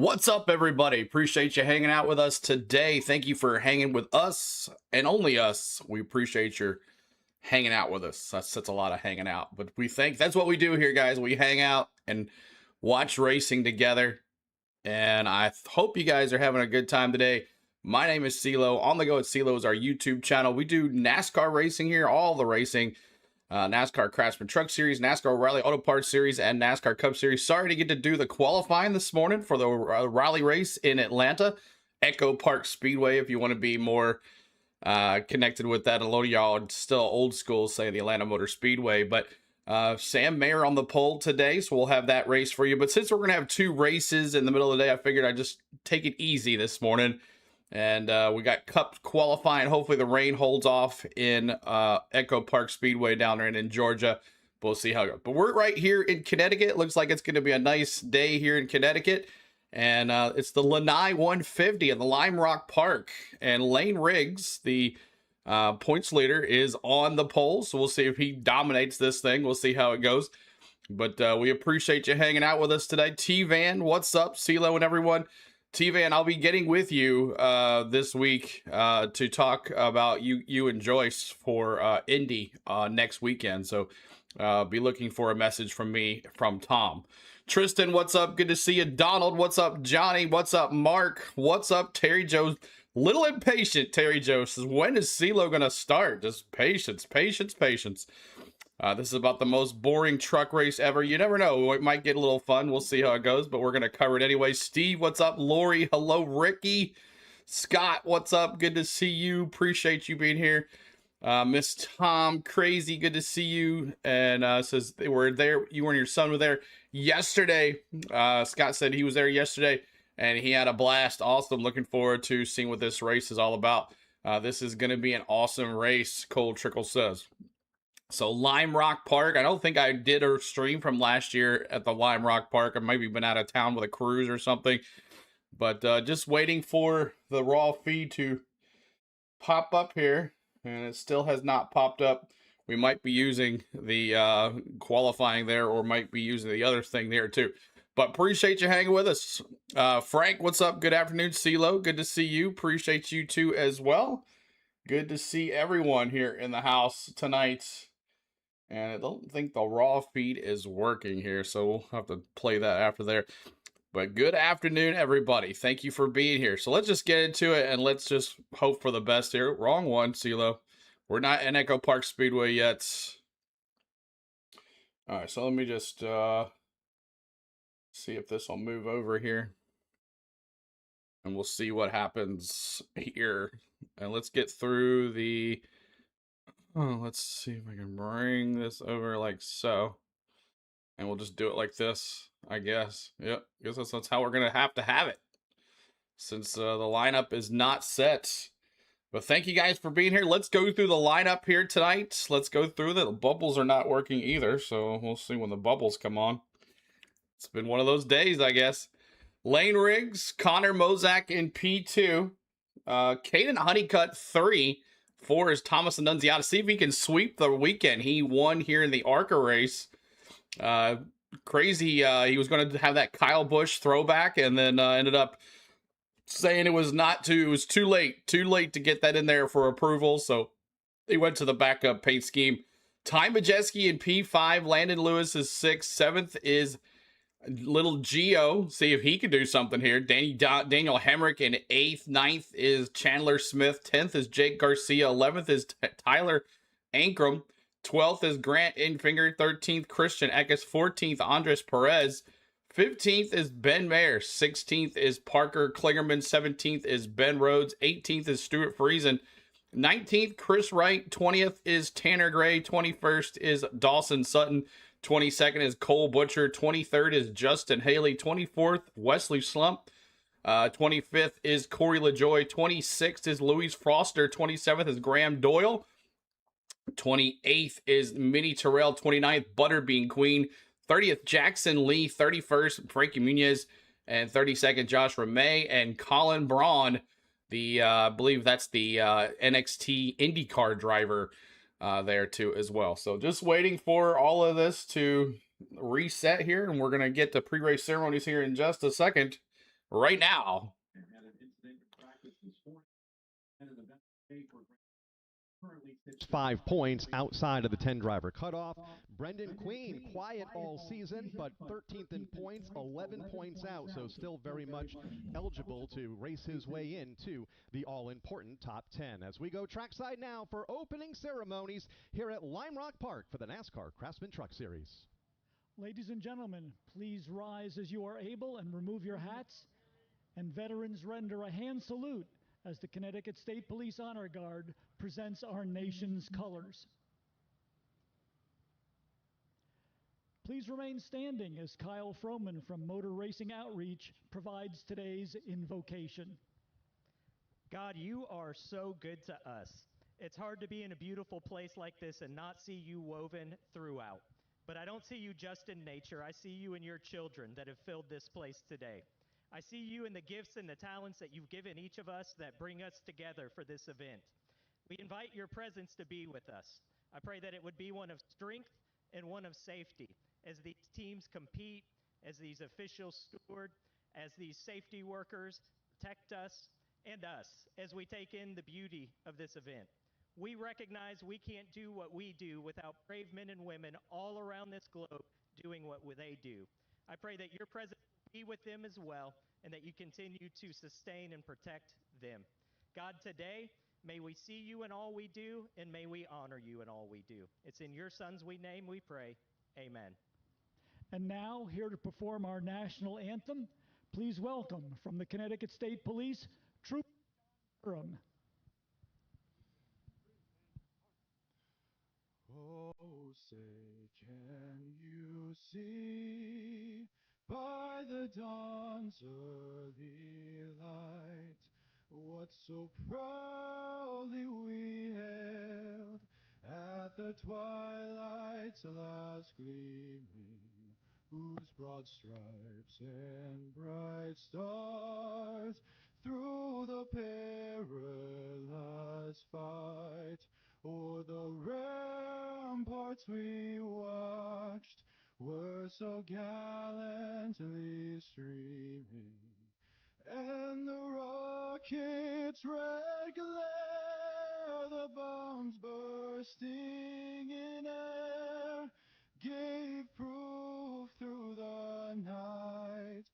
What's up, everybody? Appreciate you hanging out with us today. Thank you for hanging with us and only us. We appreciate your hanging out with us. That's a lot of hanging out, but we think that's what we do here, guys. We hang out and watch racing together, and I hope you guys are having a good time today. My name is CeeLo. On the Go at CeeLo is our YouTube channel. We do NASCAR racing here, all the racing. NASCAR Craftsman Truck Series, NASCAR Rally Auto Parts Series, and NASCAR Cup Series. Sorry to get to do the qualifying this morning for the rally race in Atlanta, Echo Park Speedway, if you want to be more connected with that. A lot of y'all are still old school, say the Atlanta Motor Speedway, but Sam Mayer on the pole today, so we'll have that race for you. But since we're going to have two races in the middle of the day, I figured I'd just take it easy this morning. And we got Cup qualifying. Hopefully the rain holds off in Echo Park Speedway down there in Georgia. We'll see how it goes. But we're right here in Connecticut. Looks like it's going to be a nice day here in Connecticut. And it's the LiUANI 150 at the Lime Rock Park. And Lane Riggs, the points leader, is on the pole. So we'll see if he dominates this thing. We'll see how it goes. But we appreciate you hanging out with us today. T-Van, what's up? CeeLo and everyone. T-Van, I'll be getting with you this week to talk about you and Joyce for Indy next weekend. So be looking for a message from me from Tom. Tristan, what's up? Good to see you. Donald, what's up? Johnny, what's up? Mark, what's up? Terry Joe, little impatient. Terry Joe says, when is CeeLo going to start? Just patience, patience, patience. This is about the most boring truck race ever. You never know. It might get a little fun. We'll see how it goes, but we're going to cover it anyway. Steve, what's up? Lori, hello. Ricky. Scott, what's up? Good to see you. Appreciate you being here. Miss Tom, crazy. Good to see you. And says they were there. You and your son were there yesterday. Scott said he was there yesterday, and he had a blast. Awesome. Looking forward to seeing what this race is all about. This is going to be an awesome race, Cole Trickle says. So Lime Rock Park, I don't think I did a stream from last year at the Lime Rock Park. I maybe been out of town with a cruise or something. But just waiting for the raw feed to pop up here. And it still has not popped up. We might be using the qualifying there, or might be using the other thing there too. But appreciate you hanging with us. Frank, what's up? Good afternoon, CeeLo. Good to see you. Appreciate you too as well. Good to see everyone here in the house tonight. And I don't think the raw feed is working here, so we'll have to play that after there. But good afternoon, everybody. Thank you for being here. So let's just get into it, and let's just hope for the best here. Wrong one, CeeLo. We're not in Echo Park Speedway yet. All right, so let me just see if this will move over here. And we'll see what happens here. And let's get through the... Oh, let's see if I can bring this over like so. And we'll just do it like this, I guess. Yep, I guess that's how we're going to have it. Since the lineup is not set. But thank you guys for being here. Let's go through the lineup here tonight. Let's go through the bubbles are not working either. So we'll see when the bubbles come on. It's been one of those days, I guess. Lane Riggs, Connor Mozak in P2. Caden Honeycutt 3. 4 is Thomas Annunziata. See if he can sweep the weekend. He won here in the ARCA race. Crazy. He was going to have that Kyle Busch throwback, and then ended up saying it was too late to get that in there for approval. So he went to the backup paint scheme. Ty Majeski in P5. Landon Lewis is 6th. 7th is Little Geo. See if he can do something here. Daniel Hemrick in 8th. 9th is Chandler Smith. 10th is Jake Garcia. 11th is Tyler Ankrum. 12th is Grant Infinger. 13th, Christian Eckes. 14th, Andres Perez. 15th is Ben Mayer. 16th is Parker Klingerman. 17th is Ben Rhodes. 18th is Stuart Friesen. 19th, Chris Wright. 20th is Tanner Gray. 21st is Dawson Sutton. 22nd is Cole Butcher. 23rd is Justin Haley. 24th, Wesley Slump. 25th is Corey LaJoy. 26th is Louis Foster. 27th is Graham Doyle. 28th is Minnie Terrell. 29th, Butterbean Queen. 30th, Jackson Lee. 31st, Frankie Muniz. And 32nd, Josh Ramey. And Colin Braun, I believe that's the NXT IndyCar driver there too as well. So just waiting for all of this to reset here, and we're going to get to pre-race ceremonies here in just a second. right now. It's 5 points outside of the 10-driver cutoff. Brendan Queen, quiet all season, but 13th in points, 11 points out, so still very much eligible to race his way into the all-important top 10. As we go trackside now for opening ceremonies here at Lime Rock Park for the NASCAR Craftsman Truck Series. Ladies and gentlemen, please rise as you are able and remove your hats. And veterans render a hand salute as the Connecticut State Police Honor Guard presents our nation's colors. Please remain standing as Kyle Froman from Motor Racing Outreach provides today's invocation. God, you are so good to us. It's hard to be in a beautiful place like this and not see you woven throughout. But I don't see you just in nature. I see you in your children that have filled this place today. I see you in the gifts and the talents that you've given each of us that bring us together for this event. We invite your presence to be with us. I pray that it would be one of strength and one of safety as these teams compete, as these officials steward, as these safety workers protect us and us as we take in the beauty of this event. We recognize we can't do what we do without brave men and women all around this globe doing what they do. I pray that your presence be with them as well, and that you continue to sustain and protect them. God, today, may we see you in all we do, and may we honor you in all we do. It's in your Son's name we pray. Amen. And now, here to perform our national anthem, please welcome from the Connecticut State Police, Trooper Durham. Oh, say, can you see by the dawn's early light what so proudly we hailed at the twilight's last gleaming, whose broad stripes and bright stars through the perilous fight o'er the ramparts we watched were so gallantly streaming, and the rocket's red glare, the bombs bursting in air, gave proof through the night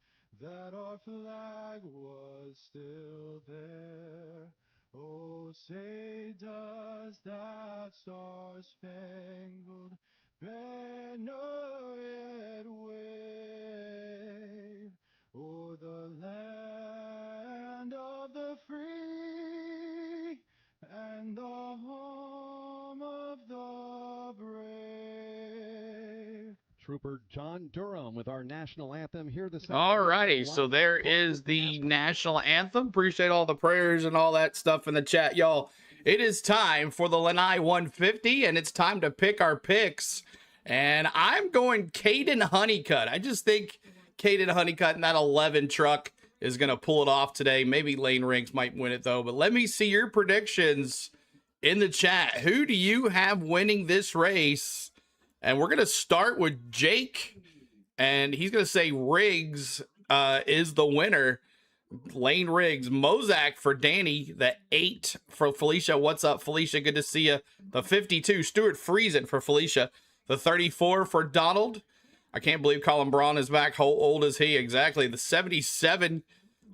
that our flag was still there. Oh, say does that star-spangled banner yet wave o'er the land of the free and the home of the brave? Trooper John Durham with our national anthem here this All righty, so there is the national anthem. Appreciate all the prayers and all that stuff in the chat, y'all. It is time for the LiUANI 150, and it's time to pick our picks. And I'm going Caden Honeycutt. I just think Caden Honeycutt in that 11 truck is going to pull it off today. Maybe Lane Rinks might win it, though. But let me see your predictions in the chat. Who do you have winning this race? And we're going to start with Jake, and he's going to say Riggs is the winner. Lane Riggs. Mozak for Danny. The 8 for Felicia. What's up, Felicia? Good to see you. The 52. Stuart Friesen for Felicia. The 34 for Donald. I can't believe Colin Braun is back. How old is he? Exactly. The 77.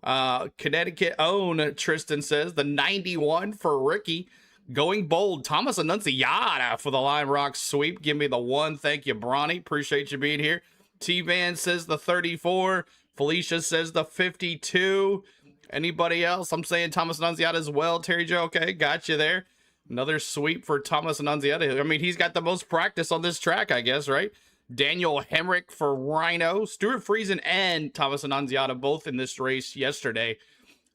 Conneticut own, Tristan says. The 91 for Ricky. Going bold, Thomas Annunziata for the Lime Rock sweep. Give me the 1. Thank you, Bronny. Appreciate you being here. T-Van says the 34. Felicia says the 52. Anybody else? I'm saying Thomas Annunziata as well. Terry Joe, okay, got you there. Another sweep for Thomas Annunziata. I mean, he's got the most practice on this track, I guess, right? Daniel Hemrick for Rhino. Stuart Friesen and Thomas Annunziata both in this race yesterday.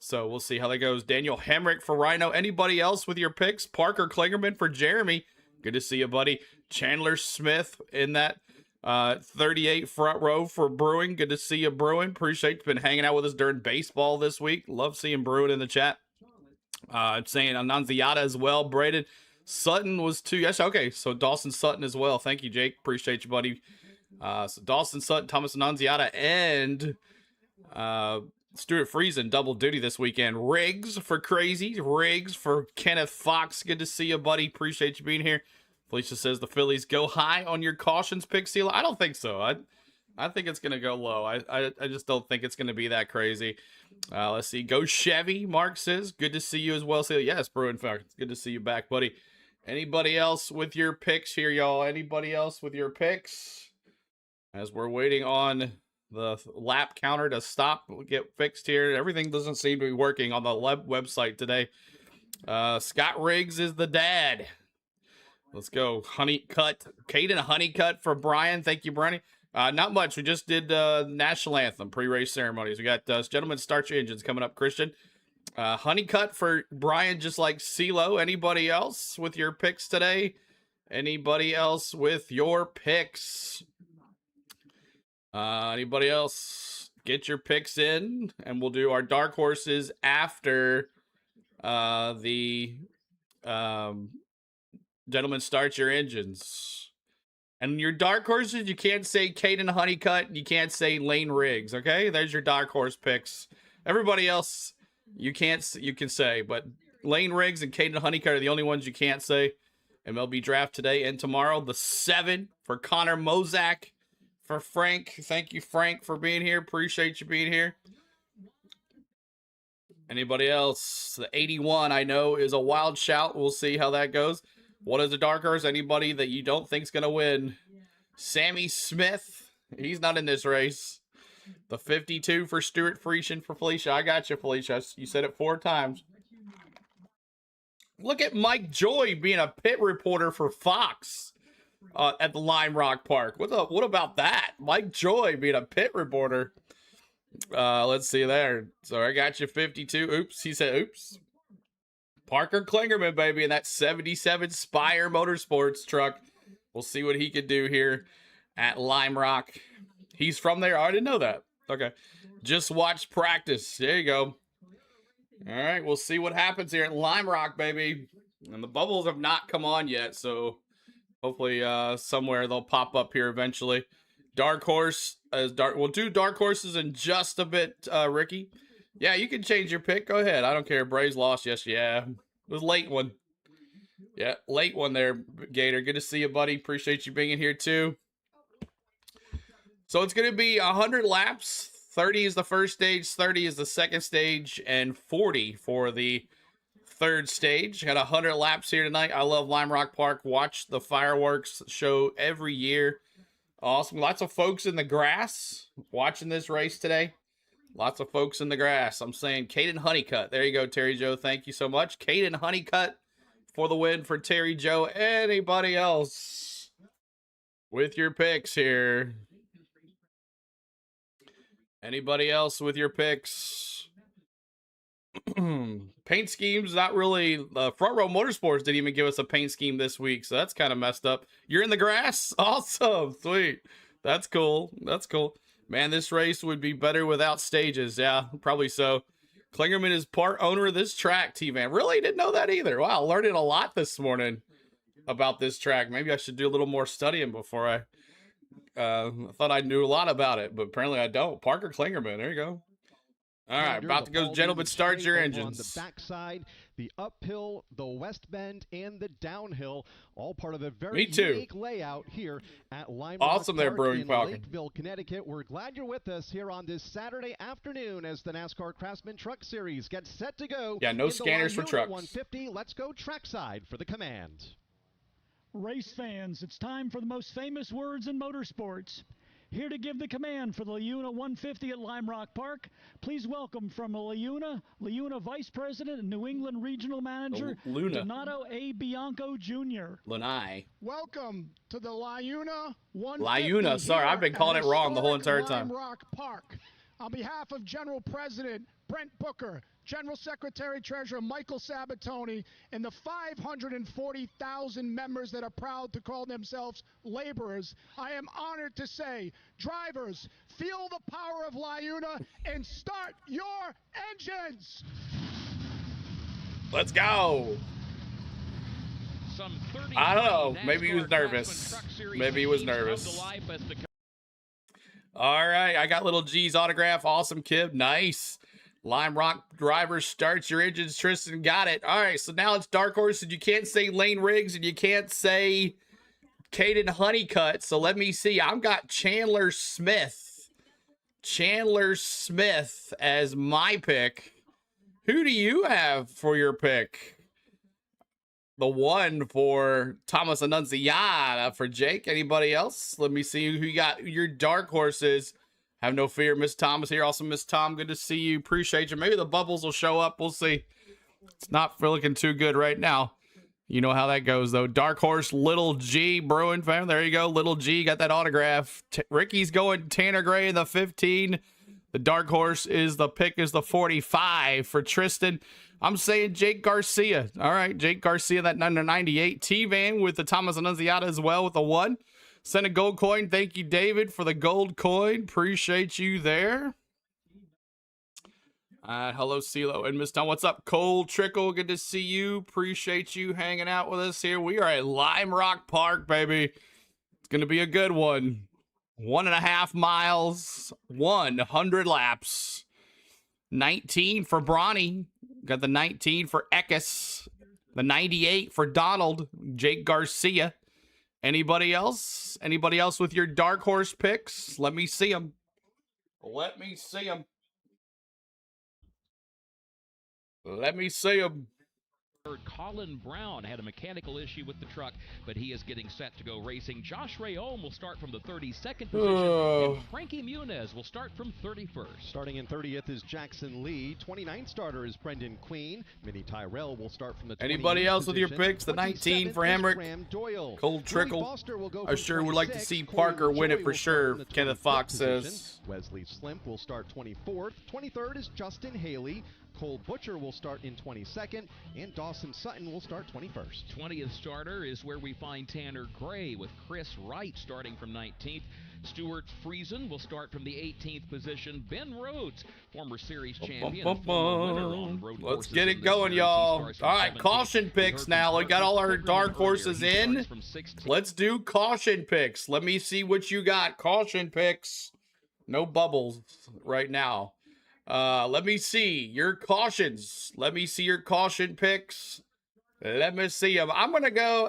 So we'll see how that goes. Daniel Hemrick for Rhino. Anybody else with your picks? Parker Klingerman for Jeremy. Good to see you, buddy. Chandler Smith in that 38 front row for Brewing. Good to see you, Brewing. Appreciate you been hanging out with us during baseball this week. Love seeing Brewing in the chat. I'm saying Annunziata as well. Braden Sutton was 2. Yes, okay. So Dawson Sutton as well. Thank you, Jake. Appreciate you, buddy. So Dawson Sutton, Thomas Annunziata, and Stuart Friesen, double duty this weekend. Riggs for Crazy. Riggs for Kenneth Fox. Good to see you, buddy. Appreciate you being here. Felicia says the Phillies go high on your cautions pick, Seal. I don't think so. I think it's going to go low. I just don't think it's going to be that crazy. Let's see. Go Chevy, Mark says. Good to see you as well, Seal. Yes, Bruin Falcons. Good to see you back, buddy. Anybody else with your picks here, y'all? Anybody else with your picks? As we're waiting on the lap counter to stop, get fixed here. Everything doesn't seem to be working on the website today. Scott Riggs is the dad. Let's go. Honeycut. Caden Honeycut for Brian. Thank you, Brian. Not much. We just did national anthem pre-race ceremonies. We got gentlemen, start your engines coming up, Christian. Honeycut for Brian, just like CeeLo. Anybody else with your picks today? Anybody else with your picks? Anybody else? Get your picks in, and we'll do our dark horses after the gentlemen, start your engines. And your dark horses, you can't say Caden Honeycut, you can't say Lane Riggs, okay? There's your dark horse picks. Everybody else, you can say, but Lane Riggs and Caden Honeycut are the only ones you can't say. MLB draft today and tomorrow. The 7 for Connor Mozak. For Frank, thank you, Frank, for being here. Appreciate you being here. Anybody else? The 81, I know, is a wild shout. We'll see how that goes. What is the dark horse? Anybody that you don't think's going to win? Sammy Smith. He's not in this race. The 52 for Stuart Friesen for Felicia. I got you, Felicia. You said it 4 times. Look at Mike Joy being a pit reporter for Fox. At the Lime Rock Park. What about that? Mike Joy being a pit reporter. Let's see there. So I got you 52. Oops. He said, oops. Parker Klingerman, baby, in that 77 Spire Motorsports truck. We'll see what he could do here at Lime Rock. He's from there. I didn't know that. Okay. Just watch practice. There you go. All right. We'll see what happens here at Lime Rock, baby. And the bubbles have not come on yet, so hopefully somewhere they'll pop up here eventually. Dark horse as dark. We'll do dark horses in just a bit, Ricky. Yeah, you can change your pick. Go ahead. I don't care. Braves lost. Yes, yeah. It was a late one. Yeah, late one there, Gator. Good to see you, buddy. Appreciate you being in here too. So it's going to be 100 laps. 30 is the first stage, 30 is the second stage, and 40 for the third stage. Got 100 laps here tonight. I love Lime Rock Park. Watch the fireworks show every year. Awesome. Lots of folks in the grass watching this race today. Lots of folks in the grass. I'm saying Caden Honeycut. There you go, Terry Joe. Thank you so much. Caden Honeycut for the win for Terry Joe. Anybody else with your picks here? Anybody else with your picks? Paint schemes, not really. Front Row Motorsports didn't even give us a paint scheme this week, so that's kind of messed up. You're in the grass? Awesome. Sweet. That's cool. That's cool. Man, this race would be better without stages. Yeah, probably so. Klingerman is part owner of this track, T-Man. Really? Didn't know that either. Wow, learning a lot this morning about this track. Maybe I should do a little more studying before I thought I knew a lot about it, but apparently I don't. Parker Klingerman, there you go. All right, about to go, gentlemen. Start your engines. On the backside, the uphill, the west bend, and the downhill, all part of a very unique layout here at Lime Rock Awesome there, Park Brewing in Falcon. Lakeville, Connecticut. We're glad you're with us here on this Saturday afternoon as the NASCAR Craftsman Truck Series gets set to go. Yeah, no scanners for trucks. 150. Let's go trackside for the command. Race fans, it's time for the most famous words in motorsports. Here to give the command for the LiUNA 150 at Lime Rock Park, please welcome from LiUNA Vice President and New England Regional Manager, Donato A. Bianco Jr. Lunai. Welcome to the LiUNA 150. LiUNA, sorry, I've been calling it wrong the whole entire time. Lime Rock Park. On behalf of General President Brent Booker, General Secretary Treasurer Michael Sabatoni, and the 540,000 members that are proud to call themselves laborers, I am honored to say, drivers, feel the power of LiUNA and start your engines! Let's go! I don't know. Maybe he was nervous. Maybe he was nervous. All right, I got little G's autograph. Awesome, kid. Nice. Lime Rock driver starts your engines. Tristan got it. All right, so now it's dark horses. You can't say Lane Riggs and you can't say Caden Honeycutt. So let me see. I've got Chandler Smith. Chandler Smith as my pick. Who do you have for your pick? The one for Thomas Annunziata for Jake. Anybody else? Let me see who you got. Your dark horses. Have no fear, Miss Thomas here. Also, Miss Tom, good to see you. Appreciate you. Maybe the bubbles will show up. We'll see. It's not looking too good right now. You know how that goes, though. Dark horse, Little G, Bruin fan. There you go. Little G got that autograph. Ricky's going Tanner Gray in the 15. The dark horse is the pick is the 45 for Tristan. I'm saying Jake Garcia. All right, Jake Garcia, that number 98. T-Van with the Thomas Annunziata as well with the 1. Send a gold coin. Thank you, David, for the gold coin. Appreciate you there. Hello, CeeLo and Miss Tom. What's up, Cole Trickle? Good to see you. Appreciate you hanging out with us here. We are at Lime Rock Park, baby. It's going to be a good one. 1.5 miles, 100 laps. 19 for Bronny. Got the 19 for Eckes. The 98 for Donald. Jake Garcia. Anybody else? Anybody else with your dark horse picks? Let me see them. Let me see them. Let me see them. Colin Brown had a mechanical issue with the truck, but he is getting set to go racing. Josh Rayom will start from the 32nd position, and Frankie Muniz will start from 31st. Starting in 30th is Jackson Lee. 29th starter is Brendan Queen. Minnie Tyrell will start from the 28th Anybody else with your position. picks? The 19 for Hemrick. Cold Trickle. I sure would like to see Parker win it for sure, Kenneth Fox says. Wesley Slimp will start 24th. 23rd is Justin Haley. Cole Butcher will start in 22nd, and Dawson Sutton will start 21st. 20th starter is where we find Tanner Gray, with Chris Wright starting from 19th. Stuart Friesen will start from the 18th position. Ben Rhodes, former series champion, and former winner on road Let's courses get in it this going, series. y'all. He starts from All right, 17th. caution picks now. We got all our dark horses in. From 16th. Let's do caution picks. Let me see what you got. Caution picks. No bubbles right now. Let me see your cautions. Let me see your caution picks. Let me see them. I'm going to go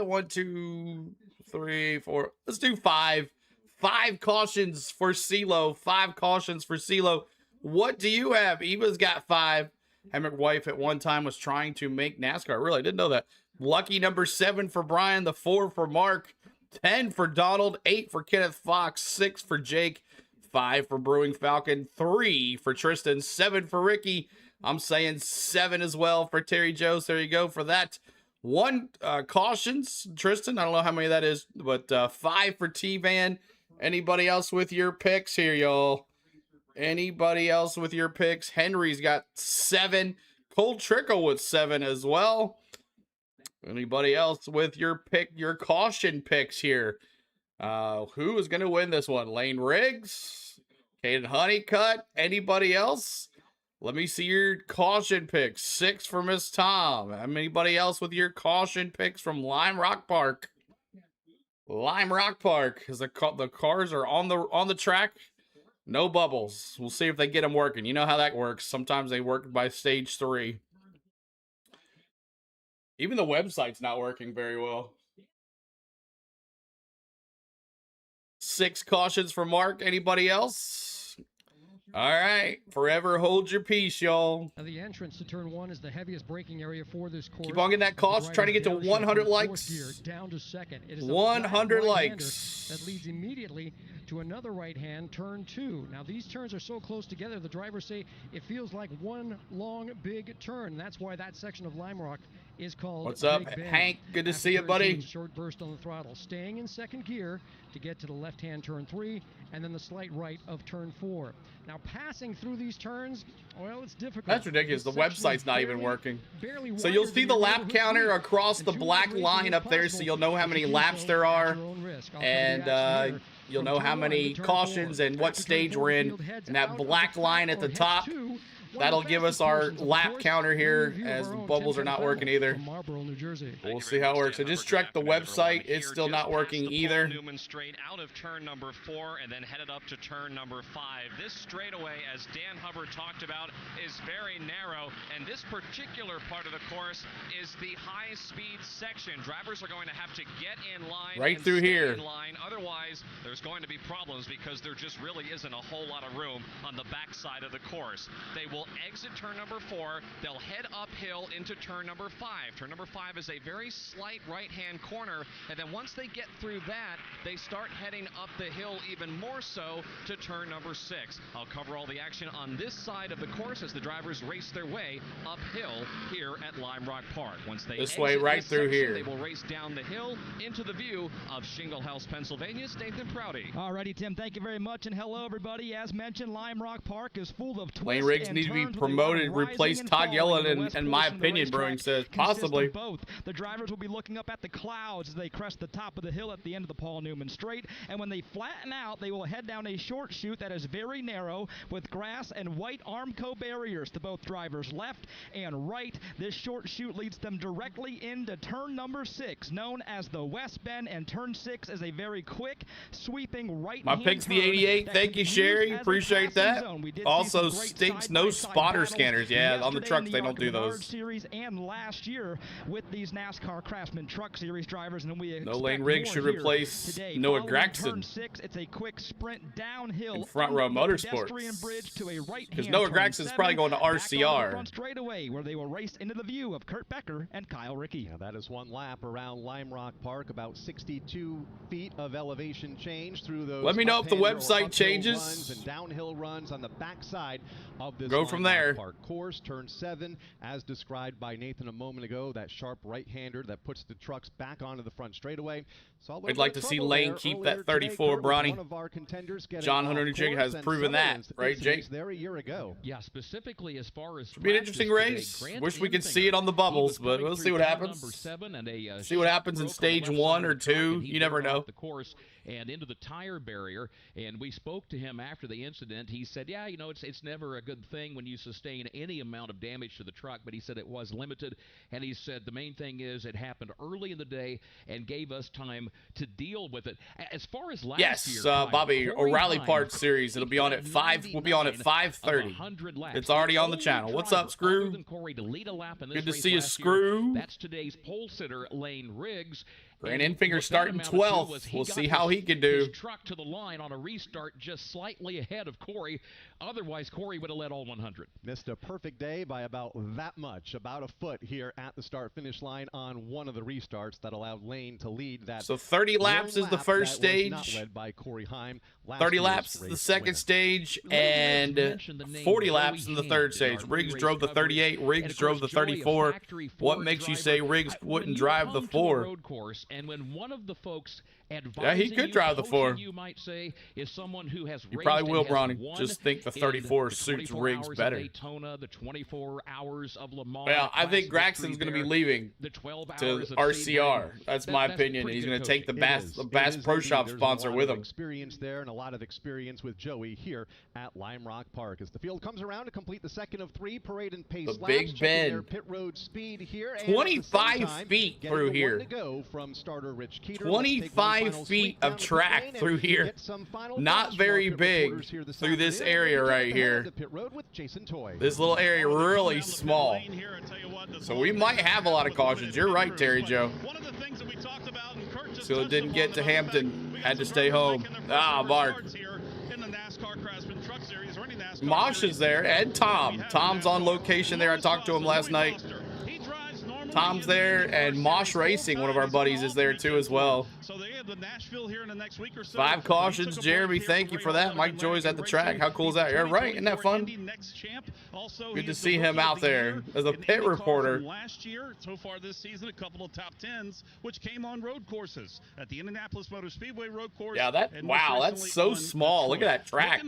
1, 2, 3, 4. Let's do 5. 5 cautions for CeeLo. 5 cautions for CeeLo. What do you have? Eva's got 5. Hemrick wife at one time was trying to make NASCAR. Really, I didn't know that. Lucky number 7 for Brian. The 4 for Mark. 10 for Donald. 8 for Kenneth Fox. 6 for Jake. 5 for Brewing Falcon, 3 for Tristan, 7 for Ricky. I'm saying 7 as well for Terry Joe. So there you go for that. 1 cautions, Tristan. I don't know how many that is, but 5 for T-Van. Anybody else with your picks here, y'all? Anybody else with your picks? Henry's got 7. Cold Trickle with 7 as well. Anybody else with your caution picks here? Who is going to win this one? Lane Riggs? Caden Honeycutt? Anybody else? Let me see your caution picks. 6 for Miss Tom. Anybody else with your caution picks from Lime Rock Park? Lime Rock Park. Is the cars are on the track. No bubbles. We'll see if they get them working. You know how that works. Sometimes they work by stage 3. Even the website's not working very well. 6 cautions for Mark. Anybody else? All right. Forever hold your peace, y'all. Now the entrance to turn 1 is the heaviest braking area for this course. Keep on getting that cost. Trying to get to 100 likes. Gear down to second. It is 100 likes. That leads immediately to another right-hand turn 2. Now these turns are so close together, the drivers say it feels like one long big turn. That's why that section of Lime Rock is called What's up, Big Bend. Hank? Good to see you, After buddy. turn 2, short burst on the throttle, staying in second gear to get to the left-hand turn 3, and then the slight right of turn 4. Now passing through these turns, well, it's difficult. That's ridiculous. The This section website's is not even working. barely So you'll wider see than the your lap neighborhood counter street. across And the too black much line racing up there, so possible. you'll know how If many you do laps so there at are, your own risk. I'll cover and the action here. you'll From know how turn 1 many to turn cautions 4. and what After turn stage 4, we're the in, field heads and that out of the black track line at or the heads top. to that'll give us our lap counter here, as the bubbles are not working either. Marlboro, New Jersey. We'll see how it works. I just checked the website. It's still not working either. Newman straight out of turn number 4 and then headed up to turn number 5. This straightaway, as Dan Hubbard talked about, is very narrow, and this particular part of the course is the high-speed section. Drivers are going to have to get in line right and through stay here. in line. Otherwise, there's going to be problems because there just really isn't a whole lot of room on the backside of the course. They will exit turn number 4. They'll head uphill into turn number 5. Turn number 5 is a very slight right-hand corner, and then once they get through that, they start heading up the hill even more so to turn number 6. I'll cover all the action on this side of the course as the drivers race their way uphill here at Lime Rock Park. Once they this way, right through here, they will race down the hill into the view of Shingle House, Pennsylvania's Nathan Prouty. Alrighty, Tim, thank you very much, and hello everybody. As mentioned, Lime Rock Park is full of twists. Lane Riggs and need to be turns with a lot promoted, of replace rising and Todd falling Yellen, on the west in my portion of the opinion, Brewing racetrack. says Consists possibly. of both. The drivers will be looking up at the clouds as they crest the top of the hill at the end of the Paul Newman Straight, and when they flatten out, they will head down a short chute that is very narrow with grass and white Armco barriers to both drivers left and right. This short chute leads them directly into turn number 6, known as the West Bend, and turn 6 is a very quick, sweeping right. My pick's the 88. Thank you, Sherry. Appreciate that. Also stinks no spotter scanners. Yeah, on the trucks they don't do those. Series and last year with these NASCAR Craftsman Truck Series drivers, and we No Lane Riggs should replace Noah Gregson. Turn 6, it's a quick sprint downhill in Front Row Motorsports, because Noah Gregson's probably going to RCR. Straightaway, where they will race into the view of Kurt Becker and Kyle Rickey. Now that is one lap around Lime Rock Park, about 62 feet of elevation change through those. Let me know if the website changes. Runs and downhill runs on the backside of this go from there. Park course. Turn 7, as described by Nathan a moment ago, that sharp right-hander that puts the trucks back onto the front straightaway. I'd like to see Lane keep that 34, Bronny. John Hunter and Jake has proven that, right, Jake? There a year ago. Yeah, specifically as far as should be an interesting race. Wish we could see it on the bubbles, but we'll see what happens. See what happens in stage 1 or 2. You never know. The course and into the tire barrier, and we spoke to him after the incident. He said, yeah, you know, it's never a good thing when you sustain any amount of damage to the truck, but he said it was limited, and he said the main thing is it happened early in the day and gave us time to deal with it. As far as last year, Bobby, O'Reilly Parts Series, it'll be on at 5. We'll be on at 5:30. It's already on the channel. What's up, Screw? Good to see you, Screw. That's today's pole sitter, Lane Riggs. Brandon Finger starting 12th. We'll see how he can do. His truck to the line on a restart just slightly ahead of Corey. Otherwise, Corey would have led all 100. Missed a perfect day by about that much, about a foot here at the start-finish line on one of the restarts that allowed Lane to lead that. So 30 laps is the first stage. Not led by Corey Heim. 30 laps is the second stage, and 40 laps in the third stage. Riggs drove the 38. Riggs drove the 34. What makes you say Riggs wouldn't drive the 4? And when one of the folks he could drive the 4. You might say is someone who has you probably will, Bronny. Just think the 34 suits Riggs better. Daytona, the 24 hours of Le Mans. Well, I think Graxton's going to be leaving to RCR. That's my opinion. He's going to take the Bass Pro Shop sponsor with him. Experience there and a lot of experience with Joey here at Lime Rock Park as the field comes around to complete the second of 3 parade and pace laps. The Big Bend. Pit road speed here. 25 feet through here. From starter Rich Keeter. 25 feet of track through here. Not very big through this area right here. This little area really small. So we might have a lot of cautions. You're right, Terry Joe. So it didn't get to Hampton. Had to stay home. Mark. Mosh is there, and Tom. Tom's on location there. I talked to him last night. Tom's there, and Mosh Racing, one of our buddies, is there too as well. So they have the Nashville here in the next week or so. 5 cautions, Jeremy. Thank you for that. Mike Joy's at the track. How cool is that? Yeah, right. Isn't that fun? Good to see him out there as a pit reporter. Last year, so far this season, a couple of top 10s, which came on road courses at the Indianapolis Motor Speedway road course. Yeah, wow, that's so small. Look at that track.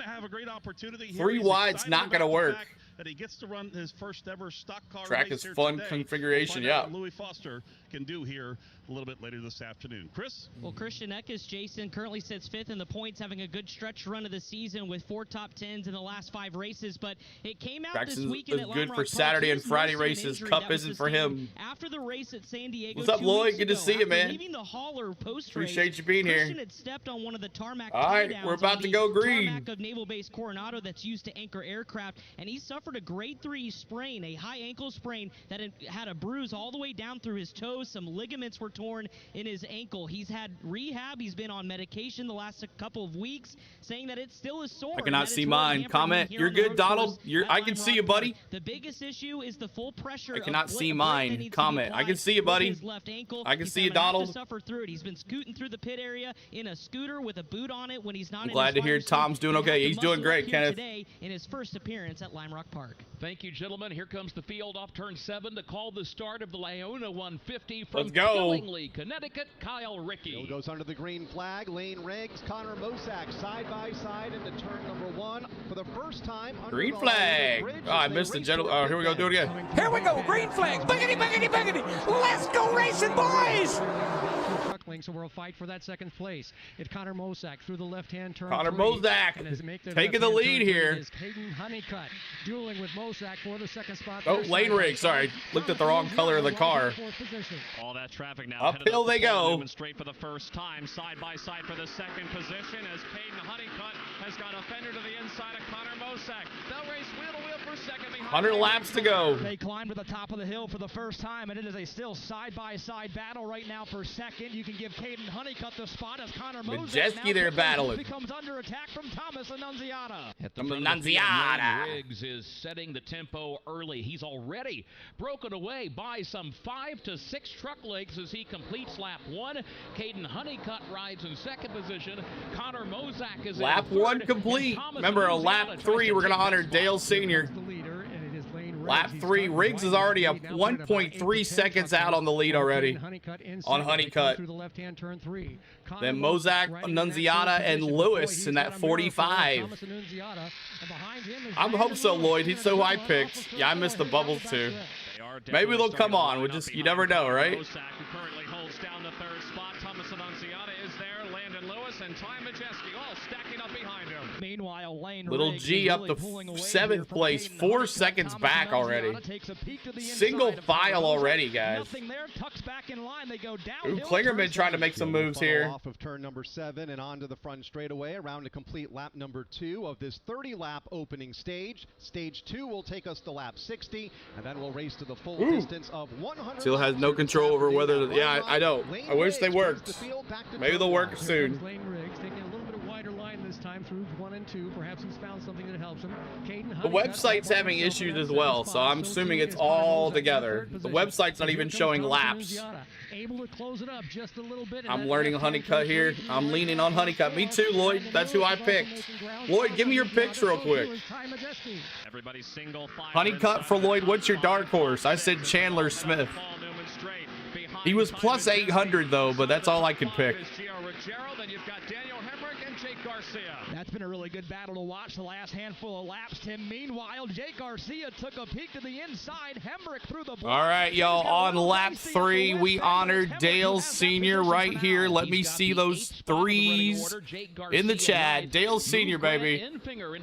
3 wide's not going to work. that he gets to run his first ever stock car Track race is here fun today. configuration, We'll find out yeah. what Louis Foster can do here a little bit later this afternoon. Chris? Well, Christian Eckes, Jason, currently sits 5th in the points, having a good stretch run of the season with 4 top 10s in the last 5 races. But it came out Jackson this weekend is at good Lime for Rock Saturday Park. and He was Friday nursing an races. injury Cup that was isn't for sustained him. after the race at San Diego. What's up, 2 Lloyd? weeks Good to ago. see you, After man. leaving the hauler post-race, Appreciate you being here. Christian had stepped on one of the tarmac All right, tie-downs we're about on to the go green. tarmac of Naval Base Coronado that's used to anchor aircraft, and he suffered a grade 3 sprain, a high ankle sprain that had a bruise all the way down through his toes. Some ligaments were torn in his ankle. He's had rehab. He's been on medication the last couple of weeks, saying that it still is sore. I cannot and that see it's really mine. hampering Comment. him here You're on the good, road Donald. course at I can Lime see you, Rock Park. buddy. The biggest issue is the full pressure. I cannot of see what mine. that needs to be Comment. I can applied see you, with buddy. his left ankle. I can He's see you, gonna have to Donald. suffer through it. He's been scooting through the pit area in a scooter with a boot on it when he's not I'm in glad his to hear fire suit. Tom's doing He'll have okay. to He's doing muscle great, up here Kenneth. today in his first appearance at Lime Rock Park. Thank you, gentlemen. Here comes the field off turn 7 to call the start of the LiUANI 150 from Let's go. Killingly, Connecticut, Kyle Rickey. Hill goes under the green flag. Lane Riggs, Connor Mosak side by side into turn number 1 for the first time. Under Green the flag. bridge Oh, I as they missed the race gentleman. toward Oh, here we go. Do it again. Here we go, green flag. Boogity, boogity, boogity. Let's go racing, boys. So we'll fight for that second place. It's Connor Mosak through the left-hand turn. Connor 3. Mosak And as they make their taking the left-hand lead turn here. Is Caden Honeycutt dueling with Mosak for the second spot. Oh, They're lane side by rig. side. Sorry. Looked at the wrong color of the car. All that traffic now. Uphill headed up they the Paul go. Newman straight for the first time, side by side for the second position as Caden Honeycutt has got a fender to the inside of Connor Mosak. They'll race wheel to wheel for second behind. 100 laps to go. They climb to the top of the hill for the first time, and it is a still side-by-side battle right now for second. You can give Caden Honeycutt the spot as Connor Mosak Majeski there battling. becomes under attack from Thomas Annunziata. At the From front of the field, Annunziata. Lane Riggs is setting the tempo early. He's already broken away by some 5 to 6 truck lengths as he completes lap 1. Caden Honeycutt rides in second position. Connor Mosak is Lap in third, 1 and complete. Thomas Remember, a Annunziata lap tries 3, to we're going to take that honor spot. Dale Sr. The leader, and it is Lane Riggs. Lap He's 3, starting Riggs is right already in a the lead now, but about 1.3 8 to 10 seconds truck out on the lead lengths. already. Caden Honeycutt in On second. They come Honeycutt. through the left-hand turn 3. Connor Then Mosak, riding in that Annunziata, third and position. Lewis Boy, in he's that got a mirror for 45. Thomas Annunziata. And behind him is I hope Brandon so, Lewis. Lloyd. He's so I Run off picked. of Yeah, I first missed the four. bubbles Back too. to that. They are Maybe definitely they'll come starting to on. line We'll up just, you behind never know, Connor right? Mosak, who currently holds down the third spot. Thomas Annunziata is there. Landon Lewis and Ty Majeski all stacking up behind him. Meanwhile, Lane Little Riggs G is up really to pulling away 7th here from place, Caden 4 Honeycutt. seconds Thomas back Annunziata already. takes a peek to the Single inside of file Mosak. already, guys. Nothing there, tucks back in line. They go Ooh, downhill. Klingerman trying to make some We'll moves funnel here. off of turn number 7 and onto the front straightaway around to complete lap number 2 of this 30-lap opening stage. Stage 2 will take us to lap 60, and then we'll race to the full Ooh. distance of 100. Still has no control over whether. Yeah, I don't. I wish they worked. Maybe they'll work soon. Lane Riggs taking a little bit of wider line this time through 1 and 2. Perhaps he's found something that helps him. Caden The Honeycutt website's having issues as well, so I'm assuming it's all together. The website's not even showing laps. Able to close it up just a little bit. I'm learning Honeycutt here. I'm leaning on Honeycutt. Me too, Lloyd. That's who I picked. Lloyd, give me your picks real quick. Everybody's single file. Honeycutt for Lloyd. What's your dark horse? I said Chandler Smith. Paul Newman straight behind He was Ty plus Majeski. 800 though, but that's all I could pick. Is Gio Ruggiero, then you've got Daniel Hemrick and Jake Garcia. That's been a really good battle to watch the last handful of laps, Tim. Meanwhile, Jake Garcia took a peek to the inside. Hemrick through the block. All right, y'all. On lap 3, we honored Dale Sr. right here. Let me see those threes in the chat. Dale Sr., baby.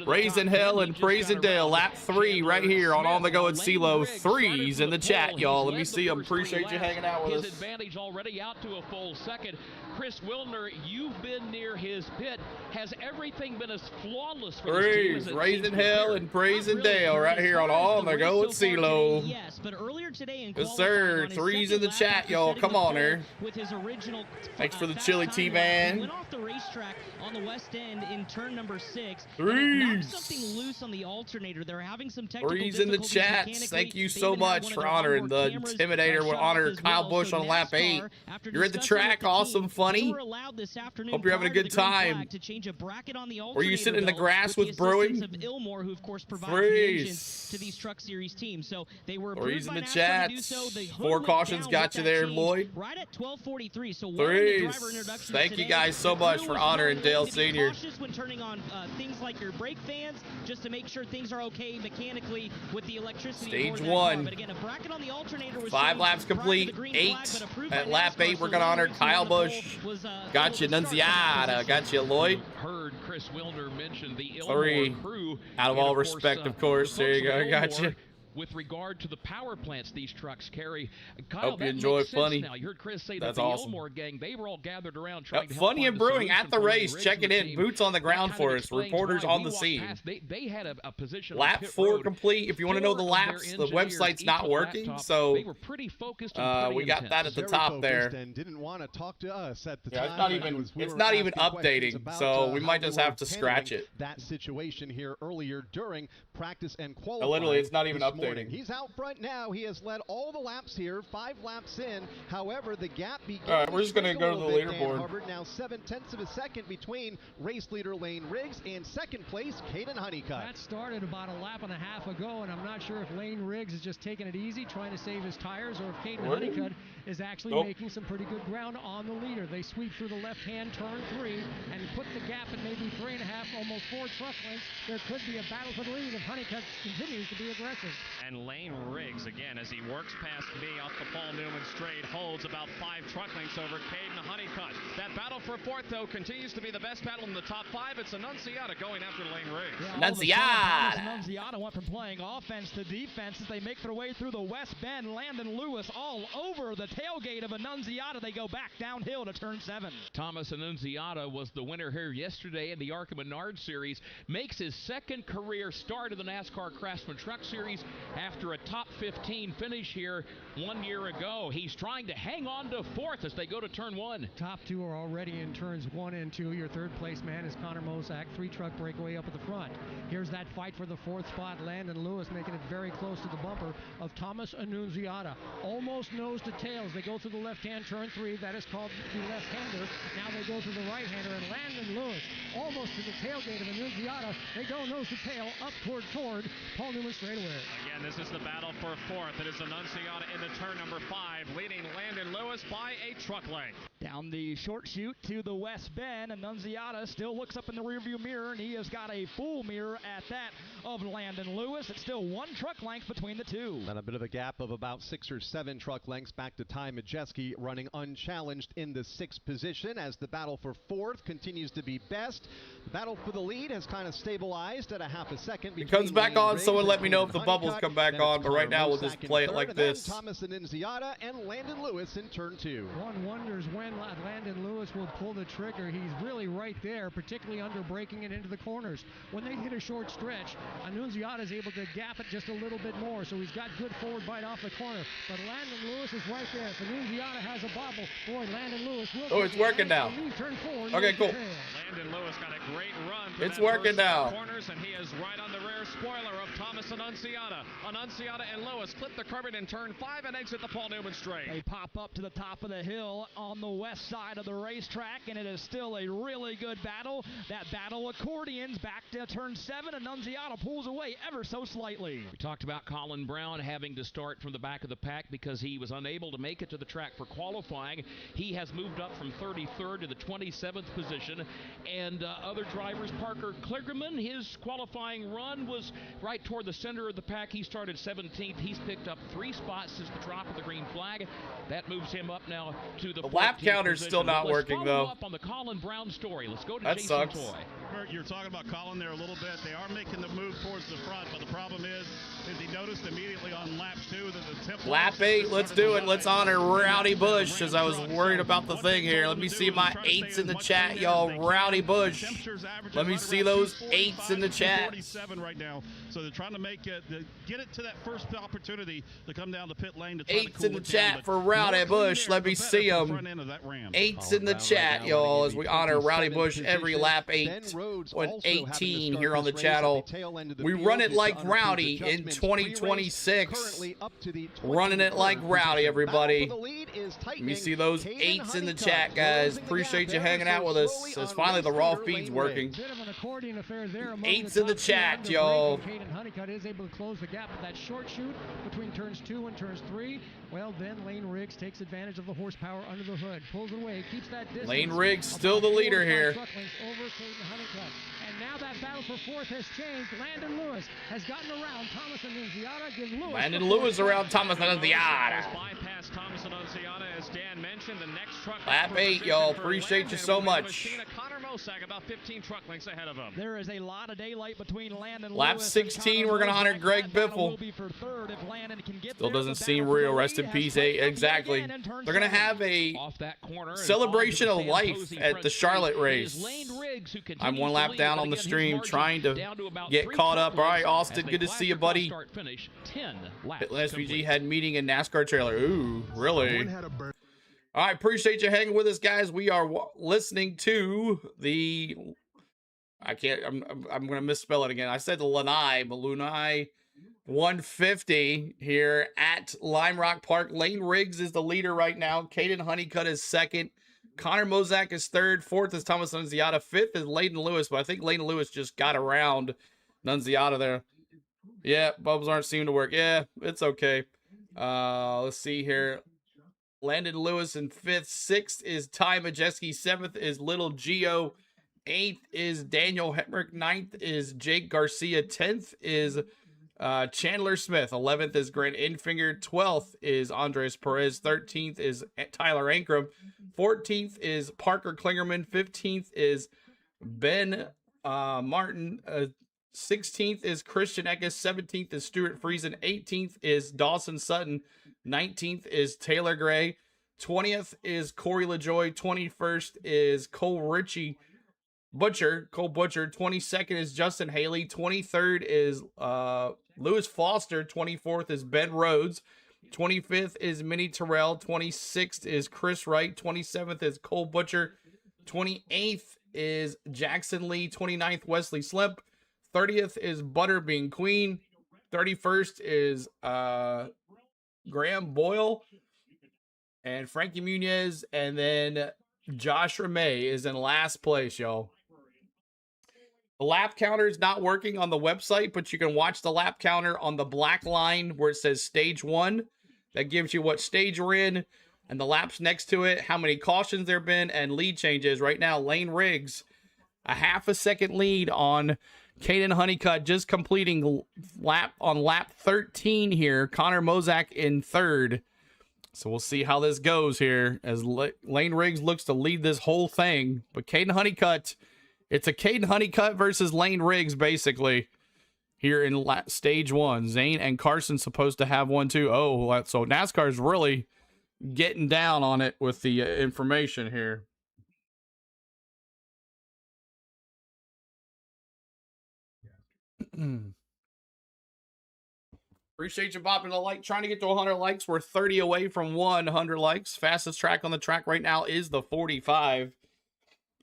Raising hell and praising Dale. Lap 3 right here on On the Go at CeeLo. Threes in the chat, y'all. Let me see them. Appreciate you hanging out with His us. advantage already out to a full second. Chris Wilner, you've been near his pit. Has everything been as flawless for this team as Threes. it Raising seems hell prepared? and praising Dale right here on On the Go at CeeLo. Yes, but earlier today in Yes, qualifying sir. on his Threes second in the lap chat, after y'all. setting Come the on pole there. With his original Thanks for the fast chili time tea, lap, man. he went off the racetrack on the west end in turn number 6. Threes. And it knocked something loose on the alternator. They're having some technical Threes in the difficulties chats. mechanically. Thank you They so even had much one of for their honoring onboard the cameras Intimidator. shut We'll off honor as Kyle well. Busch So on lap 8. NASCAR, after You're at the discussing with track. the Awesome team, funny? were allowed this afternoon. Hope you're having a prior to good the green time. flag to change a bracket on the Were you sitting in the belt grass with the Brewing? assistance of Ilmore, who of course provides the Freeze. engines to these Truck Series teams. So they were Or he's approved in by the NASCAR to do chat. so. The hood 4 went cautions down got with you that there, change Lloyd. right at 12:43. So one of the Threes. driver introductions Thank you today. guys so The much crew for was honoring warned Dale to be Sr. cautious when turning on things like your brake fans, just to make sure things are okay mechanically with the electricity. Stage aboard that 1. car. But again, a bracket on the alternator was 5 changed laps prior to complete. the green 8 flag, but approved by at lap NASCAR, 8. We're so going to honor Lloyd, who Kyle on the pole, Busch. was, Got you, able to start from that Nunziata. position. Got you, Lloyd. Heard Chris Wilder mention the 3. Ilmore crew. Out of And all course, respect, of course. the There you folks go. from Got you. Ilmore, with regard to the power plants these trucks carry. Kyle, Hope you that enjoy makes sense Funny. now. You heard Chris say That's that the awesome. Ilmore gang, they were all gathered around trying to help Funny find and a Brewing at solution the for Lane race, Riggs checking and the in. team. Boots on the That ground kind for of us. explains Reporters why on we the walked scene. past. They had a position Lap on pit 4 road. complete. If you want to know the 4 of their laps, the engineers, website's each not with working, laptops. so They were pretty focused and pretty we got intense. that at the Very top there. focused and didn't want to talk to us at the Yeah, time. it's not even because we it's were not even asking questions updating, about, so we how might just were have to scratch handling it. that situation here earlier during practice and qualifying. Literally, it's not even this updating. morning. He's out front now. He has led all the laps here, 5 laps in. However, the gap begins. All right, we're just gonna shrink a go to the little bit, Dan leaderboard. Hubbard, now 7/10 of a second between race leader Lane Riggs and second place Caden Honeycutt. That started about a lap and a half ago, and I'm not sure if Lane Riggs is just taking it easy, trying to save his tires, or if Caden Where? Honeycutt is actually Nope. making some pretty good ground on the leader. They sweep through the left-hand turn 3 and put the gap at maybe 3.5, almost 4 truck lengths. There could be a battle for the lead if Honeycutt continues to be aggressive. And Lane Riggs, again, as he works past me off the Paul Newman straight, holds about 5 truck lengths over Caden Honeycutt. That battle for 4th, though, continues to be the best battle in the top 5. It's Annunziata going after Lane Riggs. Yeah, all of a sudden, Annunziata. Thomas Annunziata went from playing offense to defense as they make their way through the West Bend. Landon Lewis all over the tailgate of Annunziata. They go back downhill to turn 7. Thomas Annunziata was the winner here yesterday in the ARCA Menard Series. Makes his second career start of the NASCAR Craftsman Truck Series after a top 15 finish here 1 year ago. He's trying to hang on to 4th as they go to turn 1. Top 2 are already in turns 1 and 2. Your third place man is Connor Mosak, 3-truck breakaway up at the front. Here's that fight for the 4th spot. Landon Lewis making it very close to the bumper of Thomas Annunziata. Almost nose to tails. They go through the left-hand turn 3. That is called the left-hander. Now they go through the right-hander, and Landon Lewis almost to the tailgate of Annunziata. They go nose to tail up toward Paul Newman straightaway. Again, this is the battle for 4th. It is Annunziata into turn number 5, leading Landon Lewis by a truck length. Down the short chute to the West Bend, Annunziata still looks up in the rearview mirror, and he has got a full mirror at that of Landon Lewis. It's still 1 truck length between the two. And a bit of a gap of about 6 or 7 truck lengths back to Ty Majeski, running unchallenged in the 6th position as the battle for 4th continues to be best. The battle for the lead has kind of stabilized at a half a second. It comes back Lane on. Riggs Someone and let me know if the Caden bubbles Honeycutt. come back Then on, it's but right Connor now we'll Mosak just in play it third, like and then this. Thomas Annunziata and Landon Lewis in turn 2. One wonders when Landon Lewis will pull the trigger. He's really right there, particularly under braking and into the corners. When they hit a short stretch, Annunziata is able to gap it just a little bit more, so he's got good forward bite off the corner. But Landon Lewis is right there. If Annunziata has a bobble, boy, Landon Lewis will. Oh, it's working now. Turn 4. Okay, cool. Landon Lewis got a great run through It's that working first set now. of corners, and he is right on the rear spoiler of Thomas Annunziata. Annunziata and Lewis clip the curb in turn 5 and exit the Paul Newman straight. They pop up to the top of the hill on the west side of the racetrack, and it is still a really good battle. That battle accordions back to turn 7, and Annunziata pulls away ever so slightly. We talked about Colin Brown having to start from the back of the pack because he was unable to make it to the track for qualifying. He has moved up from 33rd to the 27th position. And other drivers, Parker Kligerman, his qualifying run was right toward the center of the pack. He started 17th. He's picked up 3 spots since the drop of the green flag. That moves him up now to the lap 14th counter's position. still not Let's working, follow though. up on the Colin Brown story. Let's go to That Jason sucks. Toy. Kurt, you're talking about Colin there a little bit. They are making the move towards the front, but the problem is he noticed immediately on lap 2 that the tempo. Lap 8, let's do it. Let's honor Rowdy Bush, as I was worried about the thing here. Let me see my 8s in the chat, y'all. Rowdy Bush. Let me see those 8s in the chat. Right now, so they're trying to make it, get it to that first opportunity to come down the pit lane to try to Eights cool in the it chat down, for Rowdy Bush. Let me see them. Eights in the chat, y'all, as we honor Rowdy Bush every lap 8 on 18 here on the channel. We run it like Rowdy in 2026. Running it like Rowdy, everybody. Let me see those 8s in the chat, guys. Appreciate you hanging out with us. As finally the raw feed's working. 8s in the chat, y'all. Conneticut is able to close the gap with that short shoot between turns 2 and turns 3. Well, then Lane Riggs takes advantage of the horsepower under the hood, pulls away, keeps that distance. Lane Riggs still the leader here. And now that battle for fourth has changed. Landon Lewis has gotten around Thomas Annunziata. Gives Lewis Landon Lewis around Thomas Annunziata. Bypass Thomas Annunziata, as Dan mentioned. The next truck. Lap 8, y'all. Appreciate you so much. Connor Mosack about 15 truck lengths ahead of him. There is a lot of daylight between Landon Lap 16, we're going to honor Greg Biffle. Still doesn't seem real. Rest in peace. Exactly. They're going to have a celebration of life at the Charlotte race. I'm one lap down on the stream trying to get caught up. All right, Austin, good to see you, buddy. SVG had meeting in NASCAR trailer. Ooh, really? All right, appreciate you hanging with us, guys. We are listening to the... I'm going to misspell it again. I said the LiUANI 150 here at Lime Rock Park. Lane Riggs is the leader right now. Caden Honeycutt is second. Connor Mosack is third. Fourth is Thomas Annunziata. Fifth is Layden Lewis, but I think Layden Lewis just got around Annunziata there. Yeah, bubbles aren't seeming to work. Yeah, it's okay. Let's see here. Landon Lewis in fifth. Sixth is Ty Majeski. Seventh is Little Geo. Eighth is Daniel Hemrick. Ninth is Jake Garcia. 10th is Chandler Smith. 11th is Grant Infinger. 12th is Andres Perez. 13th is Tyler Ankrum. 14th is Parker Klingerman. 15th is Ben Martin. 16th is Christian Eckes. 17th is Stuart Friesen. 18th is Dawson Sutton. 19th is Taylor Gray. 20th is Corey LaJoy. 21st is Cole Butcher. 22nd is Justin Haley. 23rd is Lewis Foster. 24th is Ben Rhodes. 25th is Minnie Terrell. 26th is Chris Wright. 27th is Cole Butcher. 28th is Jackson Lee. 29th, Wesley Slimp. 30th is Butterbean Queen. 31st is Graham Boyle and Frankie Muniz. And then Josh Ramey is in last place, y'all. The lap counter is not working on the website, but you can watch the lap counter on the black line where it says stage 1. That gives you what stage we're in and the laps next to it, how many cautions there have been, and lead changes. Right now, Lane Riggs, a half a second lead on Caden Honeycutt, just completing lap 13 here. Connor Mosack in third. So we'll see how this goes here as Lane Riggs looks to lead this whole thing. But Caden Honeycutt, it's a Caden Honeycutt versus Lane Riggs, basically, here in stage 1. Zane and Carson supposed to have one, too. Oh, so NASCAR's really getting down on it with the information here. Appreciate you bopping the like. Trying to get to 100 likes. We're 30 away from 100 likes. Fastest track on the track right now is the 45.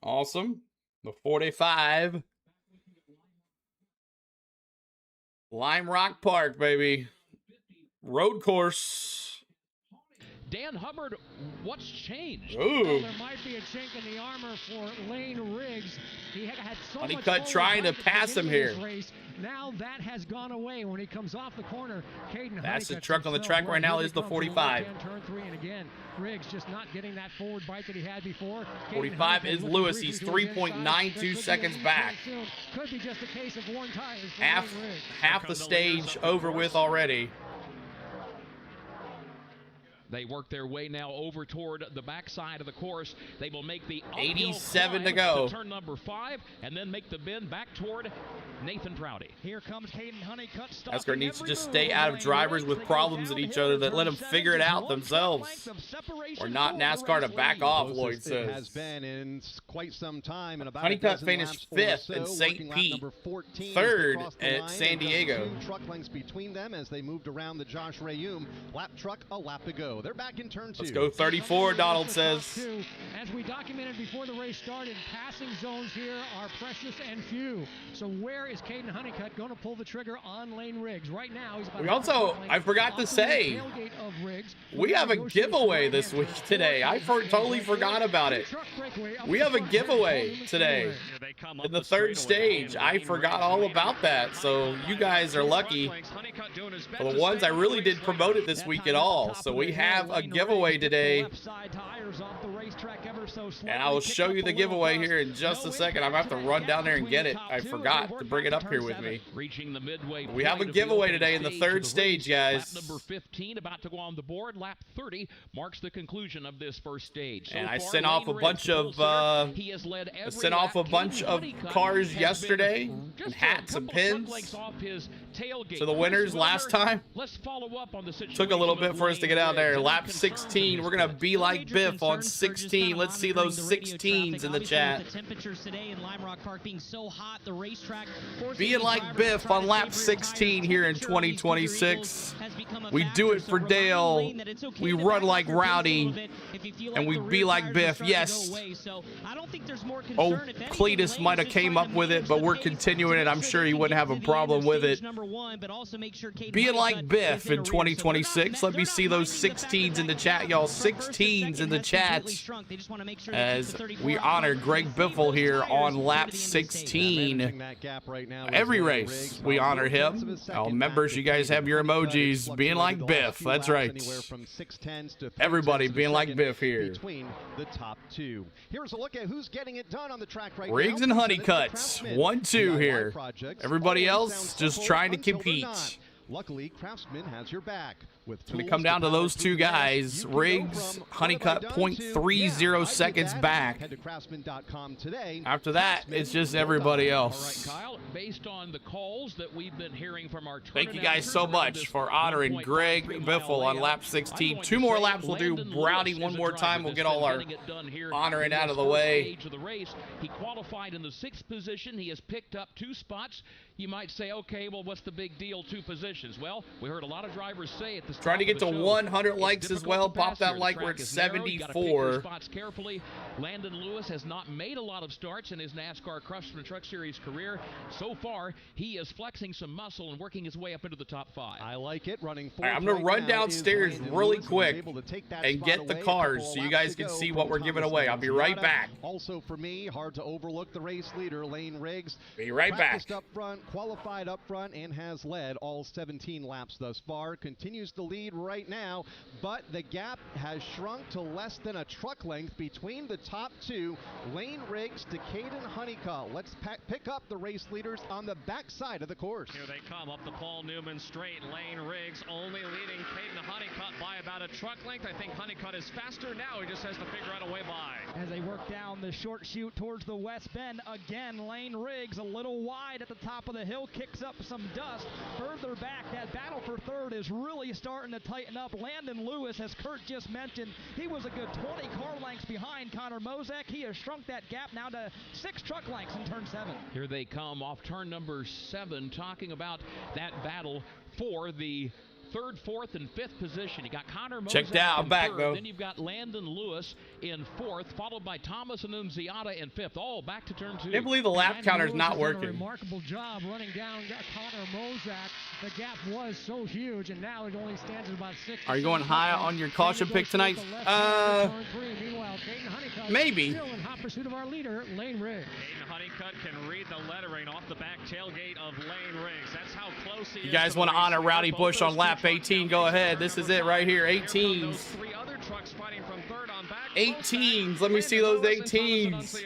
Awesome. The 45. Lime Rock Park, baby. Road course. Dan Hubbard, what's changed? Well, there might be a chink in the armor for Lane Riggs. He had so Honeycutt much trying to pass him here. Race. Now that has gone away when he comes off the corner. That's the truck on the track right now is the 45. Turn 3, and again, Riggs just not getting that forward bite that he had before. 45 is Lewis. He's 3.92 seconds back. Could be just a case of worn tires. Half the stage over with already. They work their way now over toward the backside of the course. They will make the 87 to go. To turn number 5, and then make the bend back toward Nathan Prouty. Here comes Caden Honeycutt. NASCAR needs to just stay out of drivers with problems at each other that let them figure it out themselves. Or not NASCAR to back off, Lloyd says. It has been in quite some time. And about Honeycutt finished 5th in St. Pete, 3rd at San Diego. 2 truck lengths between them as they moved around the Josh Rayum lap truck a lap to go. They're back in turn 2. Let's go 34, Donald says. As we documented before the race started, passing zones here are precious and few. So where is Caden Honeycutt going to pull the trigger on Lane Riggs? Right now, he's about We also, I forgot to say, we have a giveaway this week today. I totally forgot about it. We have a giveaway today in the 3rd stage. I forgot all about that. So you guys are lucky. For the ones I really did promote it this week at all. So we have a giveaway today. And I will show you the giveaway here in just a second. I'm going to have to run down there and get it. I forgot to bring it up here with me. We have a giveaway today in the 3rd stage, guys. Lap number 15 about to go on the board. Lap 30 marks the conclusion of this 1st stage. And I sent off a bunch of cars yesterday, and hats and pins to the winners last time. Took a little bit for us to get out there. Lap 16, we're gonna be like Biff on 16. Let's see those 16s in the chat. Being like Biff on lap 16 here in 2026. We do it for Dale. We run like Rowdy, and we be like Biff. Yes. Oh, Cletus might have came up with it, but we're continuing it. I'm sure he wouldn't have a problem with it. Being like Biff in 2026. Let me see those 16s in the chat, y'all. 16s in the chat as we honor Greg Biffle here on lap 16. Every race, we honor him. Oh, members, you guys have your emojis. Being like Biff. That's right. Everybody being like Biff here. Between the top 2. Here's a look at who's getting it done on the track right now. Riggs and Honeycutts, 1-2 here. Everybody else just trying to compete. Luckily, Craftsman has your back. It's going to come down to those 2 guys. Riggs, Honeycutt, 0.30 seconds back. After that, it's just everybody else. All right, Kyle, based on the calls that we've been hearing from our thank you guys so much for honoring Greg Biffle on lap 16. 2 more laps. We'll do Rowdy one more time. We'll get all our honoring out of the way. He qualified in the 6th position. He has picked up 2 spots. You might say, okay, well, what's the big deal? 2 positions. Well, we heard a lot of drivers say at the trying to get to 100 likes as well. Pop that like. We're at 74. Spots carefully. Landon Lewis has not made a lot of starts in his NASCAR Craftsman Truck Series career. So far, he is flexing some muscle and working his way up into the top 5. I like it. Running 4th. Right, I'm going to run downstairs really quick and get the cars so you guys can see what we're giving away. I'll be right back. Also for me, hard to overlook the race leader, Lane Riggs. Be right back. Up front, qualified up front, and has led all 17 laps thus far. Continues to lead right now, but the gap has shrunk to less than a truck length between the top 2, Lane Riggs to Caden Honeycutt. Let's pick up the race leaders on the backside of the course. Here they come up the Paul Newman straight. Lane Riggs only leading Caden Honeycutt by about a truck length. I think Honeycutt is faster now. He just has to figure out a way by. As they work down the short chute towards the west bend, again, Lane Riggs a little wide at the top of the hill, kicks up some dust. Further back, that battle for 3rd is really starting to tighten up. Landon Lewis, as Kurt just mentioned, he was a good 20 car lengths behind Connor Mozak. He has shrunk that gap now to 6 truck lengths in turn 7. Here they come off turn number 7, talking about that battle for the 3rd, 4th, and 5th position. You got Connor Mozak. Checked out. I'm back, though. Then you've got Landon Lewis in 4th, followed by Thomas Annunziata in 5th. All back to turn 2. I can't believe the lap counter's not working. A remarkable job running down Connor Mozak. The gap was so huge, and now it only stands at about 6. Are you going high on your caution pick tonight? Maybe. Still in hot pursuit of our leader, Lane Riggs. Caden Honeycutt can read the lettering off the back tailgate of Lane Riggs. That's how close he is. You guys want to honor Rowdy Bush on lap 18? Go ahead. This is it right here. 18s. 3 other trucks fighting from 3rd on back. 18s. Let me see those 18s.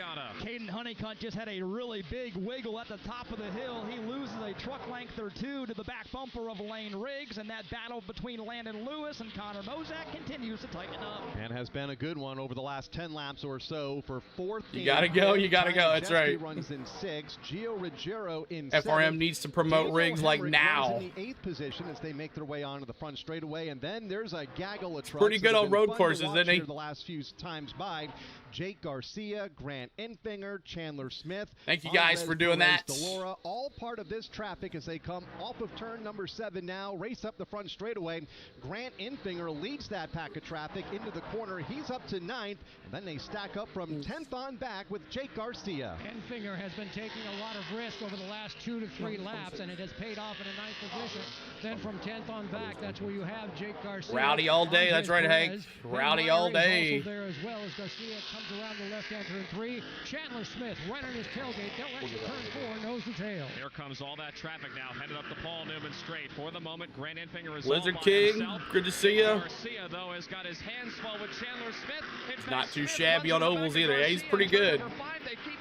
Honeycutt just had a really big wiggle at the top of the hill. He loses a truck length or two to the back bumper of Lane Riggs, and that battle between Landon Lewis and Connor Mozak continues to tighten up. And has been a good one over the last 10 laps or so for fourth. You gotta go. You gotta go. That's right. Runs in 6. Gio Ruggiero in FRM 7. needs to promote Riggs like now. In the 8th position as they make their way onto the front straightaway, and then there's a gaggle of trucks. Pretty good on road courses, isn't he? The last few times by Jake Garcia, Grant Enfinger, Chandler Smith. Thank you guys for doing that. Delora, all part of this traffic as they come off of turn number 7 now, race up the front straightaway. Grant Enfinger leads that pack of traffic into the corner. He's up to 9th, and then they stack up from 10th on back with Jake Garcia. Enfinger has been taking a lot of risk over the last 2 to 3 laps, and it has paid off in a 9th position. Then from 10th on back, that's where you have Jake Garcia. Rowdy all day. That's right, Hank. Rowdy all day. There as well as Garcia comes around the left-hand turn 3. Chandler Smith right on his tailgate. They'll enter turn 4, nose to tail. Here comes all that traffic now, headed up the Paul Newman straight. For the moment, Grant Enfinger is Lizard King, good to see you. Garcia, though, has got his hands full with Chandler Smith. Not too shabby on ovals either. Yeah, he's pretty good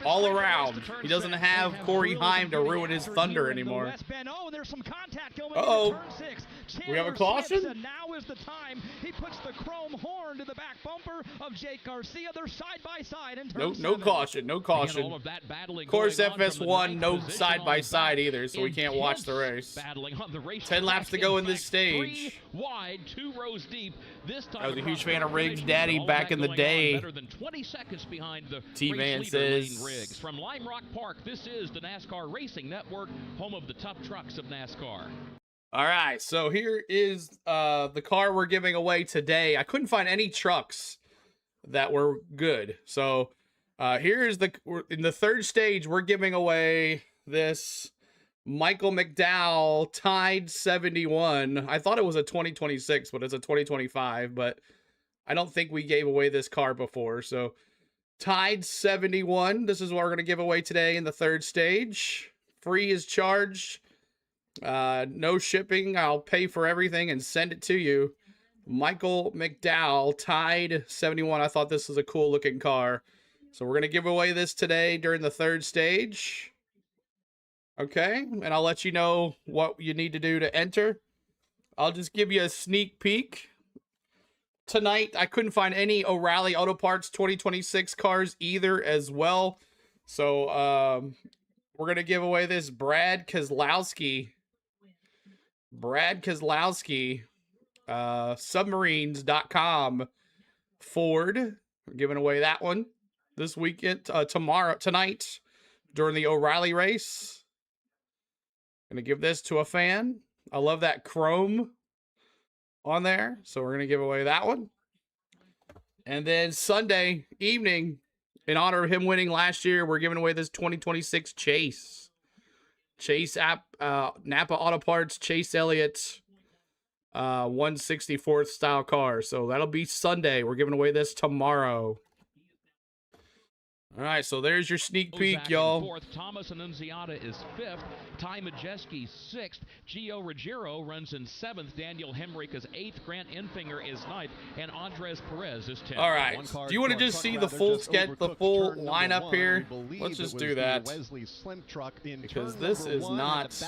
all around. He doesn't have Corey Heim to ruin his thunder anymore. Oh, there's some contact going Uh-oh. into turn 6. We have a caution? Smith, now is the time. He puts the chrome horn to the back bumper of Jake Garcia. They're side by side in turn 7. No caution, no caution. All of that battling Of course, going on FS1, no position side by on side back. either, so we can't watch the race. Battling on the race 10 laps to go in this fact, stage. 3 wide, 2 rows deep. This time I was a huge across fan of the Riggs' finish. daddy All back that in the going on, day. Better than 20 seconds behind the T-Man race leader, says. Lane Riggs. From Lime Rock Park, this is the NASCAR Racing Network, home of the tough trucks of NASCAR. All right, so here is the car we're giving away today. I couldn't find any trucks that were good. So here is in the third stage, we're giving away this Michael McDowell Tide 71. I thought it was a 2026, but it's a 2025. But I don't think we gave away this car before. So Tide 71, this is what we're going to give away today in the third stage. Free is charged. No shipping. I'll pay for everything and send it to you. Michael McDowell Tide 71. I thought this was a cool looking car. So we're going to give away this today during the third stage. Okay, and I'll let you know what you need to do to enter. I'll just give you a sneak peek. Tonight, I couldn't find any O'Reilly Auto Parts 2026 cars either as well. So we're going to give away this Brad Keselowski, submarines.com Ford. We're giving away that one this weekend, tonight during the O'Reilly race. Gonna give this to a fan. I love that chrome on there, so we're gonna give away that one. And then Sunday evening, in honor of him winning last year, we're giving away this 2026 Chase Napa Auto Parts Chase Elliott 164th style car. So that'll be Sunday. We're giving away this tomorrow. All right, so there's your sneak peek, y'all. 4th, Thomas Annunziata is 5th. Ty Majeski 6th. Gio Ruggiero runs in 7th. Daniel Hemrick is 8th. Grant Enfinger is 9th. And Andres Perez is 10th. All right, do you want to just see the full lineup here? Let's just do that. Because this is not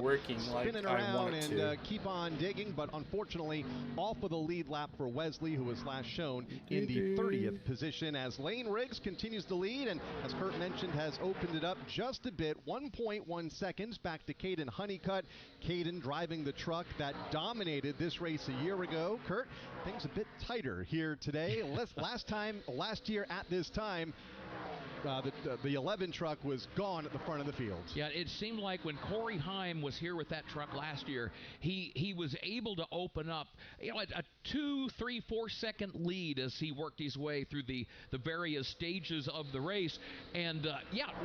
working like I want it to. Keep on digging, but unfortunately off of the lead lap for Wesley, who was last shown in the 30th position as Lane Riggs continues to lead. And as Kurt mentioned, has opened it up just a bit. 1.1 seconds back to Caden Honeycutt. Caden driving the truck that dominated this race a year ago. Kurt, things a bit tighter here today. Last year at this time, the 11 truck was gone at the front of the field. Yeah, it seemed like when Corey Heim was here with that truck last year, he was able to open up a 2, 3, 4 second lead as he worked his way through the various stages of the race. And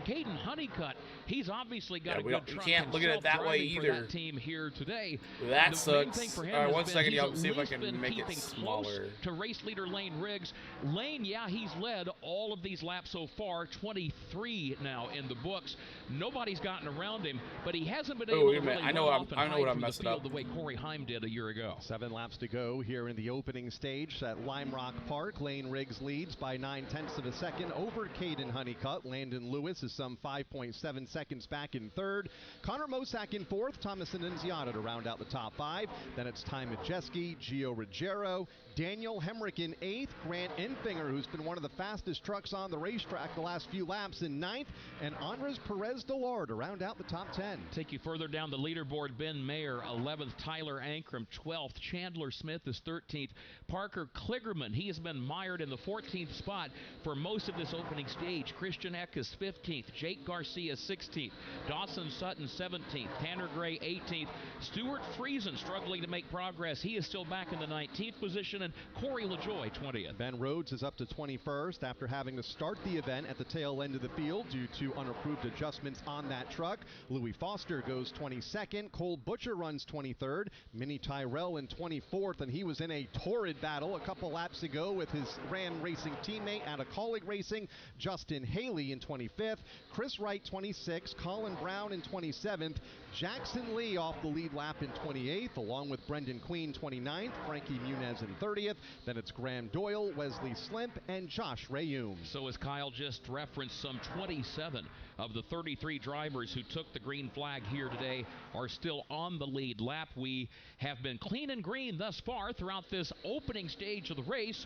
Caden Honeycutt, he's obviously got a good truck. You can't look at it that way either. That team here today. That sucks. All right, 1 second, y'all. See if I can make it smaller. To race leader Lane Riggs. Lane, he's led all of these laps so far. 23 now in the books. Nobody's gotten around him, but he hasn't been Oh, able wait to a minute. really I know run I'm- off and I know hide what I'm from the messing field up. the way Corey Heim did a year ago. 7 laps to go here in the opening stage at Lime Rock Park. Lane Riggs leads by 9/10 of a second over Caden Honeycutt. Landon Lewis is some 5.7 seconds back in third. Connor Mosack in fourth. Thomas Annunziata to round out the top 5. Then it's Ty Majeski, Gio Ruggiero, Daniel Hemrick in 8th. Grant Enfinger, who's been one of the fastest trucks on the racetrack the last few laps, in 9th. And Andres Perez-Delar to round out the top 10. Take you further down the leaderboard. Ben Mayer, 11th. Tyler Ankrum, 12th. Chandler Smith is 13th. Parker Kligerman, he has been mired in the 14th spot for most of this opening stage. Christian Eck is 15th. Jake Garcia 16th. Dawson Sutton 17th. Tanner Gray 18th. Stuart Friesen struggling to make progress. He is still back in the 19th position. And Corey LaJoy 20th. Ben Rhodes is up to 21st after having to start the event at the tail end of the field due to unapproved adjustments on that truck. Louis Foster goes 22nd. Cole Butcher runs 23rd. Minnie Tyrell in 24th, and he was in a torrid battle a couple laps ago with his Ram Racing teammate out of Colleague Racing, Justin Haley in 25th. Chris Wright 26th. Colin Brown in 27th. Jackson Lee off the lead lap in 28th, along with Brendan Queen 29th, Frankie Muniz in 30th. Then it's Graham Doyle, Wesley Slimp, and Josh Rayum. So as Kyle just referenced, some 27 of the 33 drivers who took the green flag here today are still on the lead lap. We have been clean and green thus far throughout this opening stage of the race,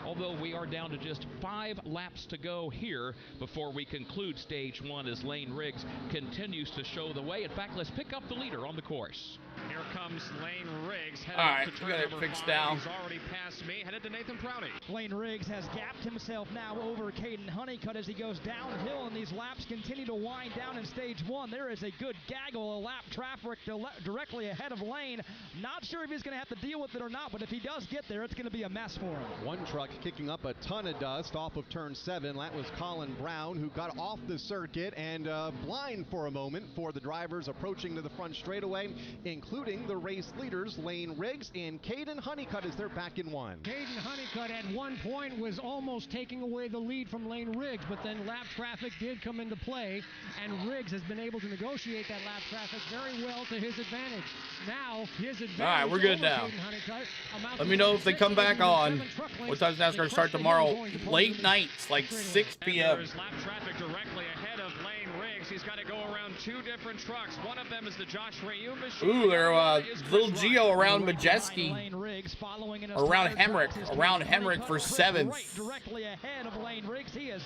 although we are down to just 5 laps to go here before we conclude stage 1 as Lane Riggs continues to show the way. In fact, let's pick up the leader on the course. Here comes Lane Riggs. All right, we got it fixed now. He's already passed me. Headed to Nathan Prouty. Lane Riggs has gapped himself now over Caden Honeycutt as he goes downhill, and these laps continue to wind down in stage 1. There is a good gaggle of lap traffic directly ahead of Lane. Not sure if he's going to have to deal with it or not, but if he does get there, it's going to be a mess for him. One truck kicking up a ton of dust off of turn 7. That was Colin Brown, who got off the circuit and blind for a moment for the drivers approaching to the front straightaway, including the race leaders, Lane Riggs and Caden Honeycutt, as they're back in 1. Caden Honeycutt at one point was almost taking away the lead from Lane Riggs, but then lap traffic did come into play, and Riggs has been able to negotiate that lap traffic very well to his advantage. Now, his advantage. All right, we're good now. Let me know if they come back on. What time's NASCAR start tomorrow? Late nights, like 6 p.m. There's lap traffic directly ahead of Lane Riggs. He's got to go around 2 different trucks. One of them is the Josh Rayum machine. Ooh, they're little Gio around Majeski, around Hemrick for 7th.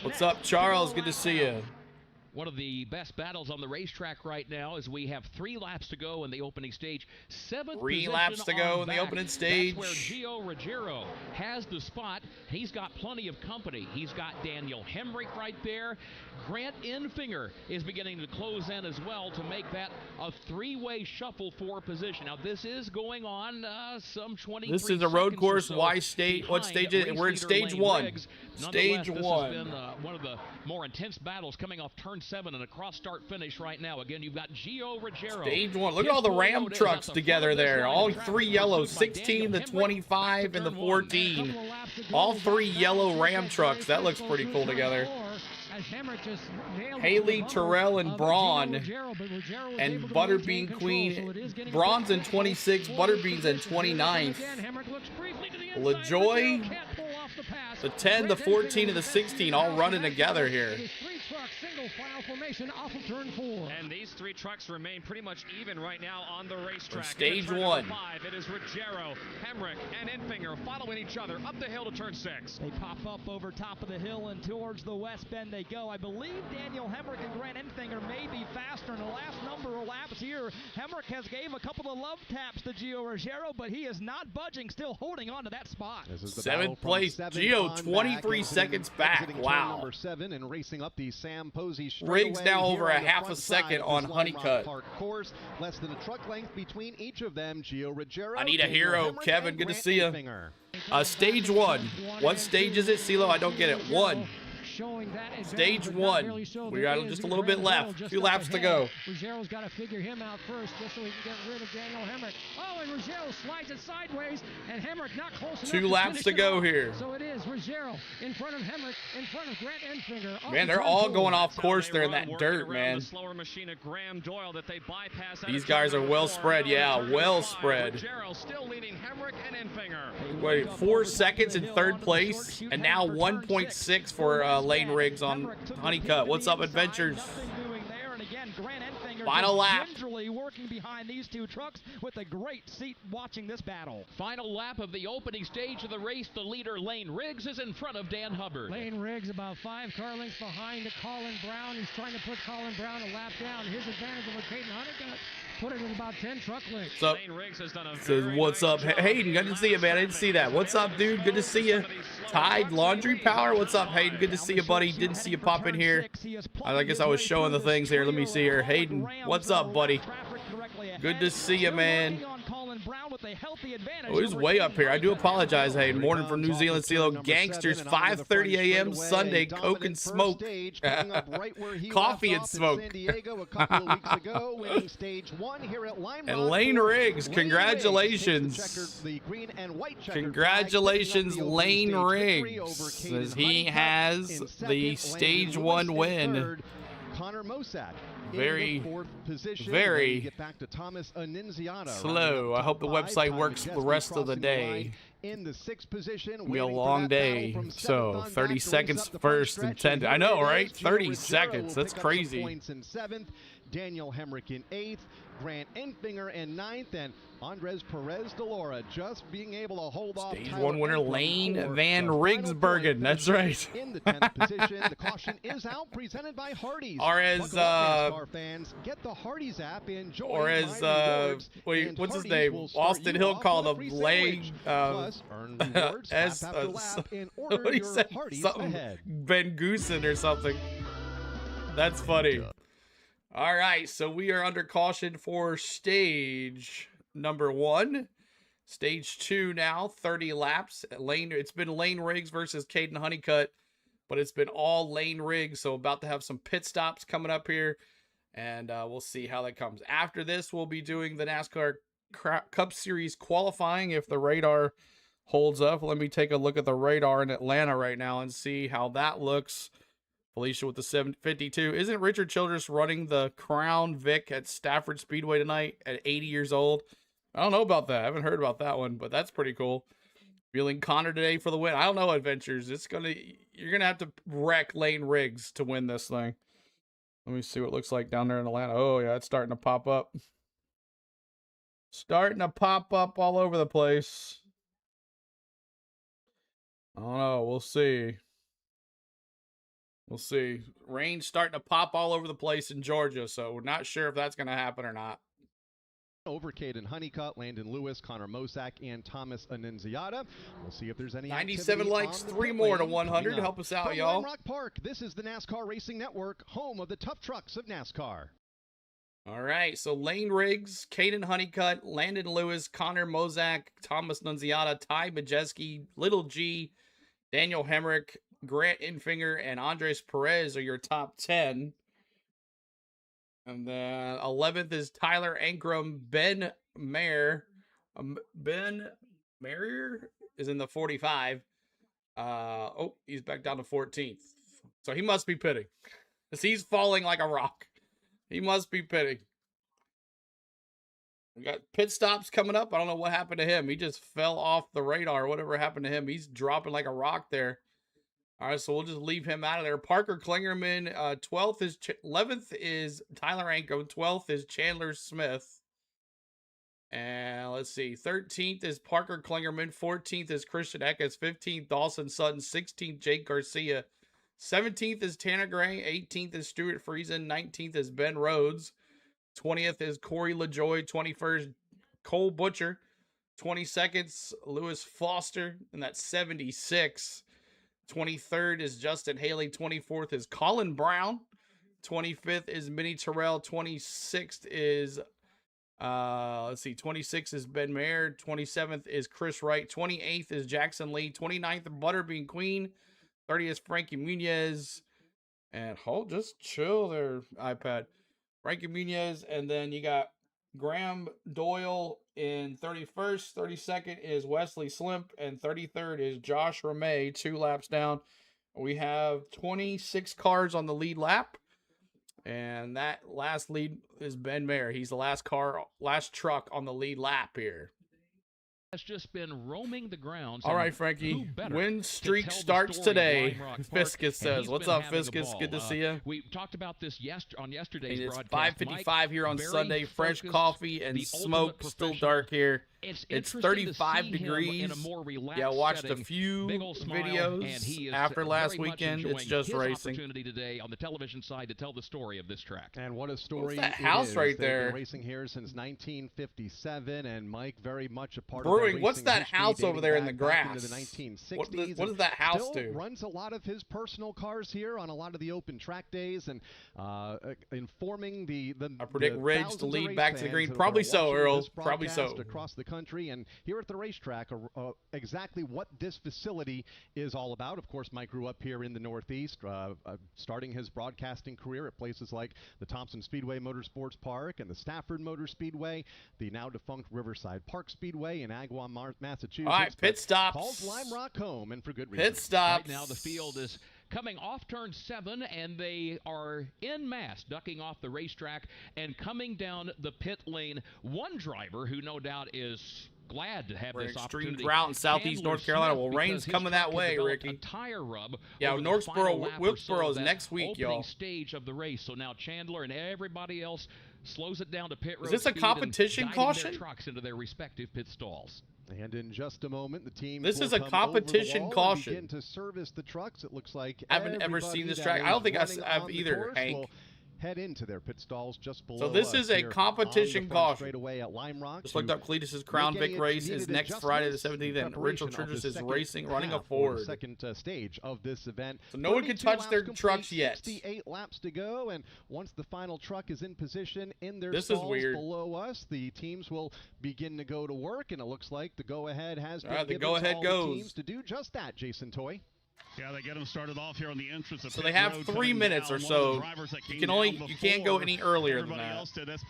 What's up, Charles? Good to see you. One of the best battles on the racetrack right now as we have 3 laps to go in the opening stage. 7th 3 laps to go in the back. opening stage. That's where Gio Ruggiero has the spot. He's got plenty of company. He's got Daniel Hemrick right there. Grant Enfinger is beginning to close in as well to make that a 3-way shuffle for position. Now this is going on some 20. This is a road course. What stage is it? We're in stage 1. Stage 1. This has been one of the more intense battles coming off turn 7 and a cross start finish right now. Again, you've got Gio Ruggiero. Stage 1. Look at all the Ram trucks together there. All 3 yellow, 16, the 25, and the 14. All 3 yellow Ram trucks. That looks pretty cool together. Haley, Terrell, and Braun, and Butterbean Queen. Braun's in 26, Butterbean's in 29th. LaJoy, the 10, the 14, and the 16 all running together here. Single file formation off of turn 4. And these 3 trucks remain pretty much even right now on the racetrack. Stage turn 1. 5, it is Ruggiero, Hemrick, and Enfinger following each other up the hill to turn 6. They pop up over top of the hill and towards the west bend they go. I believe Daniel Hemrick and Grant Enfinger may be faster in the last number of laps here. Hemrick has gave a couple of love taps to Gio Ruggiero, but he is not budging, still holding on to that spot. 7th place, Gio, 23 seconds back. Wow. Number 7 and racing up the Sam Posey Riggs now over a half a second on Honeycutt. Course, less than a truck length between each of them. Gio Ruggiero, I need a hero, Kevin. Good to see you. Stage 1. What stage is it, CeeLo? I don't get it. 1. showing that advantage, Stage but not one. barely so. We There got is just a little bit Ruggiero left. just 2 up laps to ahead. go. Ruggiero's got to figure him out first just so he can get rid of Daniel Hemrick. Oh, and Ruggiero slides it sideways, and Hemrick not close enough. 2 laps finish to it go off. here. So it is Ruggiero in front of Hemrick, in front of Grant Enfinger. Man, they're all going off course there in that dirt, man. The slower machine at Graham Doyle that they bypass. These guys are well spread. Yeah, well spread. Still leading Hemrick and Enfinger. Wait, 4 seconds in 3rd place, and now 1.6 for Lane Riggs on Honeycutt. What's up, Adventures? Final lap. Gingerly working behind these 2 trucks with a great seat watching this battle. Final lap of the opening stage of the race. The leader, Lane Riggs, is in front of Dan Hubbard. Lane Riggs about 5 car lengths behind Colin Brown. He's trying to put Colin Brown a lap down. His advantage over Caden Honeycutt. Put it at about 10 truck lengths. What's up? Lane Riggs has done a Says, what's up? Hayden, good to see you, man. I didn't see that. What's up, dude? Good to see you. Tide Laundry Power, what's up, Hayden? Good to see you, buddy. Didn't see you pop in here. I guess I was showing the things here. Let me see here. Hayden, what's up, buddy? Good to see you, man. Oh, he's way up here. I do apologize, Hayden. Morning from New Zealand CeeLo Gangsters, 5:30 a.m. Sunday, Coke and Smoke. Coffee and Smoke. And Lane Riggs, congratulations. Congratulations, Lane Riggs, as he has the stage 1 win. Connor Mosak Very, very get back to Thomas slow. I hope the website works the rest of the day. In the 6th position, It'll be a long day. So 30 seconds first and 10. I know, right? 30 seconds. That's crazy. Points in 7th, Daniel Hemrick in 8th, Grant Enfinger in 9th, and Andres Perez de Laura just being able to hold off. Stage 1 winner Lane Van Rigsbergen. That's right. In the 10th position, the caution is out, presented by Hardee's. Or as fans, get the Hardee's app, enjoy. Or as wait, what's his name? Austin Hill called him Lane. As what he said, something Ben Goosen or something. That's funny. All right, so we are under caution for stage number 1. Stage 2 now, 30 laps. It's been Lane Riggs versus Caden Honeycutt, but it's been all Lane Riggs, so about to have some pit stops coming up here, and we'll see how that comes. After this, we'll be doing the NASCAR Cup Series qualifying if the radar holds up. Let me take a look at the radar in Atlanta right now and see how that looks. Felicia with the 752. Isn't Richard Childress running the Crown Vic at Stafford Speedway tonight at 80 years old? I don't know about that. I haven't heard about that one, but that's pretty cool. Feeling Connor today for the win. I don't know, Adventures. You're gonna have to wreck Lane Riggs to win this thing. Let me see what it looks like down there in Atlanta. Oh yeah, it's starting to pop up. Starting to pop up all over the place. I don't know. We'll see. We'll see. Rain's starting to pop all over the place in Georgia, so we're not sure if that's going to happen or not. Over Caden Honeycutt, Landon Lewis, Connor Mosak, and Thomas Annunziata. We'll see if there's any 97 likes, 3 more to 100. Help us out, y'all. Rock Park, this is the NASCAR Racing Network, home of the tough trucks of NASCAR. All right, so Lane Riggs, Caden Honeycutt, Landon Lewis, Connor Mosak, Thomas Annunziata, Ty Majeski, Little G, Daniel Hemrick, Grant Enfinger, and Andres Perez are your top 10. And then 11th is Tyler Ankrum. Ben Mayer. Ben Mayer is in the 45. Oh, he's back down to 14th. So he must be pitting. Because he's falling like a rock. He must be pitting. We got pit stops coming up. I don't know what happened to him. He just fell off the radar. Whatever happened to him. He's dropping like a rock there. All right, so we'll just leave him out of there. Parker Klingerman, 11th is Tyler Ankrum, 12th is Chandler Smith. And let's see, 13th is Parker Klingerman, 14th is Christian Eckes, 15th Dawson Sutton, 16th Jake Garcia, 17th is Tanner Gray, 18th is Stuart Friesen, 19th is Ben Rhodes, 20th is Corey LaJoy, 21st Cole Butcher, 22nd Lewis Foster, and that's 76. 23rd is Justin Haley. 24th is Colin Brown. 25th is Minnie Terrell. 26th is, 26th is Ben Mayer. 27th is Chris Wright. 28th is Jackson Lee. 29th, Butterbean Queen. 30 is Frankie Muniz. And hold, just chill there, iPad. Frankie Muniz, and then you got Graham Doyle in 31st. 32nd is Wesley Slimp, and 33rd is Josh Ramey, 2 laps down. We have 26 cars on the lead lap, and that last lead is Ben Mayer. He's the last truck on the lead lap here. Has just been roaming the grounds. All right, Frankie. Win streak starts today. Fiscus says, "What's up, Fiscus? Good to see you." We talked about this on yesterday's broadcast. It's 5:55 here on Sunday. Fresh coffee and smoke. Still dark here. It's 35 degrees. Yeah, watched a few videos after last weekend. It's just racing. Opportunity today on the television side to tell the story of this track. And what a story! What's that house right there? They've been racing here since 1957, and Mike very much a part Brewing, of that what's that history house over there in the grass? Into the 1960s. What does that house still do? Runs a lot of his personal cars here on a lot of the open track days, and informing the I predict Ridge to lead back to the green. Probably so, Earl. Probably so. Across the country, and here at the racetrack, exactly what this facility is all about. Of course, Mike grew up here in the Northeast, starting his broadcasting career at places like the Thompson Speedway Motorsports Park and the Stafford Motor Speedway, the now defunct Riverside Park Speedway in Agawam, Massachusetts. All right, pit stops. Calls Lime Rock home, and for good reason. Pit stops. Right now, the field is coming off turn 7, and they are en masse ducking off the racetrack and coming down the pit lane. One driver who no doubt is glad to have this opportunity. Extreme drought in southeast North Carolina. Well, rain's coming that way, Ricky. A tire rub. Yeah, Wilkesboro is next week, y'all. Stage of the race. So now Chandler and everybody else slows it down to pit road. Is this a competition caution? Their trucks into their respective pit stalls. And in just a moment, the team. This is a competition caution. Begin to service the trucks. It looks like I haven't ever seen this track. I don't think I've either, Hank. Head into their pit stalls just below. So this is a competition caution. Away at Lime Rock. Just looked up Cletus's Crown Vic race is next Friday the 17th, and Rachel Childress is racing, running a Ford. Second stage of this event. So no one can touch their trucks yet. 68 laps to go, and once the final truck is in position in their this stalls is weird. Below us, the teams will begin to go to work, and it looks like the go-ahead has been given the go-ahead goes. The teams to do just that, Jason Toy. Yeah, they get them started off here on the entrance of so they have 3 minutes or so. You can't go any earlier than that. Everybody else did. That's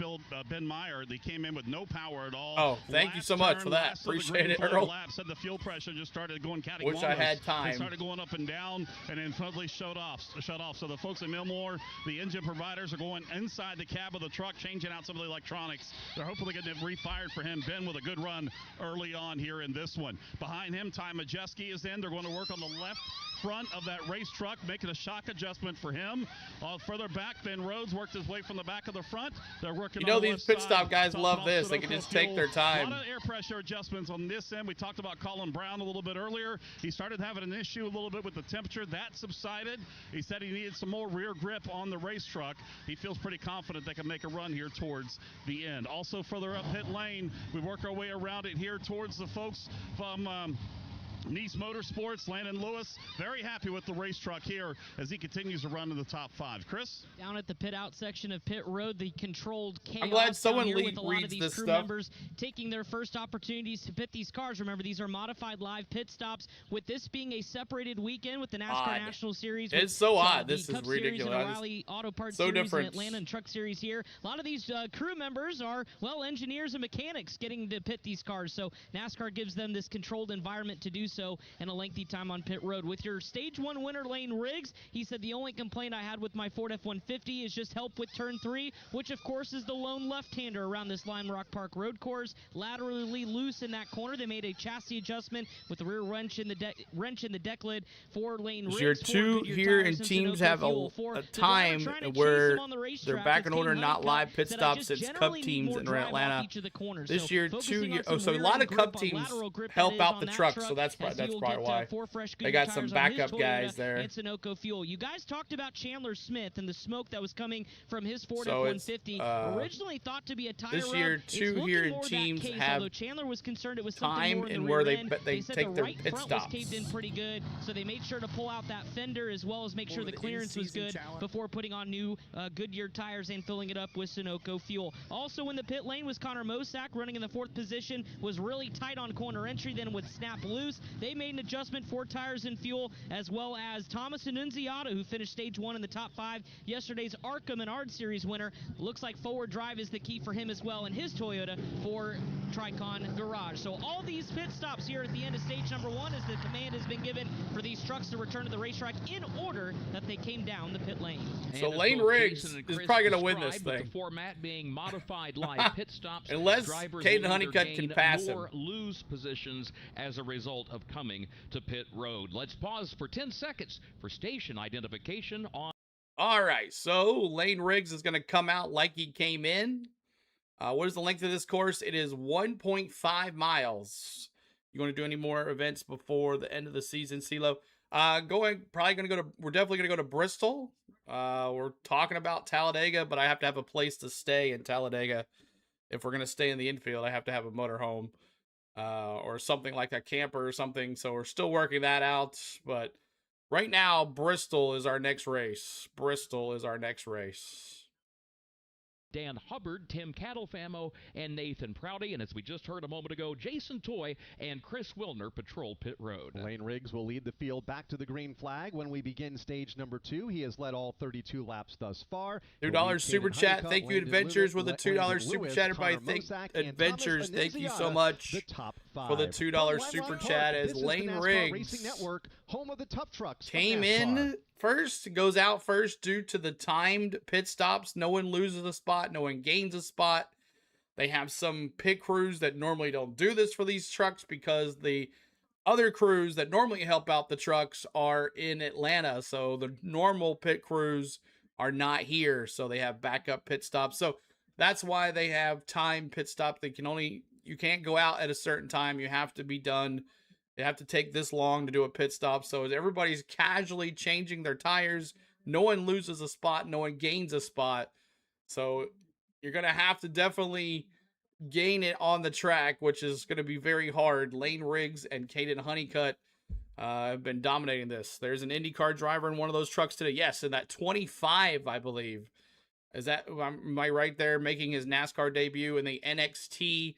Ben Meyer. They came in with no power at all. Oh, thank you so much for that. Appreciate it, Earl. Said the fuel pressure just started going cattywampus. Wish I had time. They started going up and down, and then suddenly shut off. So the folks at Millmore, the engine providers, are going inside the cab of the truck, changing out some of the electronics. They're hopefully getting it refired for him. Ben with a good run early on here in this one. Behind him, Ty Majeski is in. They're going to work on the left front of that race truck, making a shock adjustment for him. Further back, Ben Rhodes worked his way from the back of the front. They're working on these pit stop guys love this. They can just take their time. A lot of air pressure adjustments on this end. We talked about Colin Brown a little bit earlier. He started having an issue a little bit with the temperature. That subsided. He said he needed some more rear grip on the race truck. He feels pretty confident they can make a run here towards the end. Also further up pit lane, we work our way around it here towards the folks from Nice Motorsports. Landon Lewis very happy with the race truck here as he continues to run in the top 5. Chris? Down at the pit out section of pit road, the controlled chaos. I'm glad someone with a lot reads of these this crew stuff. Members taking their first opportunities to pit these cars. Remember, these are modified live pit stops. With this being a separated weekend with the NASCAR National Series. It's so odd. This is Cup ridiculous. Series and O'Reilly Auto Parts so Series different. And Atlanta and Truck Series here. A lot of these crew members are, well, engineers and mechanics getting to pit these cars. So NASCAR gives them this controlled environment to do so in a lengthy time on pit road. With your stage 1 winner, Lane Riggs, he said the only complaint I had with my Ford F-150 is just help with turn 3, which of course is the lone left-hander around this Lime Rock Park road course. Laterally loose in that corner. They made a chassis adjustment with the rear wrench in the deck lid for Lane Riggs. Your two here and teams have a time where they're back in order, not live pit stops since Cup teams in Atlanta. This year, so a lot of Cup teams help out the truck, so that's probably why. They got some backup guys there. And Sunoco fuel. You guys talked about Chandler Smith and the smoke that was coming from his Ford F-150. Originally thought to be a tire this year, two here and teams have Chandler was concerned it was time and where they take their pit stops. Was caved in pretty good, so they made sure to pull out that fender as well as make sure the clearance was good before putting on new Goodyear tires and filling it up with Sunoco fuel. Also in the pit lane was Connor Mosack running in the 4th position. Was really tight on corner entry, then would snap loose. They made an adjustment for tires and fuel, as well as Thomas Annunziata, who finished stage 1 in the top 5. Yesterday's ARCA Menard Series winner. Looks like forward drive is the key for him as well in his Toyota for Tricon Garage. So all these pit stops here at the end of stage number 1 as the command has been given for these trucks to return to the racetrack in order that they came down the pit lane. So Lane Riggs is probably going to win this thing. The format being modified live pit stops, unless Caden Honeycutt can pass him or lose positions as a result of coming to pit road. Let's pause for 10 seconds for station identification on. All right, so Lane Riggs is going to come out like he came in. What is the length of this course? It is 1.5 miles. You want to do any more events before the end of the season, CeeLo? We're definitely going to go to Bristol. We're talking about Talladega, but I have to have a place to stay in Talladega. If we're going to stay in the infield, I have to have a motorhome or something like a camper or something. So we're still working that out. But right now, Bristol is our next race. Bristol is our next race. Dan Hubbard, Tim Catalfamo, and Nathan Prouty. And as we just heard a moment ago, Jason Toy and Chris Wilner patrol pit road. Lane Riggs will lead the field back to the green flag when we begin stage number 2. He has led all 32 laps thus far. $2 super chat. Thank you, Adventures, with a $2 super chat. Everybody, thank Adventures. Thank you so much for the $2 super chat. As Lane Riggs home of the tough trucks, came in first, goes out first due to the timed pit stops. No one loses a spot. No one gains a spot. They have some pit crews that normally don't do this for these trucks because the other crews that normally help out the trucks are in Atlanta. So the normal pit crews are not here. So they have backup pit stops. So that's why they have timed pit stop. You can't go out at a certain time. You have to be done. They have to take this long to do a pit stop. So everybody's casually changing their tires. No one loses a spot. No one gains a spot. So you're going to have to definitely gain it on the track, which is going to be very hard. Lane Riggs and Caden Honeycutt have been dominating this. There's an IndyCar driver in one of those trucks today. Yes, in that 25, I believe. Am I right there? Making his NASCAR debut in the NXT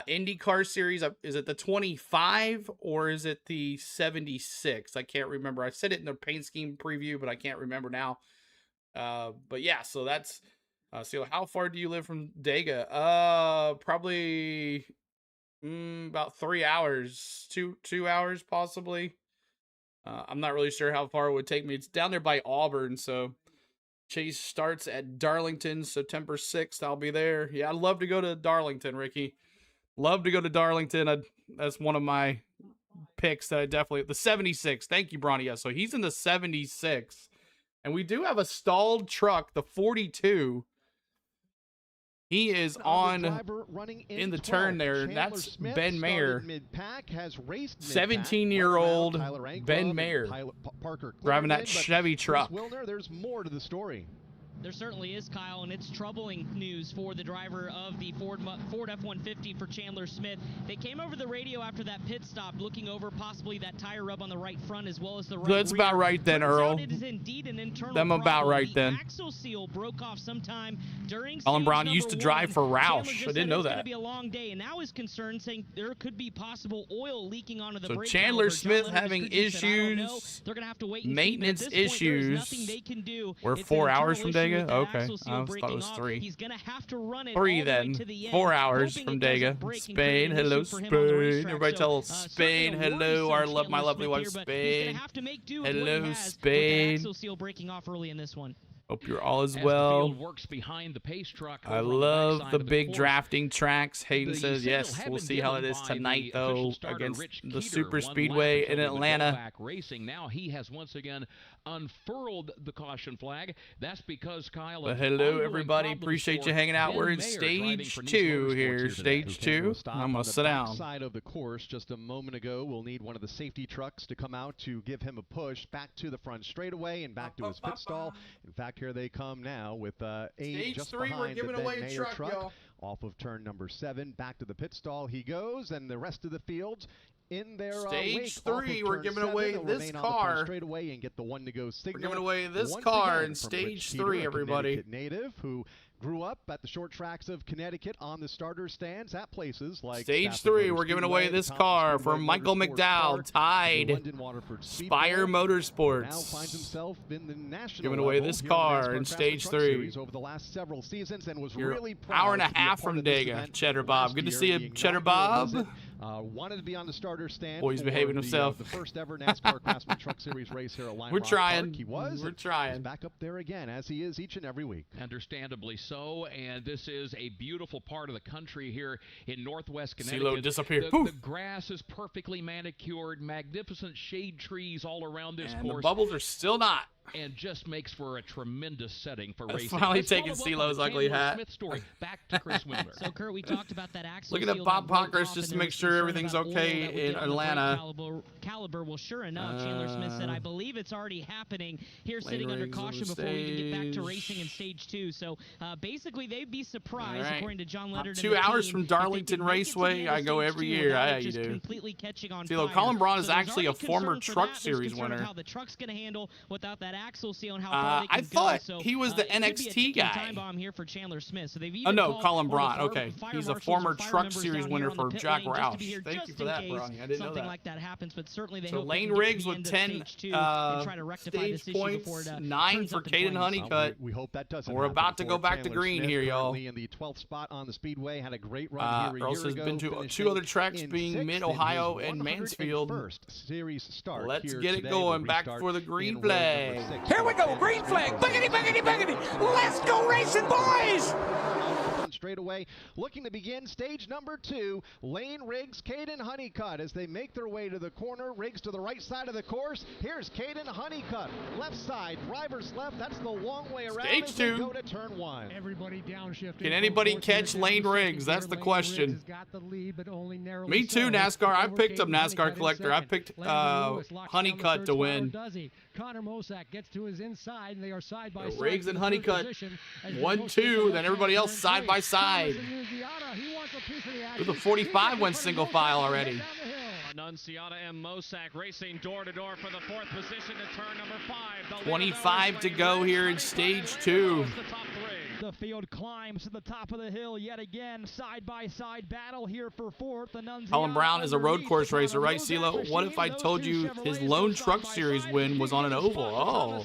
IndyCar series. Is it the 25 or is it the 76? I can't remember. I said it in the paint scheme preview, but I can't remember now. But yeah, so that's so how far do you live from Dega? Probably about 3 hours, 2 hours possibly. I'm not really sure how far it would take me. It's down there by Auburn, so Chase starts at Darlington September 6th. I'll be there. Yeah, I'd love to go to Darlington, Ricky. Love to go to Darlington. That's one of my picks that I definitely... The 76. Thank you, Bronny. Yeah, so he's in the 76. And we do have a stalled truck, the 42. He is on in the turn there. That's Ben Mayer. 17-year-old Ben Mayer driving that Chevy truck. There's more to the story. There certainly is, Kyle, and it's troubling news for the driver of the Ford F-150 for Chandler Smith. They came over the radio after that pit stop, looking over possibly that tire rub on the right front as well as the right That's rear. about right then, Earl. It is indeed an internal Them about problem. right then. The axle seal broke off sometime during Alan Brown stage used to number drive for 1. Roush. I didn't know It's going that. to be a long day, and now is concerned, saying there could be possible oil leaking onto the So brake Chandler caliper. Smith John Leonard having Sturgeon said, "I don't know. issues, They're going to have to wait and maintenance see, but at this point, there is issues. nothing they can do. We're It's an 4 hours internal from issue with Dega? that Okay. axle seal I thought it breaking was off. 3. He's going to have to run it 3 all the way then. to the end, 4 hours hoping from it doesn't Dega. break and Spain, create an hello issue for him on the Spain. racetrack. Everybody tell certainly Spain, a hello. worrisome My Chandler lovely Smith wife here, but he's Spain. gonna have to make do with what he Hello has Spain. with that axle seal breaking off early in this one. Hope you're all as As well. the field works behind the pace truck I over on the love backside the of big course. drafting tracks. Hayden The says signal yes. had We'll been see how it given is by tonight the though official starter, against Rich the Keeter, Super 1 Speedway lap in until the Atlanta. Back Racing. Now he has once again unfurled the caution flag. That's because Kyle. But of hello ongoing everybody. problems Appreciate for you hanging out. Ben We're in Mayer driving stage for Nice 2 Motorsports here. today. Stage 2. I'm gonna sit down. Side of the course just a moment ago. We'll need one of the safety trucks to come out to give him a push back to the front straightaway and back to his pit stall. In fact, here they come now with Stage just 3, we're behind giving the Ben away a Mayer truck, y'all. off of turn number 7. Back to the pit stall he goes, and the rest of the field in their Stage wake off 3, of we're turn giving 7. away They'll this remain on the car. front straightaway and get the 1-to-go signal. We're giving away this Once car again in from stage Rich Peter, 3, a everybody. Connecticut native who grew up at the short tracks of Connecticut on the starter stands at places like Stage Stafford 3, Motor we're giving Speedway, away the this Thompson car Speedway from Michael Motorsports McDowell, Park, the Tide London Waterford Spire Speedway. Now Motorsports. finds himself in the national Giving away level this here car the in NASCAR stage Craftsman Truck 3. Series over the last several seasons and was You're really proud hour and a to be half part from of this Dega, event Cheddar Bob. last Good to year, see you, the Cheddar inaugural Bob. visit. Wanted to be on the starter stand. Boy, he's behaving for himself. The first ever NASCAR Craftsman Truck Series race here at Lime We're Rock trying. Park. He was. We're and trying. He's back up there again, as he is each and every week. Understandably so, and this is a beautiful part of the country here in Northwest CeeLo Connecticut. disappeared. The Poof. grass is perfectly manicured, magnificent shade trees all around this And course. the bubbles are still not. And just makes for a tremendous setting for That's racing. finally Let's taking follow up CeeLo's on ugly Chandler hat. Smith's story. Back to Chris Windler. So, Kurt, we talked about that axle Looking at seal Bob that broke Pockers off, just and to there make was sure concern everything's about oil okay that would in get on the brake Atlanta. Caliber. Well, sure enough, Chandler Smith said, I believe it's already happening here, Lane sitting under rings on caution the before we can get back to stage. racing in stage 2. So, basically, they'd be surprised, All right. according to John About Leonard. 2 hours from Darlington Raceway. I go every year. Yeah, you do. Completely catching on CeeLo, fire. Colin Braun is So there's actually a already former concern for Truck that. There's Series concern of winner. how the truck's going to handle without that axle seal and how far they I can thought go. So, he was the it could be a NXT ticking guy. time bomb here for Chandler Smith. So they've Oh even no, called Colin one of the Braun. Okay, fire he's a marshals former and fire Truck members Series down winner here on the for pit Jack lane just to be Roush. here Thank you just for in that, case Bronny. I didn't know something that. like that happens, but certainly they So hope Lane they can get Riggs to the with end of 10 stage 2 and try to rectify stage this issue before points, it 9 turns for up in Caden flames. Honeycutt. We hope that doesn't We're happen about to for go back to Chandler green Smith, here, y'all. currently in the 12th spot on the speedway, had a great run here a Earls year has ago, been to finishing 2 other tracks, in being 6th in Mid-Ohio his and Mansfield. 101st series start. Let's here get it today. going. The Back restart for the green in flag. row number 6. Here we go, green flag. Boogity, boogity, boogity. Let's go racing, boys. Straight away, looking to begin stage number 2. Lane Riggs, Caden Honeycutt as they make their way to the corner. Riggs to the right side of the course. Here's Caden Honeycutt, left side, driver's left. That's the long way around. Stage as they 2. go to turn 1. Everybody downshifting. Can anybody catch Lane Riggs? That's the question. Me too, NASCAR. I picked up NASCAR Collector. I picked Honeycutt to win. Connor Mosak gets to his inside, and they are side by side. Riggs and Honeycutt, 1-2. Then everybody else side by side. The 45 went single file already. Annunziata and Mosak racing door to door for the 4th position in turn number 5. 25 to go here in stage 2. The field climbs to the top of the hill yet again. Side-by-side battle here for 4th. Colin Brown is a road course racer, right, CeeLo? What if I told you his lone Truck Series win was on an oval? Oh.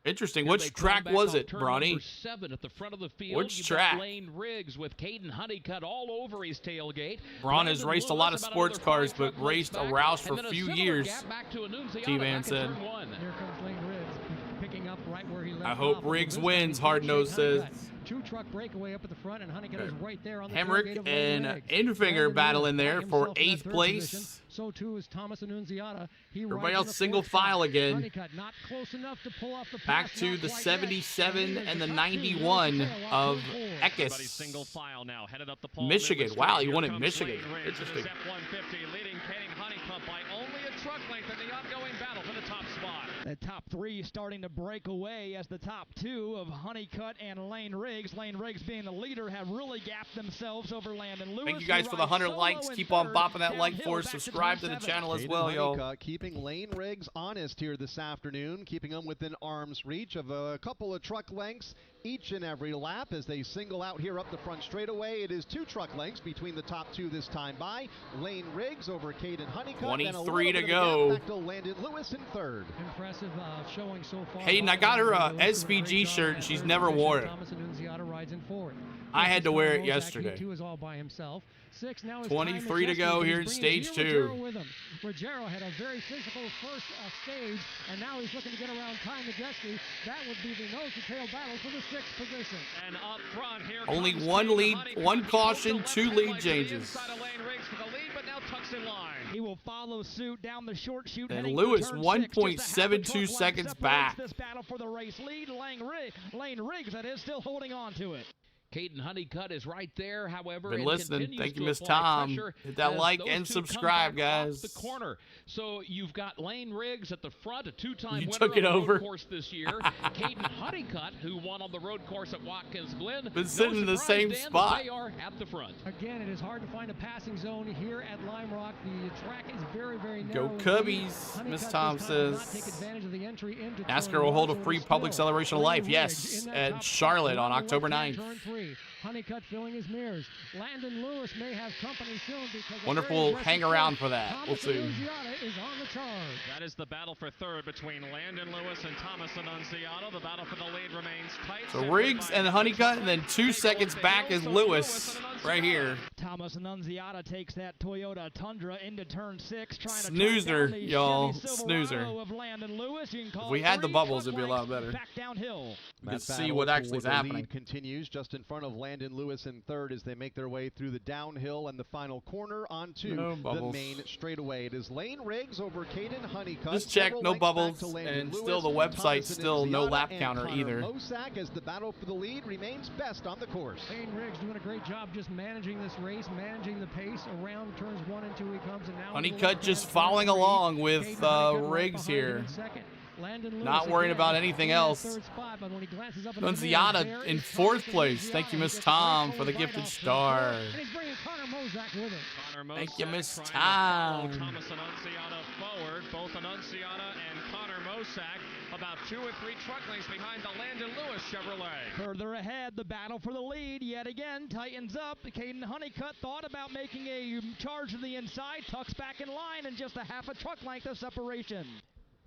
Interesting. Which track was it, Bronny? 7 at the front of the field. Which You've track? got Lane Riggs with Caden Honeycutt all over his tailgate. Braun has raced a lot of sports cars, but raced a Roush for a few years, T-Van said. Here comes Lane Riggs, picking up right where he left I hope off. Riggs This wins, time, Hard Nose says. 2-truck breakaway up at the front, and Honeycutt is right there on the Hemrick tailgate of Lane and Riggs. Infinger Brandon battle Lewis in there got for himself in that 8th third place. position. So too is Thomas Annunziata. Everybody else single file again. Honeycutt not close enough to pull off the Back pass, to not the quite 77 yet. and the top two, 91 Lewis of Everybody's Eckes. single file now, headed up the pole. Michigan. Wow, he won in Here comes Michigan. Lane Riggs in Interesting. his F-150, leading Caden Honeycutt by only a truck length in the ongoing battle for the top spot. The top 3 starting to break away as the top 2 of Honeycutt and Lane Riggs. Lane Riggs being the leader have really gapped themselves over Landon Lewis. Thank you guys for the 100 likes. Keep on bopping that like for us. Subscribe to the channel as well, y'all. Keeping Lane Riggs honest here this afternoon, keeping them within arm's reach of a couple of truck lengths each and every lap as they single out here up the front straightaway. It is 2 truck lengths between the top 2 this time by. Lane Riggs over Caden Honeycutt. 23 to go. Back to Landon Lewis in 3rd. Impressive showing so far. Hayden, I got her a SVG shirt and she's never worn it. Thomas Annunziata rides in 4th. I had to wear it yesterday. 2 is all by himself. 6 now is 23 to go here in stage 2. Ruggiero had a very physical first stage, and now he's looking to get around Ty Majeski. That would be the nose-to-tail battle for the 6th position. And up front here Only comes one Caden lead, Honeycutt. one He caution, goes 2 to lead left changes. inside of Lane Riggs for the lead, but now tucks in line. He will follow suit down the short chute. And heading Lewis, for turn 6, just a half a 1.72 truck length seconds separates back. This battle for the race lead. Lane Riggs, that is, still holding on to it. Caden Honeycutt is right there, however. Been and listening. continues Thank you, to Miss apply Tom. pressure Hit that as like those and two come subscribe, back off guys. the corner. So you've got Lane Riggs at the front, a two-time You winner took on it the over. road course this year. Caden Honeycutt, who won on the road course at Watkins Glen. Been sitting in the surprise, same Dan, that spot. They are at the front. Again, it is hard to find a passing zone here at Lime Rock. The track is very, very Go narrow. Cubbies, Honeycutt Miss this Tom time says. did not take advantage of the entry into NASCAR turn will hold a one, so free it is public still celebration of Lane life, Riggs yes, in that at top Charlotte spot. on October Left-hand 9th. turn 3. Honeycutt filling his mirrors. Landon Lewis may have company soon because Wonderful hang around for that. We'll see. Annunziata is on the charge. That is the battle for third between Landon Lewis and Thomas Annunziata. The battle for the lead remains tight. So Riggs and Honeycutt, and then 2 seconds back is Lewis right here. Thomas Annunziata takes that Toyota Tundra into turn 6, trying to Snoozer, track down the y'all. Chevy Snoozer. Silverado of Landon Lewis. You can call If we it had the 3 bubbles, truck it'd be a lot lengths better. Back downhill. You can That see battle what for actually is the happening. lead continues just in front of Landon Lewis in third as they make their way through the downhill and the final corner onto No the bubbles. main straightaway. It is Lane Riggs over Caden Honeycutt. Just check, Several no lengths back bubbles, to Landon and Lewis, still the website, Thomas still no Annunziata, lap and counter Connor either. Mosack as the battle for the lead remains best on the course. Lane Riggs doing a great job just managing this race, managing the pace around turns 1 and 2 he comes, and now Honeycutt just following along with Riggs here. Not worrying about anything else. Annunziata in 4th place. Thank you, Miss Tom, for the gifted star. Thank you, Miss Tom. Thomas Annunziata forward. Both Annunziata and Connor Mosack about 2 or 3 truck lengths behind the Landon Lewis Chevrolet. Further ahead, the battle for the lead yet again tightens up. Caden Honeycutt thought about making a charge to the inside, tucks back in line, and just a half a truck length of separation.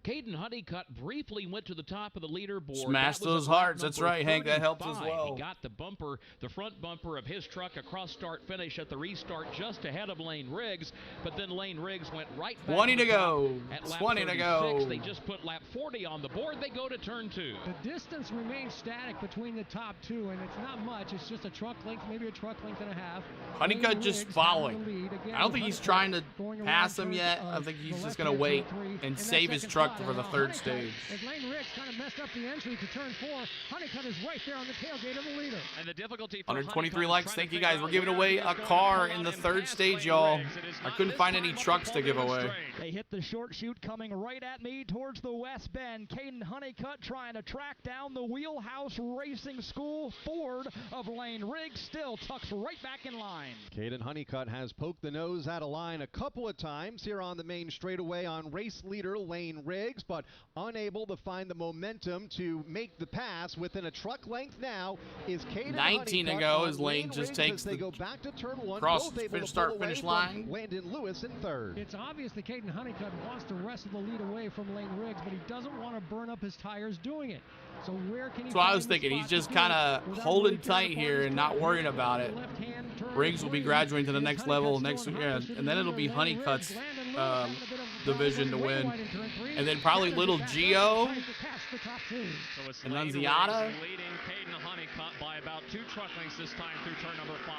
Caden Honeycutt briefly went to the top of the leaderboard. Smash That was those at lap hearts. That's number right, Hank. That helps as 35. well. He got the bumper, the front bumper of his truck across start finish at the restart just ahead of Lane Riggs. But then Lane Riggs went right back 20 to the top go. At lap 20 to 36. go. They just put lap 40 on the board. They go to turn 2. The distance remains static between the top 2, and it's not much. It's just a truck length, maybe a truck length and a half. Honeycutt Lane just Riggs following. having the lead. Again, I don't think he's trying to going around pass him turns yet. of I think he's the just going to left-hand wait turn 3 and that save his second truck spot. for the Now, third Honeycutt, stage. as Lane Riggs kind of messed up the entry to turn 4, Honeycutt is right there on the tailgate of the leader. And the difficulty for 123 Honeycutt likes. is Thank you trying guys. to We're figure giving out away where a he's car going to in come the out and third pass stage, Lane y'all. Riggs. It is I not couldn't this find time any a trucks to give bubble in the away. straight. They hit the short chute coming right at me towards the west bend. Caden Honeycutt trying to track down the Wheelhouse Racing School Ford of Lane Riggs. Still tucks right back in line. Caden Honeycutt has poked the nose out of line a couple of times here on the main straightaway on race leader Lane Riggs, but unable to find the momentum to make the pass. Within a truck length now is Caden 19 to Honeycutt go on as Lane Lane just Riggs takes as they the go back to turn 1, cross both able to start pull away finish from line. Landon Lewis in third. It's obvious that Caden Honeycutt wants to wrestle the lead away from Lane Riggs, but he doesn't want to burn up his tires doing it. So where can he That's what I find was the thinking. He's spot to just do kind it of without holding really tearing tight apart here his and truck? not worrying about it. Left-hand turn Riggs will be 3. graduating to the Here's next Honeycutt level still next in hot yeah, pursuit of and then the it'll be leader. Lane Honeycutt's Riggs, Landon Lewis having a bit of division to way win. wide in turn 3. And then probably Landon little back Gio. trying to catch the top 2. So it's Annunziata. Lane Riggs leading Caden Honeycutt by about 2 truck lengths this time through turn number 5.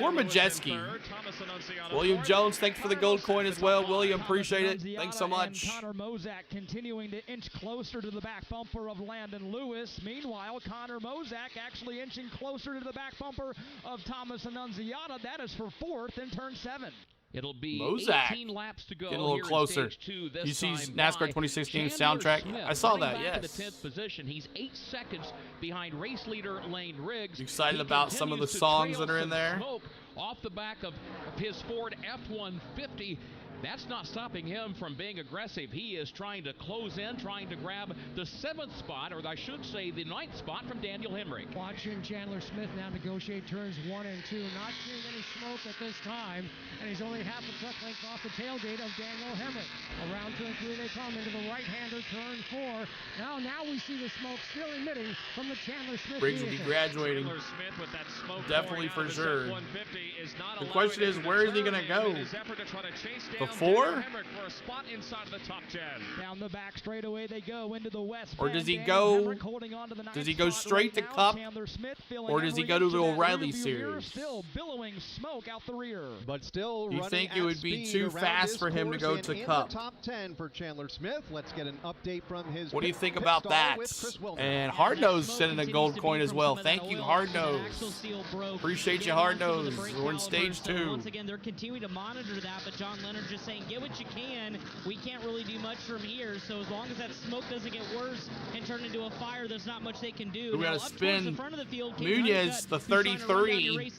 Or Landon Lewis in Majeski. third, Thomas Annunziata William fourth, Jones, thanks for the gold Mosack coin at as the well. top. William, Thomas appreciate it. Annunziata Thanks so much. And Connor Mosack continuing to inch closer to the back bumper of Landon Lewis. Meanwhile, Connor Mosack actually inching closer to the back bumper of Thomas Annunziata. That is for 4th in turn 7. It'll be Mosack 18 laps to go. getting a little here in closer. stage 2 this You see time NASCAR by 2016 Chandler soundtrack? Smith, I saw running that, back yes. to the 10th position. He's 8 seconds behind race leader Lane Riggs. You excited He about some of the continues to songs trail that are in some there? Smoke off the back of his Ford F-150. That's not stopping him from being aggressive. He is trying to close in, trying to grab the 7th spot, or I should say the 9th spot from Daniel Hemrick. Watching Chandler Smith now negotiate turns 1 and 2. Not seeing any smoke at this time, and he's only half a truck length off the tailgate of Daniel Hemrick. Around turn 3 they come into the right-hander, turn 4. Now we see the smoke still emitting from the Chandler Smith Riggs will be vehicle. graduating. Chandler Smith with that smoke Definitely pouring out for of his sure. F-150 is not The allowing question him is, to where is he turn gonna in go? his effort to try to chase down 4? For a spot inside the top 10. Down the back straightaway they go into the west. Or does he Daniel go? Hemrick holding on to the Does he ninth go spot straight right to now. Cup? Chandler Smith filling Or does he every go to inch the of that O'Reilly rearview mirror, Series? Still billowing smoke out the rear. But still Do you running think it at would be speed too around fast his for him to course go and to in Cup? the top 10 for Chandler Smith. Let's get an update from his What do you think pit about stall that? with Chris Wilmer. And Hard Nose sent in a gold coin as well. Thank you, Hard Nose. Appreciate you, Hard Nose. We're in stage 2. Once again, they're continuing to monitor that, but John Leonard just saying, get what you can. We can't really do much from here, so as long as that smoke doesn't get worse and turn into a fire, there's not much they can do. We got to spin the front of the field, Munez, the 33,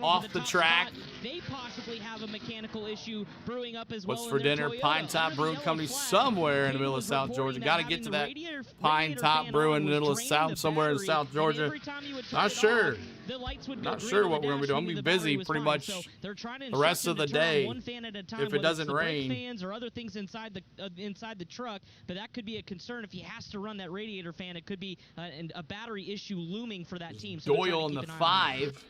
off the track. They possibly have a mechanical issue brewing up as well. What's for dinner? Pine Top Brewing Company somewhere in the middle of South Georgia. Got to get to that Pine Top Brewing in the middle of somewhere in South Georgia. Not sure. Not sure what we're going to be doing. I'm going to be busy pretty much the rest of the day if it doesn't rain. Fans or other things inside the truck, but that could be a concern if he has to run that radiator fan. It could be a battery issue looming for that team. So Doyle in the 5.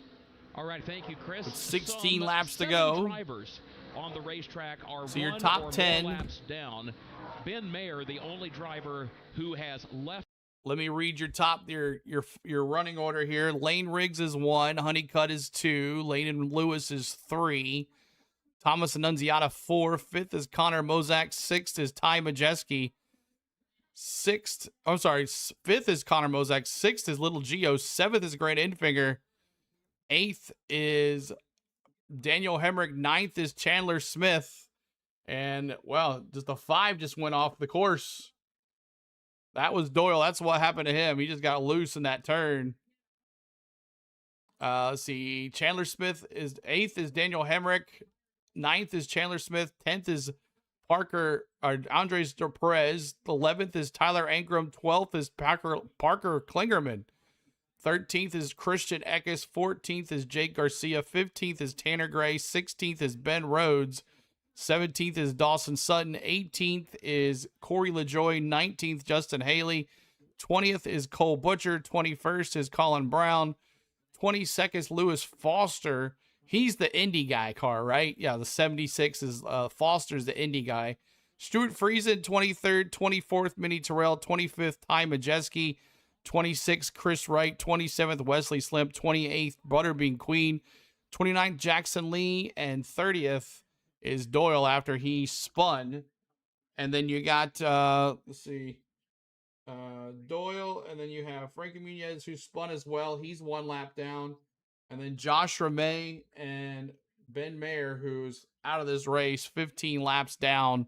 All right, thank you, Chris. With 16 laps to 7 go. Drivers on the racetrack are so your 1 top or 10 more laps down. Ben Mayer, the only driver who has left. Let me read your running order here. Lane Riggs is 1, Honeycutt is 2, Lane Lewis is 3, Thomas Annunziata 4, 5th is Connor Mozak, 6th is Ty Majeski, 5th is Connor Mozak, 6th is Little Geo, 7th is Grant Enfinger, 8th is Daniel Hemrick, 9th is Chandler Smith, and well, just the 5 just went off the course. That was Doyle. That's what happened to him. He just got loose in that turn. Let's see. Chandler Smith is 8th is Daniel Hemrick. 9th is Chandler Smith. 10th is Andres Perez. 11th is Tyler Ankrum. 12th is Parker Klingerman. 13th is Christian Eckes. 14th is Jake Garcia. 15th is Tanner Gray. 16th is Ben Rhodes. 17th is Dawson Sutton. 18th is Corey LaJoy. 19th, Justin Haley. 20th is Cole Butcher. 21st is Colin Brown. 22nd is Lewis Foster. He's the Indy guy car, right? Yeah, the 76 is Foster's the Indy guy. Stuart Friesen, 23rd. 24th, Minnie Terrell. 25th, Ty Majeski. 26th, Chris Wright. 27th, Wesley Slimp. 28th, Butterbean Queen. 29th, Jackson Lee. And 30th is Doyle after he spun. And then you got let's see, Doyle, and then you have Frankie Munez, who spun as well. He's 1 lap down. And then Josh Ramey and Ben Mayer, who's out of this race, 15 laps down.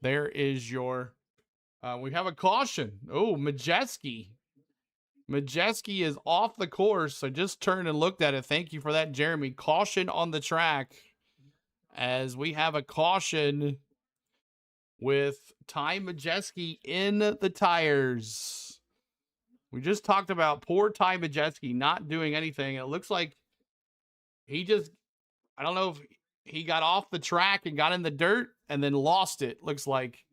There is your we have a caution. Oh, Majeski is off the course. I just turned and looked at it. Thank you for that, Jeremy. Caution on the track, as we have a caution with Ty Majeski in the tires. We just talked about poor Ty Majeski not doing anything. It looks like he just, I don't know if he got off the track and got in the dirt and then lost it. Looks like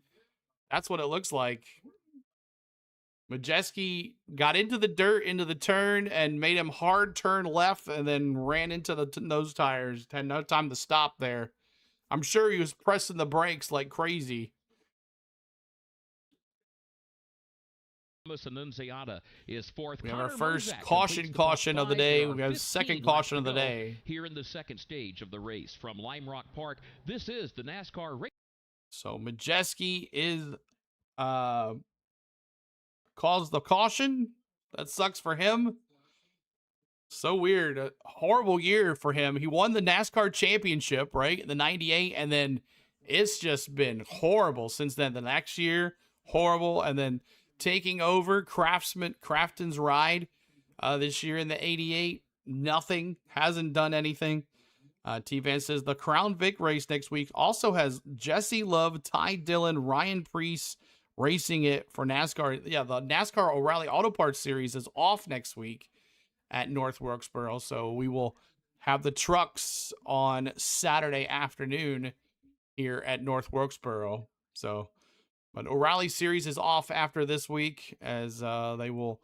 that's what it looks like. Majeski got into the dirt, into the turn, and made him hard turn left, and then ran into those tires. Had no time to stop there. I'm sure he was pressing the brakes like crazy. Thomas Annunziata is 4th. We have our first caution of the day. We have a second caution of the day. Here in the second stage of the race from Lime Rock Park, this is the NASCAR race. So Majeski is caused the caution. That sucks for him. So weird. A horrible year for him. He won the NASCAR championship, right? The 98, and then it's just been horrible since then. The next year, horrible, and then taking over Crafton's ride this year in the 88. Nothing. Hasn't done anything. T-Van says the Crown Vic race next week also has Jesse Love, Ty Dillon, Ryan Preece racing it for NASCAR. Yeah, the NASCAR O'Reilly Auto Parts Series is off next week at North Wilkesboro, so we will have the trucks on Saturday afternoon here at North Wilkesboro. So, but O'Reilly Series is off after this week, as they will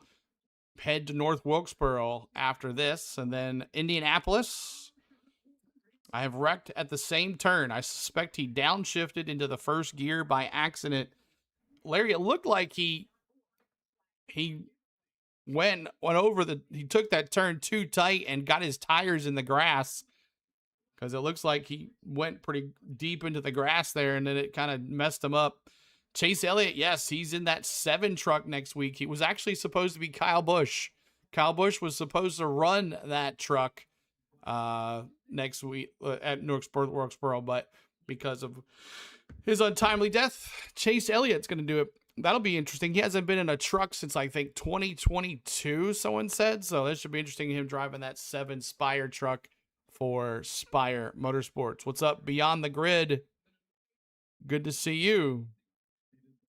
head to North Wilkesboro after this, and then Indianapolis. I have wrecked at the same turn. I suspect he downshifted into the first gear by accident. Larry, it looked like he went over he took that turn too tight and got his tires in the grass, because it looks like he went pretty deep into the grass there, and then it kind of messed him up. Chase Elliott, yes, he's in that 7 truck next week. He was actually supposed to be Kyle Busch. Kyle Busch was supposed to run that truck next week at Wilkesboro, but because of his untimely death, Chase Elliott's going to do it. That'll be interesting. He hasn't been in a truck since, I think, 2022, someone said. So that should be interesting, him driving that 7 Spire truck for Spire Motorsports. What's up, Beyond the Grid? Good to see you.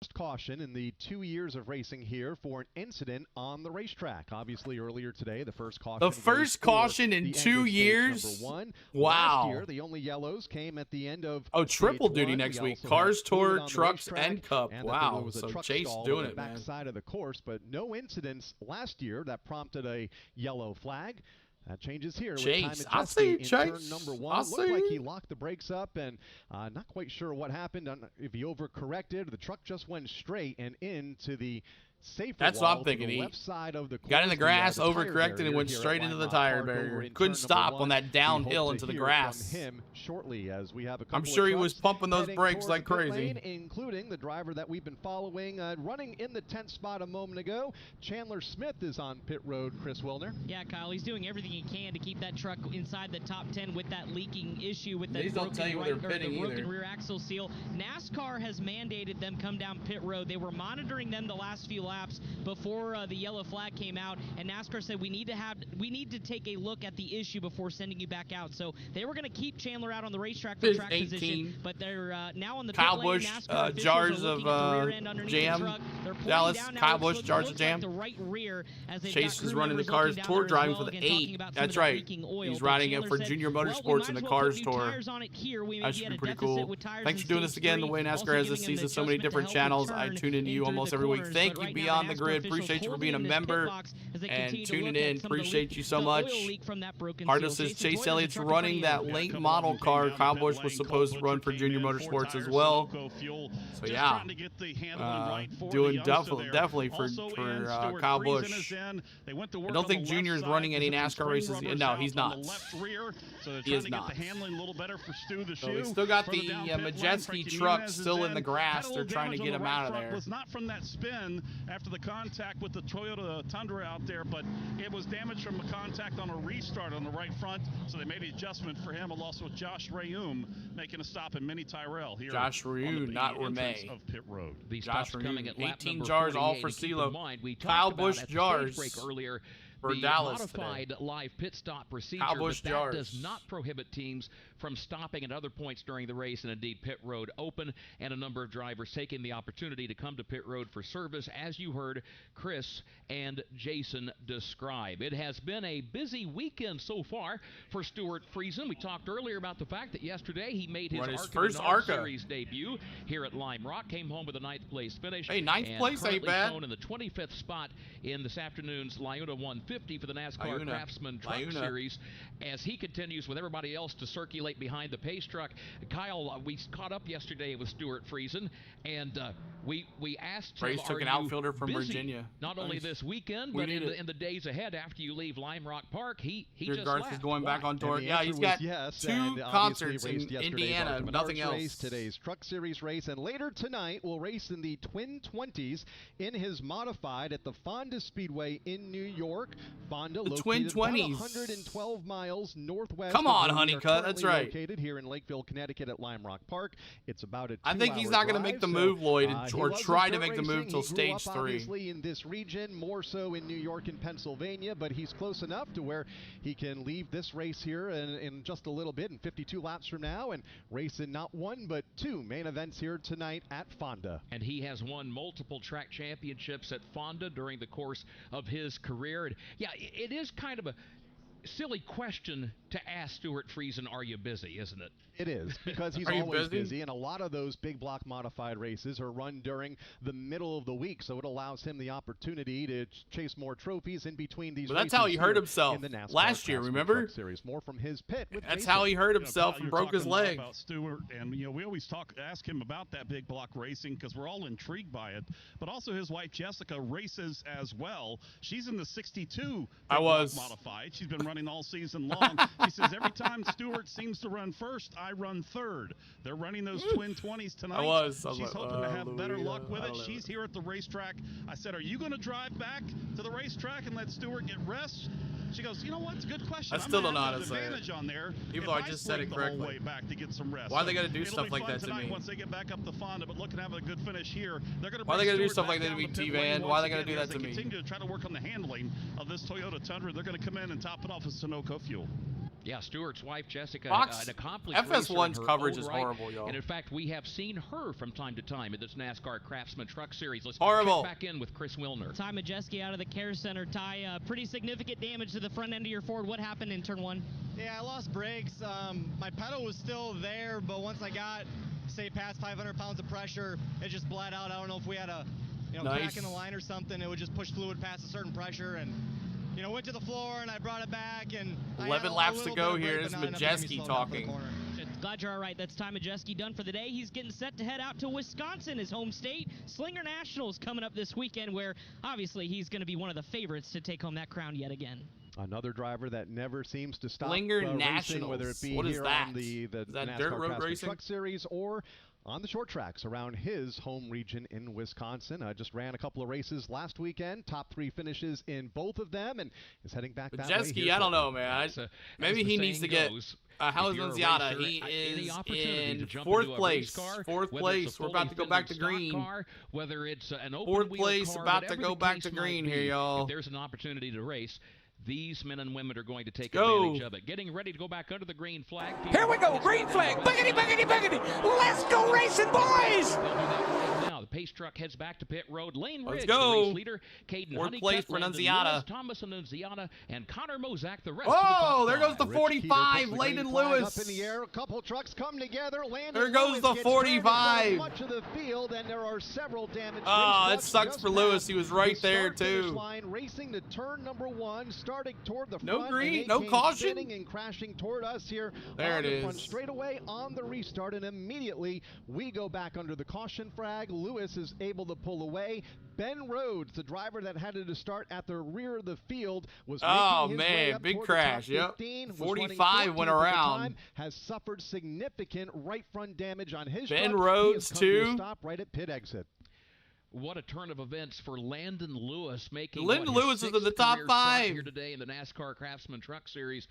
First caution in the 2 years of racing here for an incident on the racetrack. Obviously, earlier today, the first caution. The first caution in 2 years? Wow. Wow. Last year, the only yellows came at the end of triple duty next week. Cars, Tour, Trucks, and Cup. Wow. So Chase doing it, man. Backside of the course, but no incidents last year that prompted a yellow flag. That changes here. Chase, I see you, Chase. Turn number 1. Looked like he locked the brakes up, and not quite sure what happened. If he overcorrected, the truck just went straight and into the safer That's wall what I'm thinking. He left side of the got in the grass, overcorrected, and went straight into the tire barrier. Couldn't stop on that downhill into the grass. Him shortly, as we have a I'm sure he was pumping those brakes like crazy. Lane, including the driver that we've been following, running in the 10th spot a moment ago. Chandler Smith is on pit road. Chris Wilner. Yeah, Kyle, he's doing everything he can to keep that truck inside the top 10 with that leaking issue with that broken rear axle seal. NASCAR has mandated them come down pit road. They were monitoring them the last few laps before the yellow flag came out, and NASCAR said we need to take a look at the issue before sending you back out. So they were going to keep Chandler out on the racetrack for track position, but they're now on the Kyle pit lane. Busch, jars of jam. Dallas, Kyle Busch, jars of jam. The right rear as Chase is running the Cars Tour, driving for the 8. That's right. He's riding it for Junior Motorsports in the Cars Tour. That should be pretty cool. Thanks for doing this again. The way NASCAR has this season, so many different channels. I tune in to you almost every week. Thank you, Beyond the Grid. Appreciate you for being a member and tuning in. Appreciate you so much. Hardo says Chase Elliott's running that late model car. Kyle Busch was supposed to run for Junior Motorsports as well. So yeah, doing definitely for Kyle Busch. I don't think Junior's running any NASCAR races. No, he's not. He is not. So we still got the Majeski truck still in the grass. They're trying to get him out of there. Was not from that spin after the contact with the Toyota Tundra out there, but it was damaged from a contact on a restart on the right front, so they made an adjustment for him, along with Josh Rayum making a stop in Mini Tyrell here. Josh Rayum, not Ramey. Of pit road. Josh Rayum, 18 jars all for CeeLo. Kyle Busch jars earlier. For the Dallas modified today. Live pit stop procedure, but that does not prohibit teams from stopping at other points during the race, and indeed pit road open, and a number of drivers taking the opportunity to come to pit road for service, as you heard Chris and Jason describe. It has been a busy weekend so far for Stuart Friesen. We talked earlier about the fact that yesterday he made his first ARCA Series debut here at Lime Rock, came home with a 9th place finish. Hey, 9th place ain't bad. In the 25th spot in this afternoon's LiUNA 150 for the NASCAR Craftsman Truck Series, as he continues with everybody else to circulate behind the pace truck. Kyle, we caught up yesterday with Stuart Friesen, and we asked him, took an outfielder from Virginia. Not only this weekend, but in the days ahead after you leave Lime Rock Park. He just Garth left. is going back on tour. Yeah, he's got 2 concerts in Indiana, nothing else. Today's Truck Series race, and later tonight we'll race in the Twin 20s in his modified at the Fonda Speedway in New York. Fonda, the Twin 20s, 112 miles northwest. Come on, Honeycutt, that's right. Located here in Lakeville, Connecticut at Lime Rock Park. It's about a 2-hour I think he's not going to make the move, Lloyd, or try to make the move till stage 3. Obviously in this region, more so in New York and Pennsylvania, but he's close enough to where he can leave this race here in just a little bit, in 52 laps from now, and race in not 1 but 2 main events here tonight at Fonda. And he has won multiple track championships at Fonda during the course of his career. And yeah, it is kind of silly question to ask Stuart Friesen, are you busy, isn't it? It is, because he's Are you always busy? busy, and a lot of those big block modified races are run during the middle of the week, so it allows him the opportunity to chase more trophies in between these But races. that's how he hurt here himself in the NASCAR last year, Craftsman remember? Truck Series. More from his pit. With That's Jason. how he hurt himself Kyle, and you're broke his talking a lot leg. about Stewart, and we always ask him about that big block racing because we're all intrigued by it. But also his wife Jessica races as well. She's in the 62 I was block modified. She's been running all season long. She says every time Stewart seems to run first, I run third. They're running those twin 20s tonight. was She's like, hoping to have better Louis, luck with I it. don't know. She's here at the racetrack. I said, are you going to drive back to the racetrack and let Stewart get rest? She goes, you know what? It's a good question. I still don't know how I'm to gonna say have it. an advantage on there. Even if though I just said it sprint the whole correctly. way back to get some rest. Why are they So gotta do it'll stuff be like fun that to tonight me? Once they get back up to Fonda, but looking to have a good finish here. They're going to Why are they gonna do Stewart stuff back like that to down me, the pit T-Van? lane Why are once they gonna again do as that to they me? continue to try to work on the handling of this Toyota Tundra. They're going to come in and top it off with Sunoco fuel. Yeah, Stewart's wife, Jessica, Fox, an accomplished FS1's racer in her coverage own is right. horrible, y'all. And in fact, we have seen her from time to time in this NASCAR Craftsman Truck Series. Let's Horrible. check back in with Chris Wilner. Ty Majeski out of the care center. Ty, pretty significant damage to the front end of your Ford. What happened in turn one? Yeah, I lost brakes. My pedal was still there, but once I got, say, past 500 pounds of pressure, it just bled out. I don't know if we had a crack in the line or something. It would just push fluid past a certain pressure, and went to the floor, and I brought it back, and 11 laps to go here. This is Majeski talking. Glad you're all right. That's Ty Majeski done for the day. He's getting set to head out to Wisconsin, his home state. Slinger Nationals coming up this weekend, where obviously he's going to be one of the favorites to take home that crown yet again. Another driver that never seems to stop Slinger racing, Nationals. whether it be What is here that? on the Is that NASCAR dirt road Craftsman racing? Truck Series or on the short tracks around his home region in Wisconsin. Just ran a couple of races last weekend, top 3 finishes in both of them, and is heading back that way. Majeski, I don't know, man. Maybe he needs to get. How is Nunziata? He is in 4th place. 4th place. We're about to go back to green. Whether it's an open 4th wheel place, car, about to whatever go the back case to might green be, here, y'all. if there's an opportunity to race, these men and women are going to take Go. advantage of it. Getting ready to go back under the green flag. Here we go, green flag. Buggity, buggity, buggity. Let's go racing, boys. They'll do that right now. The pace truck heads back to pit road. Lane Let's Ridge, go. the race leader. Caden 4th Honeycutt, place for Landon Nunziata. Lewis, Thomas Annunziata, and Connor Mozak, the rest Oh, of the top there goes the five. 45. Landon Lewis. Up in the air, a couple trucks come together. Landon There goes Lewis the gets 45. much of the field, and there are several damaged. Oh, race that sucks trucks for just Lewis. past He was right the there, start-finish too. line, racing to turn number 1, starting toward the No front. green, and they no came caution. spinning and crashing toward us here. There on it the front is. straightaway on the restart, and immediately we go back under the caution flag. Lewis is able to pull away. Ben Rhodes, the driver that had to start at the rear of the field, was Oh, making his way man, up big toward the top crash, yep. 15, was 45 running went 14th at the around. time, has suffered significant right front damage on his Ben truck. Rhodes, He has come to a too. stop right at pit exit. What a turn of events for Landon Lewis, making Landon his Lewis is in the 6th top career start 5. here today in the NASCAR Craftsman Truck Series.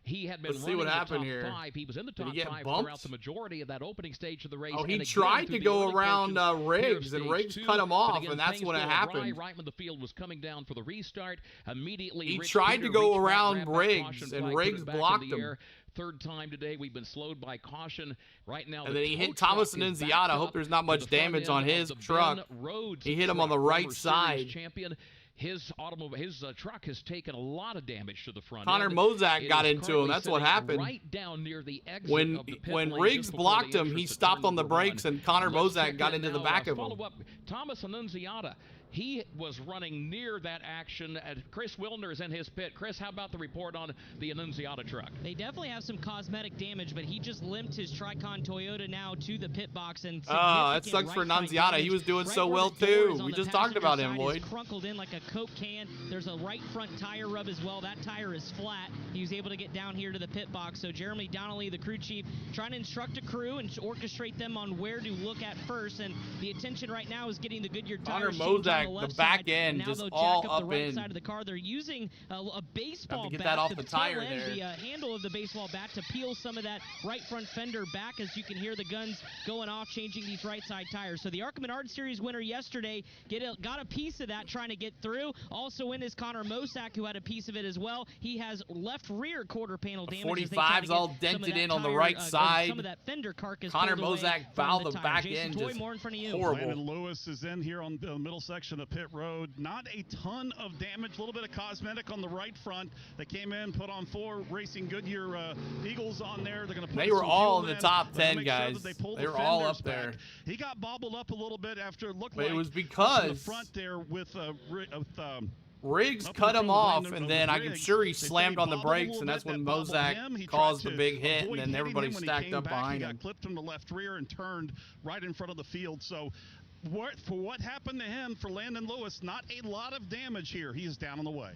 He had been Let's see running what the happened top here. 5. He was in the Did he top get 5 bumped? throughout the majority of that opening stage of the race. Oh, he and again tried through to the go early around portions Riggs, here and of Riggs stage cut 2. him off, But again, and that's things when it go happened. Right when the field was coming down for the restart, immediately He Rich tried Peter to go reached back, around grabbed that Riggs, caution and flag, put Riggs it back in blocked the him. air. 3rd time today we've been slowed by caution. Right now, And the then he tow hit Thomas truck is Annunziata. backed I hope up there's not to much the front damage end on of his the truck. Ben Rhodes He hit him on the truck, right former side. series champion. His automobile, his truck has taken a lot of damage to the front Connor end. Mozak It got is into him. currently That's what sitting happened. Right down near the exit When of the pit when lane Riggs just before blocked the him, he entrance to stopped turn on the number brakes, 1. and Connor Let's Mozak check got in into the now, back of follow him. up. Thomas Annunziata, he was running near that action. Chris Wilner is in his pit. Chris, how about the report on the Annunziata truck? They definitely have some cosmetic damage, but he just limped his Tricon Toyota now to the pit box. And Oh, that sucks for Annunziata. He was doing so well, too. We just talked about him, Lloyd. Crunkled in like a Coke can. There's a right front tire rub as well. That tire is flat. He was able to get down here to the pit box. So Jeremy Donnelly, the crew chief, trying to instruct a crew and orchestrate them on where to look at first. And the attention right now is getting the Goodyear Connor tires changed on Mozak, the left the back side. end, And now just they'll all jack up the up right in. side of the car. They're using a baseball Have to get bat, that off the the tail tire end, there. the handle of the baseball bat to peel some of that right front fender back, as you can hear the guns going off, changing these right side tires. So the ARCA Menard Series winner yesterday got a piece of that trying to get through. Also in is Connor Mozak, who had a piece of it as well. He has left rear quarter panel damage. 45's all dented in on the right side. Some of that fender carcass. Connor pulled away Mozak from fouled the tire. back Jason end, Toy, just more in front of you. horrible. Landon Lewis is in here on the middle section section of pit road. Not a ton of damage, a little bit of cosmetic on the right front. They came in, put on 4 Racing Goodyear Eagles on there. They're going to put They were some all fuel in the top They're 10, make sure guys. that pull They the were all fenders up there. back. He got bobbled up a little bit after it looked But like it was in the because front there with Riggs up cut in him front off, of and the then I'm Riggs. sure he They say slammed on the bobbled a brakes, little and that's bit, when that bobbled Mozak him. He caused tried the to big hit, and avoid then hitting everybody him when he stacked came up back. behind He him. got clipped from the left rear and turned right in front of the field. So for what happened to him, for Landon Lewis, not a lot of damage here. He is down on the way.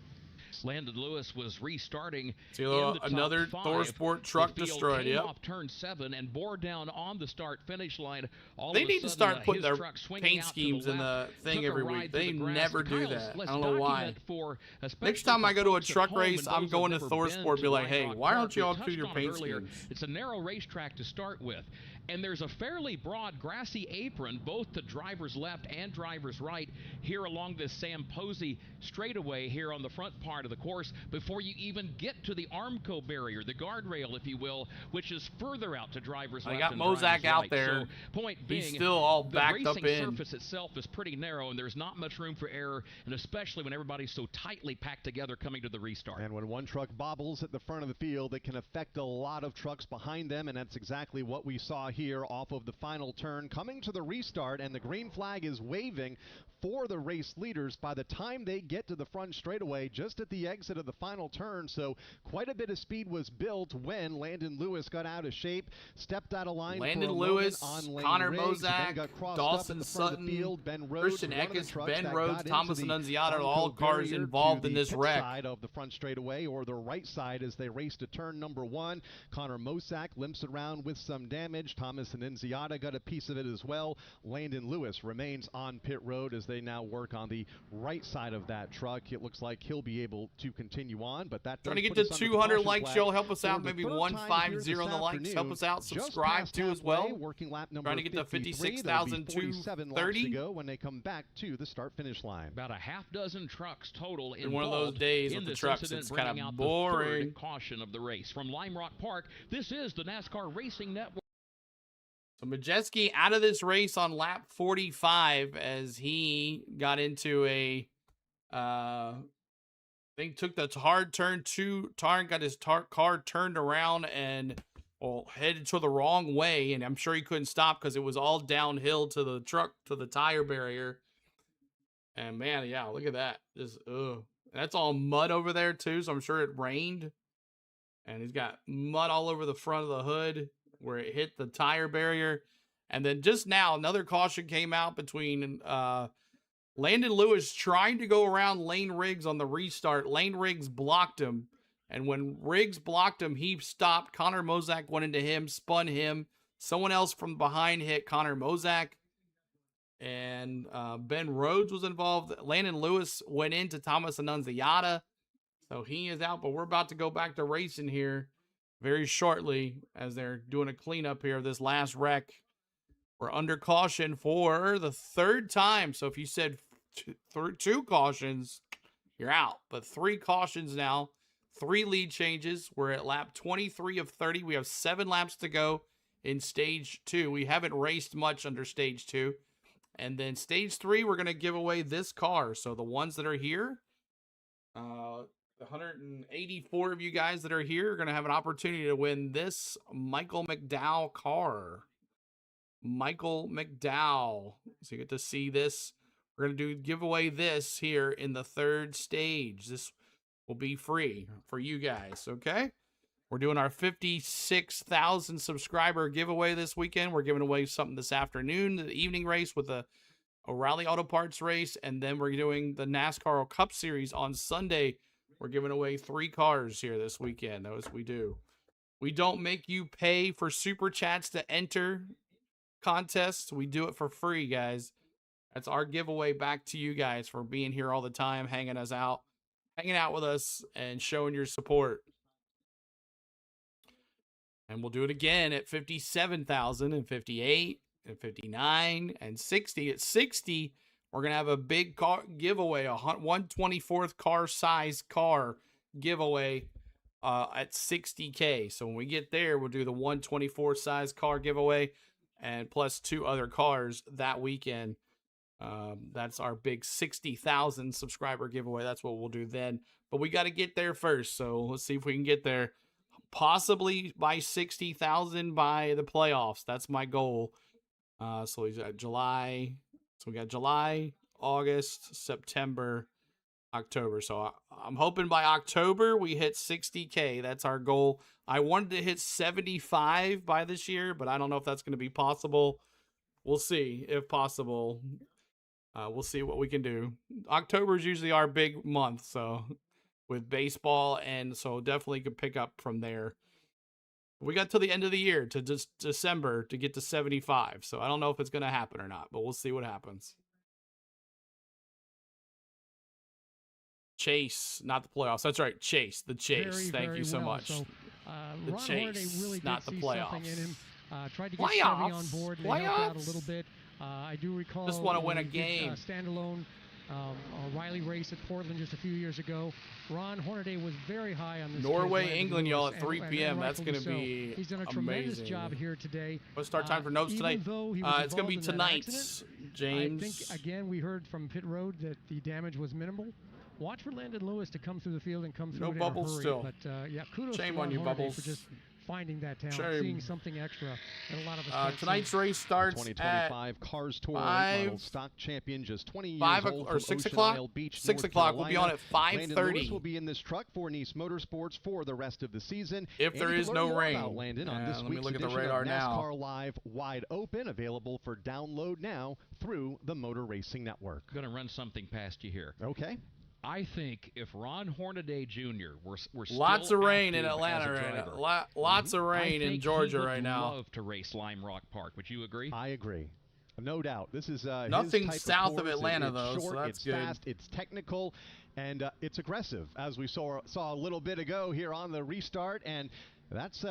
Landon Lewis was restarting See, in the top another 5. ThorSport truck The field destroyed. came Yep. off turn 7 and bore down on the start-finish line. All They of a need to sudden, start putting his their truck swinging paint out to schemes in the left, thing took a every ride week. through They the grass. never do Kyles, that. I let's don't know why. document for, Next especially time I for go to a folks at truck home race, and I'm those going to who've never been ThorSport. Be like, Lime hey, Rock why Park. don't you all We do your touched on it paint earlier. schemes? It's a narrow racetrack to start with, and there's a fairly broad grassy apron both to driver's left and driver's right here along this Sam Posey straightaway here on the front part of the course before you even get to the Armco barrier, the guardrail, if you will, which is further out to driver's I left got and Mozak driver's out right. there. So point being, He's still all the backed up racing in. surface itself is pretty narrow, and there's not much room for error, and especially when everybody's so tightly packed together coming to the restart. And when one truck bobbles at the front of the field, it can affect a lot of trucks behind them, and that's exactly what we saw here off of the final turn. Coming to the restart, and the green flag is waving for the race leaders by the time they get to the front straightaway, just at the exit of the final turn. So quite a bit of speed was built when Landon Lewis got out of shape, stepped out of line. Landon for a Lewis, moment on lane Connor Riggs, then Mozak, got crossed Dawson up at the front of the Sutton, field. Ben Rhodes, Christian one of the Eckes, trucks Ben that Rhodes, got Thomas into the Annunziata, Armco all cars barrier involved to in the this pit wreck. side of the front straightaway, or the right side as they race to turn number 1. Connor Mozak limps around with some damage. Thomas Annunziata got a piece of it as well. Landon Lewis remains on pit road as they now work on the right side of that truck. It looks like he'll be able to continue on, but that Trying does to get put to us under 200 caution likes, flag y'all. Help us for out. the Maybe third time 150 here in the this likes. Help us out. Just Subscribe past too as halfway, well. working lap number Trying to get to 53. There'll be 56,230. 47 laps to go when they come back to the start-finish line. About a half dozen trucks total In one of those involved days in with the this trucks, incident, it's kind bringing of out boring. the third caution of the race. From Lime Rock Park, this is the NASCAR Racing Network. So Majeski out of this race on lap 45 as he got into a, I think took the hard turn to Tarn, got his car turned around and headed to the wrong way, and I'm sure he couldn't stop because it was all downhill to the truck, to the tire barrier. And man, yeah, look at that. Just that's all mud over there too, so I'm sure it rained. And he's got mud all over the front of the hood where it hit the tire barrier. And then just now, another caution came out between Landon Lewis trying to go around Lane Riggs on the restart. Lane Riggs blocked him. And when Riggs blocked him, he stopped. Connor Mozak went into him, spun him. Someone else from behind hit Connor Mozak. And Ben Rhodes was involved. Landon Lewis went into Thomas Annunziata. So he is out, but we're about to go back to racing here very shortly as they're doing a cleanup here of this last wreck. We're under caution for the third time. So if you said two cautions, you're out. But 3 cautions now, 3 lead changes. We're at lap 23 of 30. We have 7 laps to go in stage 2. We haven't raced much under stage 2. And then stage 3, we're going to give away this car. So the ones that are here, the 184 of you guys that are here are going to have an opportunity to win this Michael McDowell car. Michael McDowell. So you get to see this. We're going to give away this here in the 3rd stage. This will be free for you guys, okay? We're doing our 56,000 subscriber giveaway this weekend. We're giving away something this afternoon, the evening race with a O'Reilly Auto Parts race, and then we're doing the NASCAR Cup Series on Sunday. We're giving away 3 cars here this weekend. Those we do. We don't make you pay for super chats to enter contests. We do it for free, guys. That's our giveaway back to you guys for being here all the time, hanging out with us, and showing your support. And we'll do it again at 57,000 and 58 and 59 and 60. At 60, we're going to have a big car giveaway, a 1/24th car size car giveaway at 60K. So when we get there, we'll do the 1/24 size car giveaway and plus 2 other cars that weekend. That's our big 60,000 subscriber giveaway. That's what we'll do then. But we got to get there first. So let's see if we can get there. Possibly by 60,000 by the playoffs. That's my goal. So we got July. So we got July, August, September, October. So I'm hoping by October we hit 60K. That's our goal. I wanted to hit 75 by this year, but I don't know if that's going to be possible. We'll see if possible. We'll see what we can do. October is usually our big month, so with baseball, and so definitely could pick up from there. We got till the end of the year, to just December, to get to 75. So I don't know if it's going to happen or not, but we'll see what happens. Chase, not the playoffs. That's right, Chase, the Chase. Thank you so much. So, the Ron Chase, really not the playoffs. In him. Tried to get Chevy on board and they helped out a little bit. I do recall just want to win a game. Standalone Riley race at Portland just a few years ago. Ron Hornaday was very high on this. Norway, England, y'all at 3 p.m. That's going to be He's done a tremendous job here today. What's start time for notes tonight? It's going to be tonight, James. I think, again, we heard from pit road that the damage was minimal. Watch for Landon Lewis to come through the field and come through in Bubbles a hurry. Still. But yeah, kudos Shame to on you, Hornaday Bubbles. for just finding that talent, seeing something extra that a lot of us tonight's race starts 2025 Cars Tour Model Stock Champion, just 20 years old, or 6 Ocean o'clock. Isle Beach, 6 North o'clock. We'll be on at Carolina. 5:30. Landon Lewis will be in this truck for Nice Motorsports for the rest of the season. If there is no rain. Landon on this let me week's look at the edition radar of now. NASCAR Live Wide Open, available for download now through the Motor Racing Network. I'm going to run something past you here. Okay. I think if Ron Hornaday Jr. were still lots of rain in active Atlanta as a right driver, now. Lots of rain in Georgia right now. I would love to race Lime Rock Park. Would you agree? I agree. No doubt. This is nothing his type south of of Atlanta, it's though, short, so that's it's good. Fast, it's technical, and it's aggressive, as we saw a little bit ago here on the restart, and that's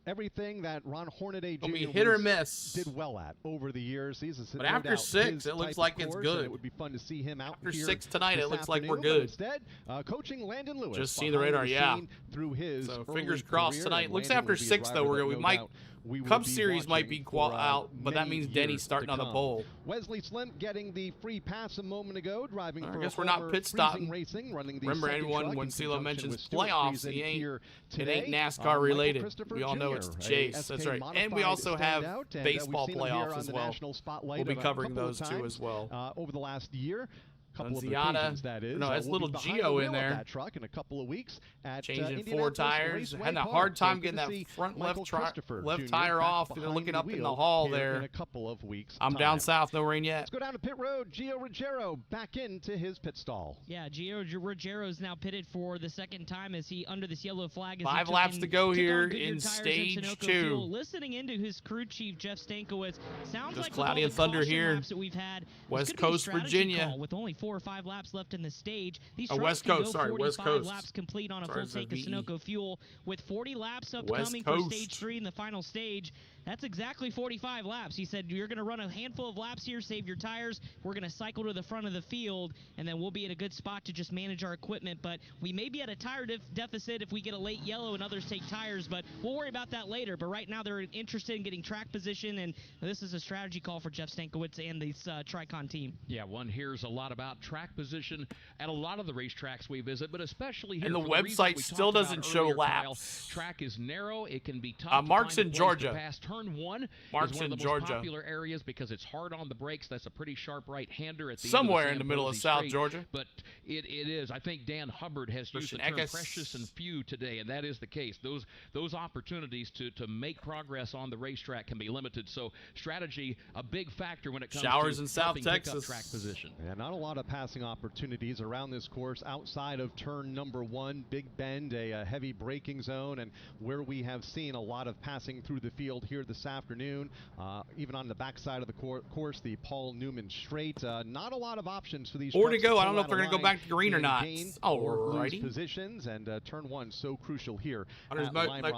everything that Ron Hornaday Jr. hit or miss. Did well at over the years. But after 6, it looks like it's good. It would be fun to see him out after here 6 tonight. It looks like we're but good. Instead, coaching Landon Lewis. Just see the radar, yeah. Through his so fingers early crossed career, tonight. Looks Landon after will be a 6 though. driver We that might. no doubt we will Cup be Series might be out, but that means Denny's starting on the pole. Wesley Slim getting the free pass a moment ago, driving for I guess we're not pit stopping. Racing, running the remember, anyone when CeeLo mentions playoffs, it ain't NASCAR related. We all know it's the Chase. That's right. And we also have baseball playoffs as well. We'll be covering those too as well. Over the last year. Couple of Ziata, occasions, that is. no, that's we'll little Gio in there. That truck in a couple of weeks at changing 4 tires. Had a hard time getting that front left tire off. They're looking up in the hall there. In a couple of weeks. I'm down south, no rain yet. Let's go down to pit road. Gio Ruggiero back into his pit stall. Yeah, Gio Ruggiero is now pitted for the second time as he under this yellow flag. 5 laps to go here in stage 2. Listening into his crew chief Jeff Stankiewicz, sounds just like cloudy and thunder here. That we've had, West Coast Virginia with only 4 or 5 laps left in the stage. These West Coast, sorry, West Coast. Laps complete on a full tank of Sunoco fuel with 40 laps upcoming for stage 3 in the final stage. That's exactly 45 laps. He said, you're going to run a handful of laps here, save your tires. We're going to cycle to the front of the field, and then we'll be in a good spot to just manage our equipment. But we may be at a tire deficit if we get a late yellow and others take tires, but we'll worry about that later. But right now they're interested in getting track position, and this is a strategy call for Jeff Stankiewicz and this Tricon team. Yeah, one hears a lot about track position at a lot of the racetracks we visit, but especially here. And the website still doesn't show laps. Track is narrow. It can be tough Mark's to find in Georgia. Past turn 1 Mark's is one in of the Georgia. most popular areas because it's hard on the brakes. That's a pretty sharp right-hander at the somewhere end in the middle of South Georgia. But it is. I think Dan Hubbard has used the term precious and few today, and that is the case. Those opportunities to make progress on the racetrack can be limited. So strategy, a big factor when it comes showers to in South Texas. Track position. Yeah, not a lot of passing opportunities around this course outside of turn number 1, Big Bend, a heavy braking zone, and where we have seen a lot of passing through the field here this afternoon. Even on the backside of the course, the Paul Newman Straight. Not a lot of options for these. Or to go. I don't know if they're going to go back to green or not. Alrighty. Positions and turn 1 so crucial here.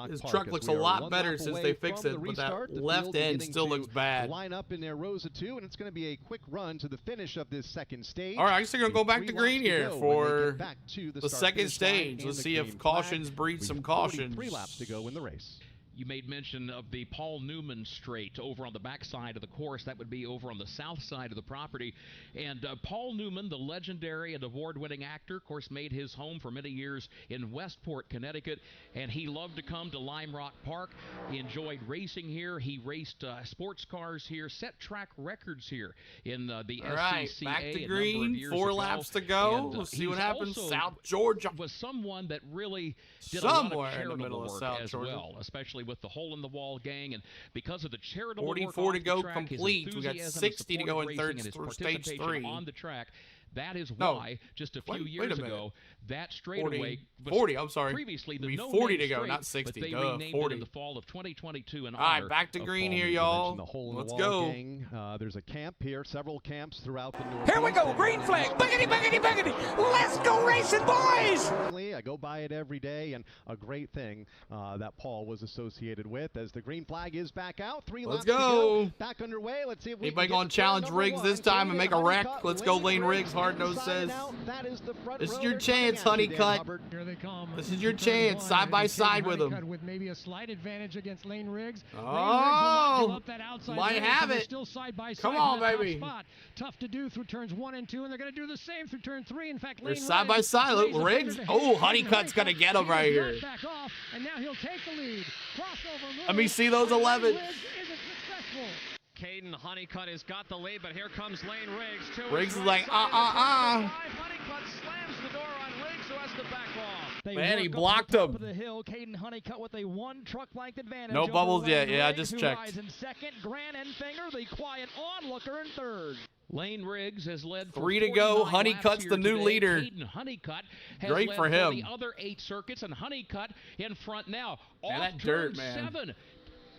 His truck looks a lot better since they fixed it, but that left end still looks bad. Line up in their rows of 2, and it's going to be a quick run to the finish of this second stage. All right, I guess they're going to go back to green here for the second stage. Let's see if cautions breed some cautions. 3 laps to go in the race. You made mention of the Paul Newman Straight over on the backside of the course. That would be over on the south side of the property. And Paul Newman, the legendary and award-winning actor, of course, made his home for many years in Westport, Connecticut. And he loved to come to Lime Rock Park. He enjoyed racing here. He raced sports cars here, set track records here in the All right, SCCA back to a green. number of years 4 ago. laps to go. And, We'll see he what happens. also South Georgia. was someone that really did a lot Somewhere of in the charitable middle of work South as Georgia. well, especially with the Hole in the Wall gang, and because of the charitable 44 work to off go the track, his complete. We got enthusiasm, 60 to his go support in of third racing, and his through stage participation 3. on the track. That is No. why just a few Wait a years minute. ago that straightaway 40, I'm sorry. previously the It'd be no 40 name to go, straight, not 60. but they Duh, renamed 40. it in the fall of 2022 in All right, honor back to of green Paul here, Newman. y'all. The hole in Let's the go. wall gang. There's a camp here, several camps throughout the north. Here we go, green flag. Buggity, buggity, buggity. Let's go racing, boys. I go by it every day, and a great thing that Paul was associated with. As the green flag is back out, 3 Let's laps to go. Back underway. Let's see if we Anybody can gonna get to turn challenge number Riggs 1. this time and make a wreck? Let's go, Lane Riggs. Hard Nose inside says. and out. That is the front This is row. your They're chance, coming at you, Dan Honeycutt. Hubbard. Here they come. This is your Turn chance, one, side and by it's side Caden with him. Honeycutt with maybe a slight advantage against Lane Riggs. Oh, Outside might race, have and they're it. Still side by side Come on, for that top baby. Spot. Tough to do through turns 1 and 2, and they're going to do the same through turn 3. In fact, They're Lane side by Riggs side. Look, lays a Riggs. finger to Oh, Caden Honeycutt's gonna get him He right does here. not back off, and now he'll take the lead. Crossover move. Let me see those and 11s. Riggs isn't successful. Caden Honeycutt has got the lead, but here comes Lane Riggs. Riggs is like, uh. Honeycutt slams the door on Riggs, who has to back off. They Man, he work up blocked the top him. of the hill. Caden Honeycutt with a 1 truck length advantage. No over bubbles Lane yet. Yeah, I Riggs, just who checked. rides in second. Grant Enfinger, the quiet onlooker, in third. Lane Riggs has led for 3 to go. 49 Honeycutt's laps the here new today. leader. Caden Honeycutt has Great led for him. the other 8 circuits, and Honeycutt in front now. Man, Off that turn dirt, man. 7.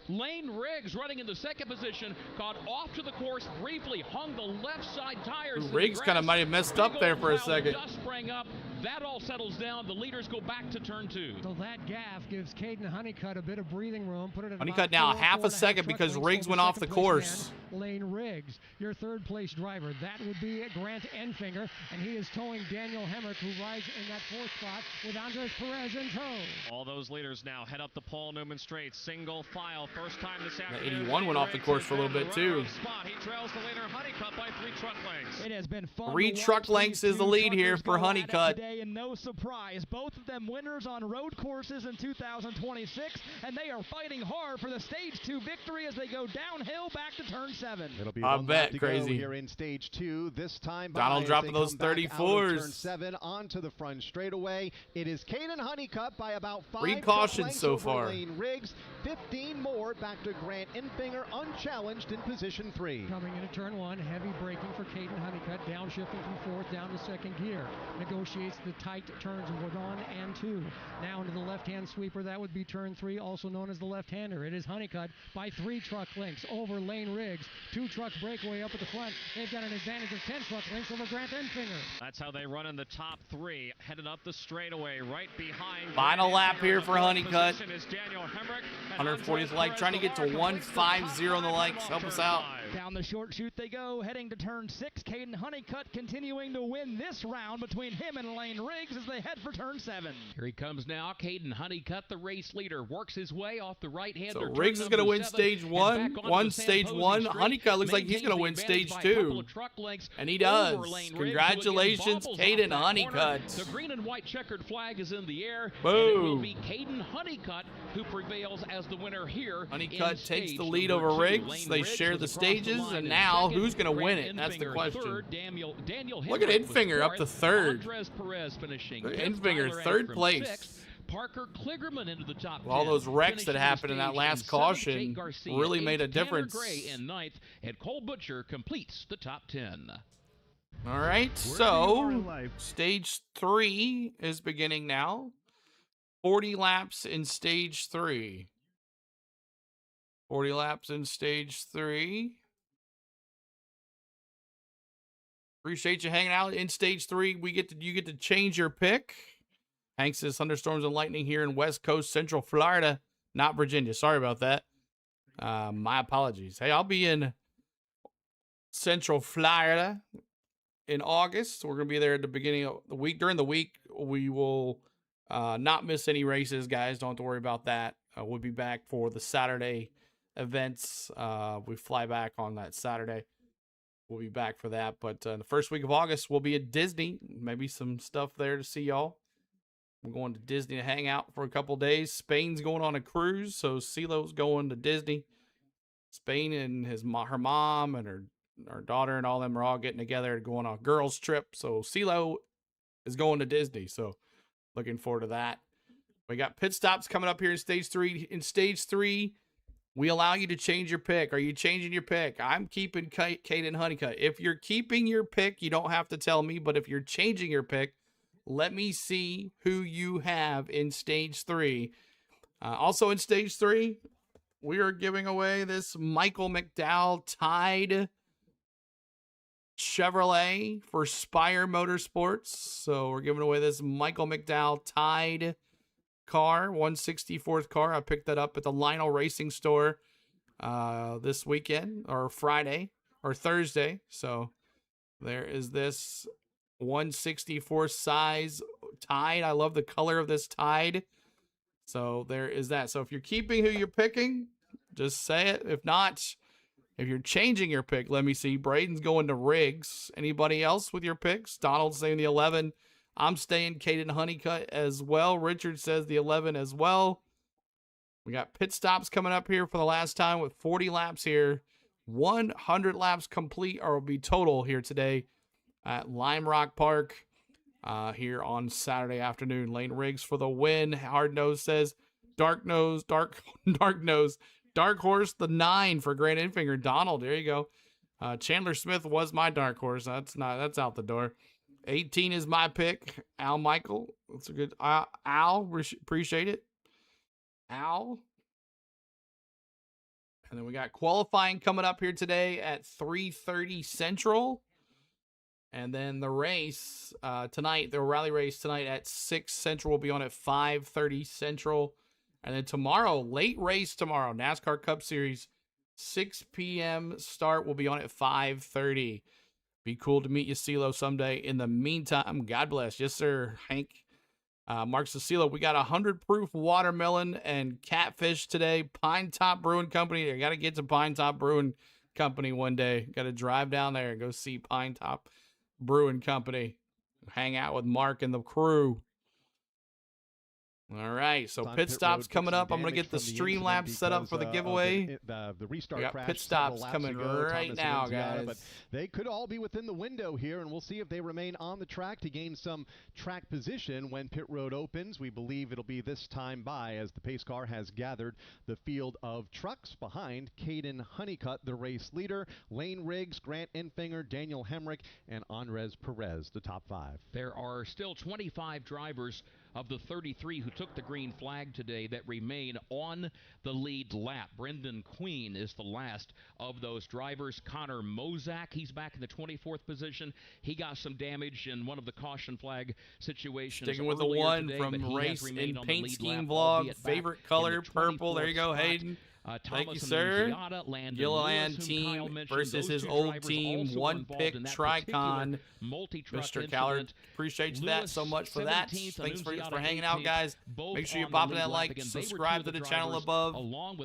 Lane Riggs running in the second position, got off to the course briefly, hung the left side tires. Riggs kind of might have messed up there for a second. Dust sprang up. That all settles down. The leaders go back to turn 2. So that gaff gives Caden Honeycutt a bit of breathing room. Put it at Honeycutt about now half a 4.5 second truck because lengths Riggs over went off the second place course. man, Lane Riggs, your third place driver. That would be Grant Enfinger, and he is towing Daniel Hemrick, who rides in that 4th spot with Andres Perez in tow. All those leaders now head up the Paul Newman Straight, single file. First time this afternoon. 81 went off the course for a little bit, too. Spot. He trails the leader Honeycutt by 3 truck lengths. It has been fun. 3 to truck watch lengths these is the two lead here truckers for go at it Honeycutt. Today, and no surprise, both of them winners on road courses in 2026, and they are fighting hard for the stage 2 victory as they go downhill back to turn 7. It'll be I 1 bet, lap to go crazy. here in stage 2. This time, Donald by dropping as they those come back out of 34s. Turn 7 onto the front straightaway. It is Caden Honeycutt by about 5 3 truck cautions lengths so over far. Lane Riggs. 15 more back to Grant Enfinger, unchallenged in position 3. Coming into turn 1, heavy braking for Caden Honeycutt, downshifting from 4th down to 2nd gear. Negotiates the tight turns 1 and 2. Now into the left-hand sweeper, that would be turn 3, also known as the left-hander. It is Honeycutt by 3 truck lengths over Lane Riggs. 2 truck breakaway up at the front. They've got an advantage of 10 truck lengths over Grant Enfinger. That's how they run in the top 3. Headed up the straightaway, right behind. Final lap here for Honeycutt. Is Daniel Hemrick, 140th like, trying to get to 150 on the likes. Help us out. Down the short chute they go, heading to turn 6. Caden Honeycutt continuing to win this round between him and Lane Riggs as they head for turn 7. Here he comes now. Caden Honeycutt, the race leader, works his way off the right-hander. So Riggs is going to win stage 1. Stage 1. Honeycutt looks like he's going to win stage 2. And he does. Congratulations, Caden Honeycutt. The green and white checkered flag is in the air. Boom. And it will be Caden Honeycutt who prevails as the winner here. Honeycutt takes the lead over Riggs. They share the stages, and now who's going to win it? That's the question. Look at Enfinger up to 3rd. Enfinger, 3rd place. Parker Kligerman into the top 10. All those wrecks that Finishing happened in that stage last 7th, caution Jake Garcia really 8th, made a Tanner difference. Gray in 9th, and Cole Butcher completes the top 10. All right, so stage 3 is beginning now. 40 laps in stage 3. 40 laps in stage 3. Appreciate you hanging out in stage 3. You get to change your pick. Hank says thunderstorms and lightning here in West Coast, Central Florida, not Virginia. Sorry about that. My apologies. Hey, I'll be in Central Florida in August. We're going to be there at the beginning of the week. During the week, we will not miss any races, guys. Don't have to worry about that. We'll be back for the Saturday events. We fly back on that Saturday. We'll be back for that. But the first week of August, we'll be at Disney. Maybe some stuff there to see y'all. We're going to Disney to hang out for a couple days. Spain's going on a cruise, so CeeLo's going to Disney. Spain and her mom and her daughter and all them are all getting together to go on a girls trip. So CeeLo is going to Disney. So looking forward to that. We got pit stops coming up here in stage 3. In stage 3, we allow you to change your pick. Are you changing your pick? I'm keeping Caden Honeycutt. If you're keeping your pick, you don't have to tell me. But if you're changing your pick, let me see who you have in stage 3. Also in stage 3, we are giving away this Michael McDowell Tide Chevrolet for Spire Motorsports. So we're giving away this Michael McDowell Tide car, 164th car. I picked that up at the Lionel Racing Store this weekend, or Friday, or Thursday. So there is this 164 size Tide. I love the color of this Tide. So there is that. So if you're keeping who you're picking, just say it. If not, if you're changing your pick, let me see. Braden's going to Riggs. Anybody else with your picks? Donald's saying the 11. I'm staying Caden Honeycutt as well. Richard says the 11 as well. We got pit stops coming up here for the last time with 40 laps here. 100 laps complete or will be total here today at Lime Rock Park here on Saturday afternoon. Lane Riggs for the win. Hard Nose says Dark Horse the 9 for Grant Infinger. Donald, there you go. Chandler Smith was my dark horse. That's out the door. 18 is my pick. Al Michael. That's a good Al. Appreciate it. Al. And then we got qualifying coming up here today at 3:30 Central. And then the race tonight, the rally race tonight at 6 Central will be on at 5:30 Central. And then tomorrow, late race tomorrow, NASCAR Cup Series, 6 p.m. start will be on at 5:30. Be cool to meet you, CeeLo, someday. In the meantime, God bless. Yes, sir, Hank. Mark CeeLo, we got 100 proof watermelon and catfish today. Pine Top Brewing Company. I got to get to Pine Top Brewing Company one day. Got to drive down there and go see Pine Top Brewing Company. Hang out with Mark and the crew. All right, so pit stops coming up. I'm going to get the Streamlabs set up for the giveaway. The restart we got crash pit stops coming right now, guys. But they could all be within the window here, and we'll see if they remain on the track to gain some track position when pit road opens. We believe it'll be this time by, as the pace car has gathered the field of trucks behind Caden Honeycutt, the race leader, Lane Riggs, Grant Infinger, Daniel Hemrick, and Andres Perez, the top 5. There are still 25 drivers of the 33 who took the green flag today that remain on the lead lap. Brendan Queen is the last of those drivers. Connor Mozak, he's back in the 24th position. He got some damage in one of the caution flag situations. Sticking with the one today, from Race in Paint Scheme Vlog. Favorite color, purple. There you go, Hayden. Thank you, sir. Gilliland team versus his old team. One pick Tricon. Mr. Callard. Appreciate you that so much for that. Thanks for hanging out, guys. Make sure you pop in that like, subscribe to the channel above.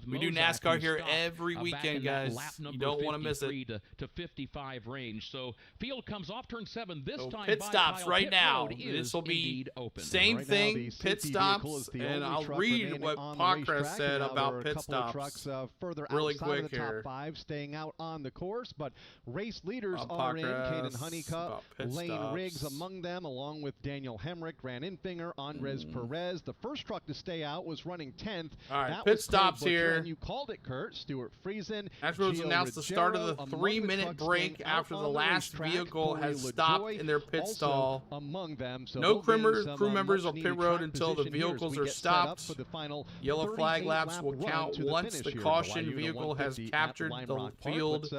We do NASCAR here every weekend, guys. You don't want to miss it. To 55 range. So field comes off turn 7 this time. Pit stops right now. This will be same thing. Pit stops, and I'll read what Pockrass said about pit stops. Further really outside quick of the top here. 5, staying out on the course, but race leaders are in. Caden Honeycutt, Lane Riggs among them, along with Daniel Hemrick, Grant Infinger, Andres Perez. The first truck to stay out was running 10th. All right, that pit was stops Butcher, here. And you called it, Kurt. Stuart Friesen. Astros announced the start of the 3-minute break after the last vehicle has stopped in their pit stall. Among them, so no crew members on pit road until the vehicles are stopped. Yellow flag laps will count once the caution vehicle has captured the field.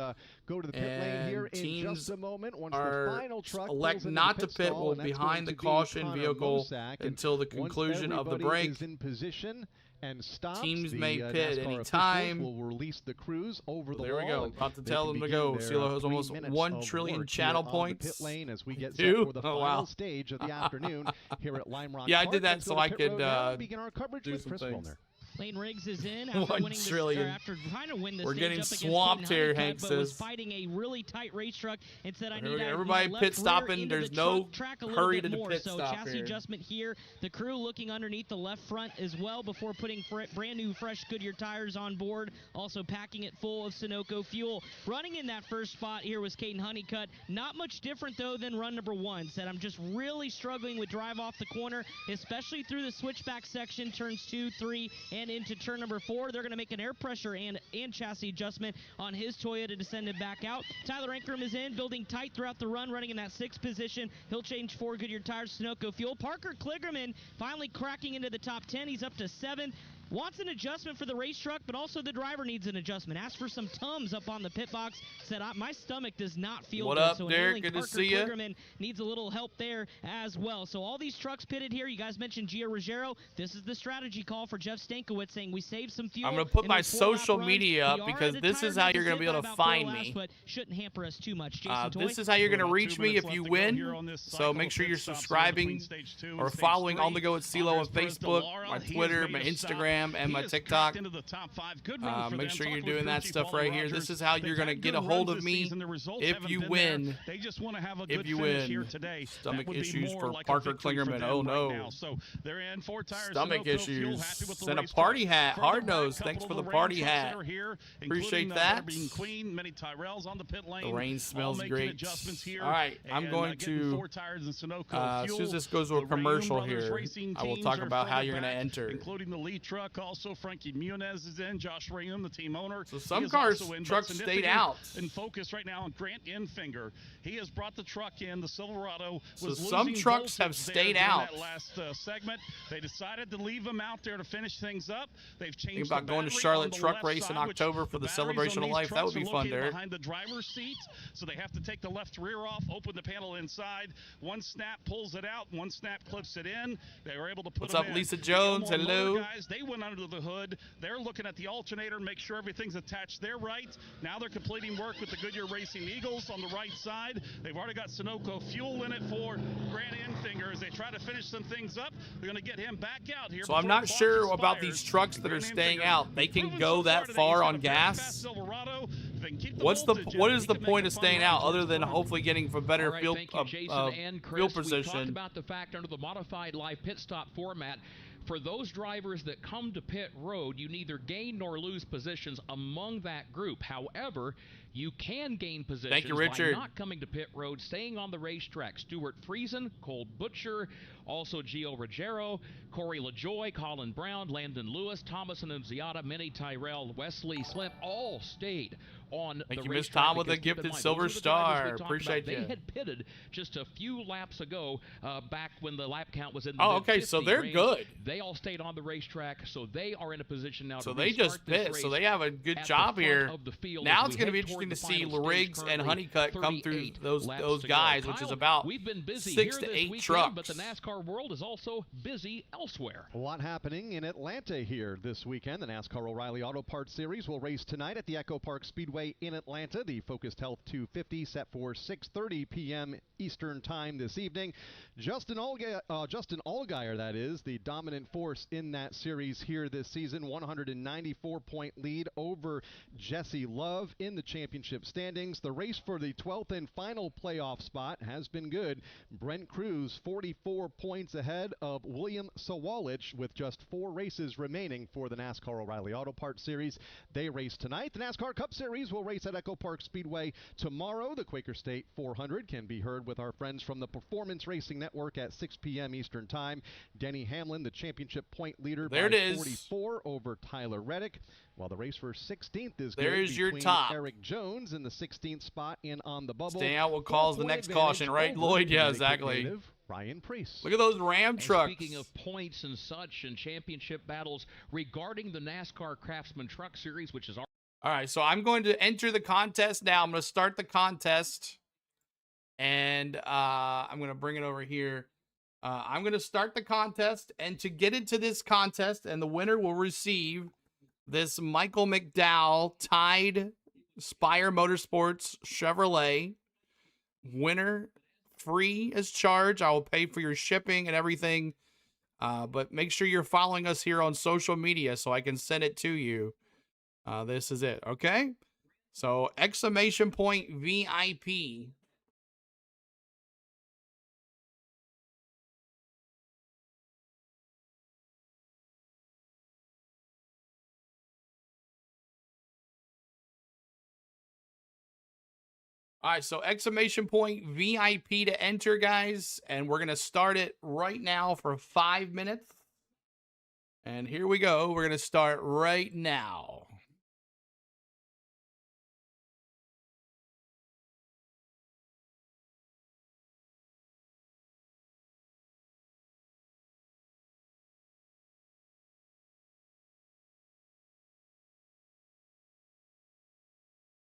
Go to the pit lane here in just a moment. Once the final truck elect not to pit will behind the caution vehicle until the conclusion of the break. Is in position and stops. Teams may pit any time. Will release the crews over the there we wall. go. About to tell them to go. CeeLo has almost 1 trillion channel points. Pit lane as we get set for the final stage of the afternoon here at Lime Rock yeah, Park. I did that so I could begin our coverage do with some Chris things. Wilner. Lane Riggs is in after $1 winning trillion. after trying to win this We're stage getting up against swamped Caden here, Honeycutt, Hank but was says. fighting a really tight race truck and said, I Here we need go. to Everybody left pit rear stopping. into There's the no track a little hurry bit to the more. pit So stop chassis here. adjustment here. The crew looking underneath the left front as well before putting brand new fresh Goodyear tires on board. Also packing it full of Sunoco fuel. Running in that first spot here was Caden Honeycutt. Not much different though than run number 1. Said I'm just really struggling with drive off the corner, especially through the switchback section, turns 2, 3, and into turn number 4. They're going to make an air pressure and chassis adjustment on his Toyota to send him back out. Tyler Ankrum is in, building tight throughout the run, running in that 6th position. He'll change 4 Goodyear tires, Sunoco fuel. Parker Kligerman finally cracking into the top 10. He's up to 7. Wants an adjustment for the race truck, but also the driver needs an adjustment. Asked for some Tums up on the pit box. Said, my stomach does not feel What good. up, So Derek? Good to Parker see ya. Kligerman needs a little help there as well. So all these trucks pitted here. You guys mentioned Gio Ruggiero. This is the strategy call for Jeff Stankiewicz, saying we saved some fuel. I'm going to put in my those 4-lap social runs. media We up are because at a this tire is how you're going to be able deficit to by about 4 find laps, me. but shouldn't hamper us too much. Jason Toy? This is how you're going to About reach 2 me minutes if you left to go win. here on this So cycle. make sure Pit you're stops subscribing between stage 2 or and stage following 3. On The Go with CeeLo on There's Facebook, Delara. my He has Twitter, made my a stop. Instagram, and He my has TikTok. cracked into the top 5. Good run for Make them. sure you're Talking doing with that crew stuff chief right Wally here. Rogers. This is how you're They've going to had get good a hold runs of this me season. The results if haven't you been there. win. They just want to have a If good you finish here win. today. Stomach That would be issues more for like a Parker victory for Kligerman. them Oh, right no. now. So they're in 4 tires. Stomach Sunoco fuel, issues. happy with the Send a race party truck. hat. Further Hard back, nose. couple Thanks of for the Ram party trucks hat. that are here, Appreciate including, that. Being Queen, many Tyrells on the pit lane. The rain all smells making great. adjustments here. All right, I'm And, going getting to, 4 tires and Sunoco as fuel. soon as this goes to a The Rain commercial Brothers here, racing I will teams talk are about how further you're going to back, enter. including the Lee truck. Also, Frankie Muniz is in. Josh Rayum, the team owner. So some He is cars, also in, but trucks stayed significant out. In focus right now on Grant Infinger. He has brought the truck in. The Silverado So was some losing trucks have voltage there stayed during out. That last segment, they decided to leave him out there to finish things up. They've changed. Think about the going to battery Charlotte on the Truck left Race in side, which October for the batteries Celebration on of these Life. That would trucks be are fun, located Derek. behind the driver's seat, so they have to take the left rear off, open the panel inside. One snap pulls it out, one snap clips it in. They were able to put What's them up, in. Lisa The Jones? Elmore Hello. Motor guys, they went under the hood. They're looking at the alternator, make sure everything's attached there right. Now they're completing work with the Goodyear Racing Eagles on the right side. They've already got Sunoco fuel in it for Grant Infinger as they try to finish some things up. They're going to get him back out here. So I'm not sure about these trucks that are staying out. They can go that far on gas. What is the point of staying out other than hopefully getting for better All right, field thank you, Jason and Chris. field We talked position? about the fact under the modified live pit stop format, for those drivers that come to pit road, you neither gain nor lose positions among that group. However, you can gain positions Thank you, Richard. by not coming to pit road, staying on the racetrack. Stuart Friesen, Cole Butcher, also Gio Ruggiero, Corey LaJoy, Colin Brown, Landon Lewis, Thomas Annunziata, Minnie Tyrell, Wesley Slim, all stayed on Thank the you, Miss racetrack. Tom, with because a keep in gifted mind, silver those are the drivers we star. talked about. Appreciate They you. had pitted just a few laps ago, back when the lap count was in the Oh, okay, so mid-50 they're range. good. They all stayed on the racetrack, so they are in a position now So to they restart just this pit. So race they have a good at the job front here. of the field Now as it's we going to be head toward interesting to the see final stage. Riggs and Currently Honeycutt come through 38 those laps to go. guys, which is Kyle, about we've been busy 6 here to this 8 weekend, trucks. but the NASCAR world is also busy elsewhere. A lot happening in Atlanta here this weekend. The NASCAR O'Reilly Auto Parts Series will race tonight at the Echo Park Speedway in Atlanta. The Focused Health 250 set for 6:30 p.m. Eastern Time this evening. Justin Allgaier, that is, the dominant force in that series here this season. 194-point lead over Jesse Love in the championship standings. The race for the 12th and final playoff spot has been good. Brent Cruz 44 points ahead of William Sawalich with just 4 races remaining for the NASCAR O'Reilly Auto Parts Series. They race tonight. The NASCAR Cup Series will race at Echo Park Speedway tomorrow. The Quaker State 400 can be heard with our friends from the Performance Racing Network at 6 p.m. Eastern Time. Denny Hamlin, the championship point leader, There by it is. 44 over Tyler Reddick. While the race for 16th is There good is your between top. Eric Jones in the 16th spot in on the bubble. Staying out will cause the 4-point next advantage caution, right, over Lloyd? Yeah, Connecticut exactly. native Ryan Preece. Look at those Ram And trucks. speaking of points and such and championship battles regarding the NASCAR Craftsman Truck Series, which is our All right, so I'm going to enter the contest now. I'm going to start the contest, and I'm going to bring it over here. I'm going to start the contest, and to get into this contest, and the winner will receive this Michael McDowell Tide Spire Motorsports Chevrolet. Winner, free as charge. I will pay for your shipping and everything But make sure you're following us here on social media so I can send it to you. This is it, okay? So, exclamation point VIP. All right, so exclamation point VIP to enter, guys. And we're going to start it right now for 5 minutes. And here we go. We're going to start right now.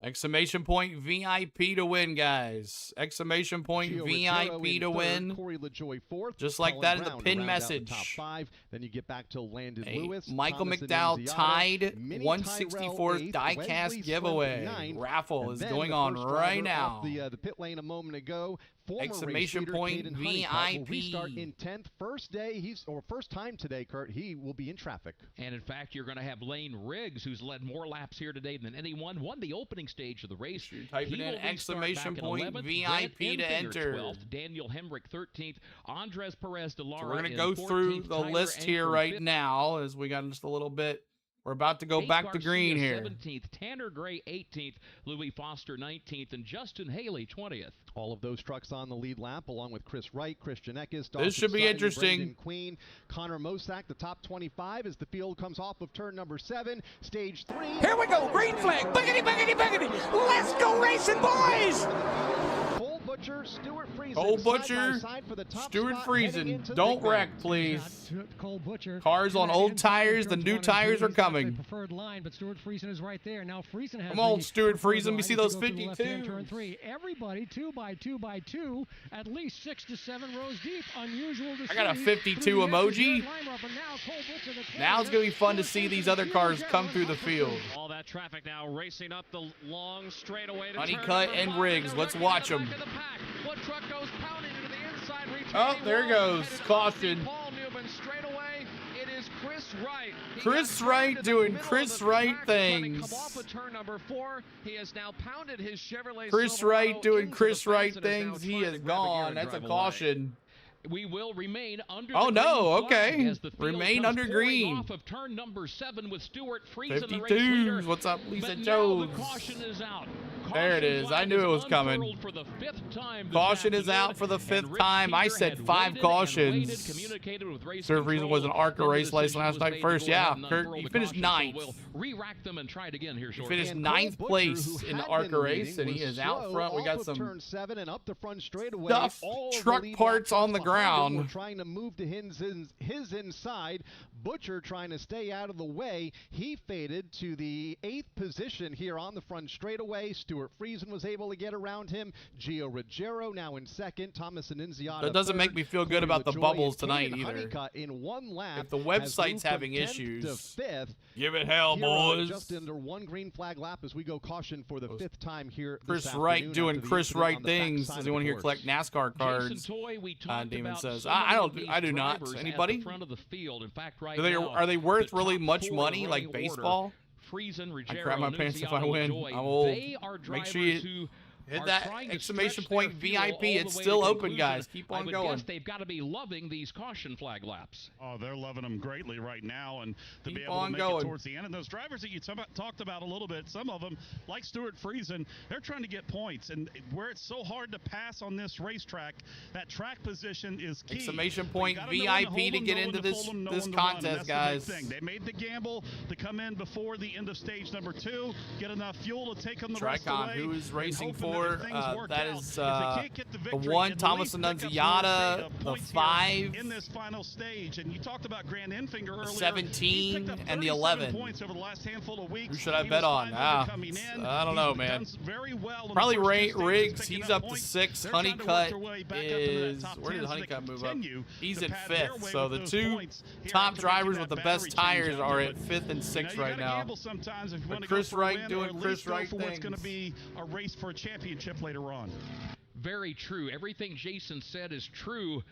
Exclamation point VIP to win, guys. Exclamation point VIP to win. Corey LaJoy fourth. Just like that in the pin message. Top 5. Then you get back to Landon Lewis. Michael McDowell tied 164th diecast giveaway. Raffle is going on right now. The pit lane a moment ago. Exclamation point VIP. Will restart in 10th. First day, first time today, Kurt. He will be in traffic. And in fact, you're going to have Lane Riggs, who's led more laps here today than anyone. Won the opening stage of the race. Typing in exclamation point VIP to enter. 12th, Daniel Hemrick 13th, Andres Perez de Lara. So we're going to go through the list here right now as we got just a little bit. We're about to go back to green here. 17th, Tanner Gray 18th, Louis Foster 19th, and Justin Haley 20th. All of those trucks on the lead lap, along with Chris Wright, Christian Eckes, this should be interesting. Brendan Queen, Connor Mosack, the top 25 as the field comes off of turn number 7, stage 3. Here we go, green flag, boogity, boogity, boogity. Let's go racing, boys! Butcher, Stuart Friesen, Cole Butcher, Stuart Friesen, don't wreck, please. Cole Butcher. Cars on old tires, the new tires are coming. Preferred line, but Stuart Friesen is right there. Now Friesen has come on, Stuart Friesen, we see those 52. Turn 3. Everybody 2 by 2 by 2, at least 6 to 7 rows deep. Unusual to see. I got a 52 emoji. Now it's going to be fun to see these other cars come through the field. All that traffic now racing up the long straightaway to Conneticut and Riggs, let's watch them. What truck goes pounding into the inside, oh, there goes. Caution. Paul Newman straight away. It is Chris Wright. Chris Wright doing Chris Wright things. Come off of turn number 4. He has now pounded his Chevrolet Chris Wright doing Chris Wright things. He is gone. That's a caution. We will remain under. Oh no! Okay, remain under green. Off of turn number 7 with Stuart Friesen, 52s. What's up, Lisa Jones? The caution is out. There it is. I knew it was coming. Caution is out for the 5th time. I said 5 cautions. Stuart Friesen was an ARCA race last night first. Yeah, Kurt, you finished 9th. We'll re-rack them and try it again here he finished 9th place in the ARCA race, and he is out front. We got some stuff, truck parts on the ground. Trying to move to his inside. Butcher trying to stay out of the way. He faded to the 8th position here on the front straightaway. Stuart Friesen was able to get around him. Gio Ruggiero now in 2nd. Thomas Annunziata. That doesn't make me feel good about the bubbles tonight either. In 1 lap, if the website's having issues, give it hell, boys. Just under 1 green flag lap as we go caution for the 5th time here. Chris Wright doing Chris Wright things. Does anyone here collect NASCAR cards? Damon says, I do not. Anybody? Front of the field. In fact, right are they worth really much money like baseball? I crap my pants if I win. I will make sure you hit that exclamation point VIP. It's still open, guys. Keep on going. Guess they've got to be loving these caution flag laps. Oh, they're loving them greatly right now, and to Keep be able to make it towards the end. And those drivers that you talked about a little bit, some of them, like Stuart Friesen, they're trying to get points. And where it's so hard to pass on this racetrack, that track position is key. Exclamation point VIP to get into this contest, guys. They made the gamble to come in before the end of stage number 2, get enough fuel to take them the rest of the way. Who is racing for? That is the 1, Thomas Annunziata, the 5, in this final stage. And you talked about Grant Enfinger earlier. 17, and the 11. Points over the last handful of weeks. Who should I bet on? I don't know, man. Probably Riggs. He's up to 6. Honeycutt is, where did Honeycutt move up? He's at 5th. So the 2 top drivers with the best tires are at 5th and 6th right now. But Chris Wright doing Chris Wright things. It's going to be a race for a championship later on. Very true. Everything Jason said is true.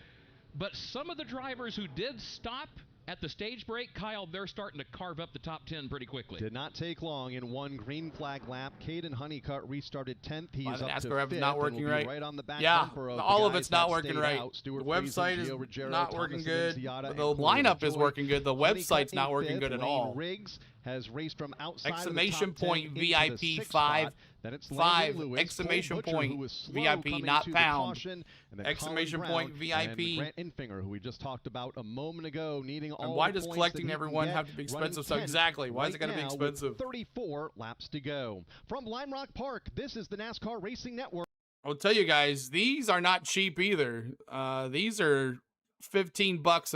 But some of the drivers who did stop at the stage break, Kyle, they're starting to carve up the top 10 pretty quickly. Did not take long in one green flag lap. Caden Honeycutt restarted 10th. He's the up to NASCAR app 5th. is not working right. Right on the back Yeah, bumper of all the of guys it's not that working stayed right. out. The Stuart website Friesen, is Gio Ruggiero, not Thomas working good. Annunziata, The and Corey lineup is LaJoie. working good. The Honeycutt website's in not working 5th. good at Wayne all. Riggs has raced from outside Exclamation of the top 10 point into the VIP 6th 5. spot. Then it's 5 Landon Lewis, exclamation Cole Butcher, point who was slow VIP coming not to the found. caution, and then Exclamation Colin point Brown VIP. and Grant Infinger, who we just talked about a moment ago, needing all And why the does points collecting that he everyone can have get, to be running expensive? So 10th exactly, why is it right going to be now with expensive? 34 laps to go. From Lime Rock Park, this is the NASCAR Racing Network. I'll tell you guys, these are not cheap either. These are $15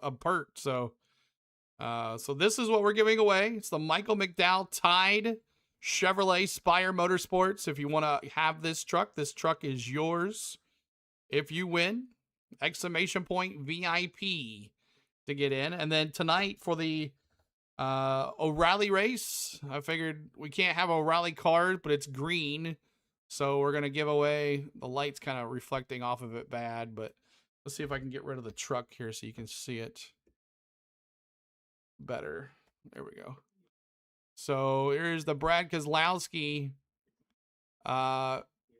a pert. So this is what we're giving away. It's the Michael McDowell Tide Chevrolet Spire Motorsports. If you want to have this truck is yours. If you win, exclamation point VIP to get in. And then tonight for the O'Reilly race, I figured we can't have O'Reilly card, but it's green. So we're going to give away, the light's kind of reflecting off of it bad, but let's see if I can get rid of the truck here so you can see it better. There we go. So here's the Brad Kozlowski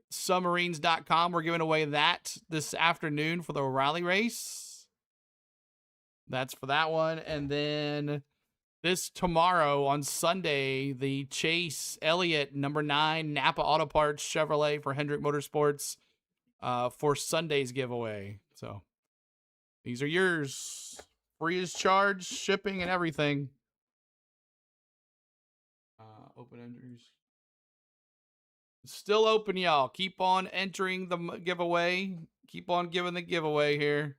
submarines.com. We're giving away that this afternoon for the O'Reilly race. That's for that one. And then this tomorrow on Sunday, the Chase Elliott number 9 Napa Auto Parts Chevrolet for Hendrick Motorsports for Sunday's giveaway. So these are yours. Free as charge, shipping, and everything. Open entries. Still open, y'all. Keep on entering the giveaway. Keep on giving the giveaway here.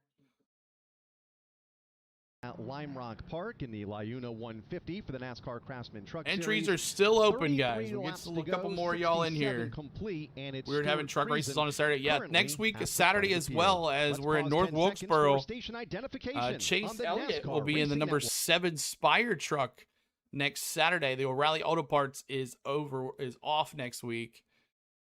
At Lime Rock Park in the LiUNA 150 for the NASCAR Craftsman Truck Entries Series. are still open, guys. We'll get laps a to couple go, more y'all in here. Complete, and it's We're having truck races on a Saturday. Yeah, currently next week at is the Saturday front as of the well, field. as Let's we're in pause North 10 seconds for Wilkesboro. station identification Chase on the Elliott NASCAR will be in the Racing number Network. 7 Spire truck next Saturday. The O'Reilly Auto Parts is off next week.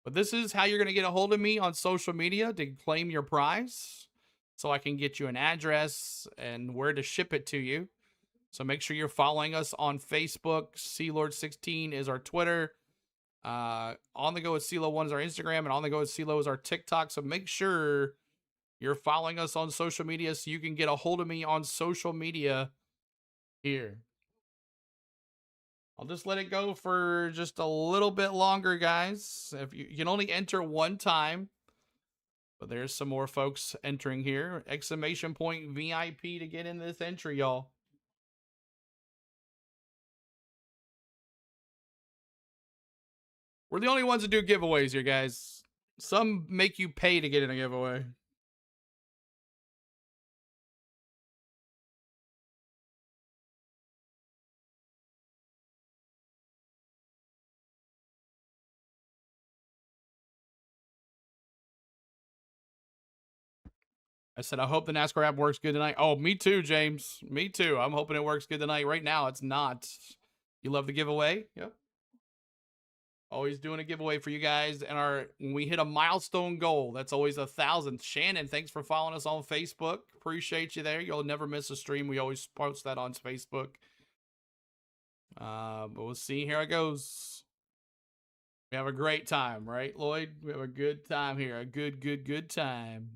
But this is how you're going to get a hold of me on social media to claim your prize, so I can get you an address and where to ship it to you. So make sure you're following us on Facebook. CLord16 is our Twitter. On the Go with CeeLo1 is our Instagram, and On the Go with CeeLo is our TikTok. So make sure you're following us on social media so you can get a hold of me on social media here. I'll just let it go for just a little bit longer, guys. If you can only enter one time, but there's some more folks entering here. Exclamation point VIP to get in this entry, y'all. We're the only ones that do giveaways here, guys. Some make you pay to get in a giveaway. I said, I hope the NASCAR app works good tonight. Oh, me too, James. Me too. I'm hoping it works good tonight. Right now, it's not. You love the giveaway? Yep. Always doing a giveaway for you guys. And when we hit a milestone goal, that's always 1,000. Shannon, thanks for following us on Facebook. Appreciate you there. You'll never miss a stream. We always post that on Facebook. But we'll see. Here it goes. We have a great time, right, Lloyd? We have a good time here. A good time.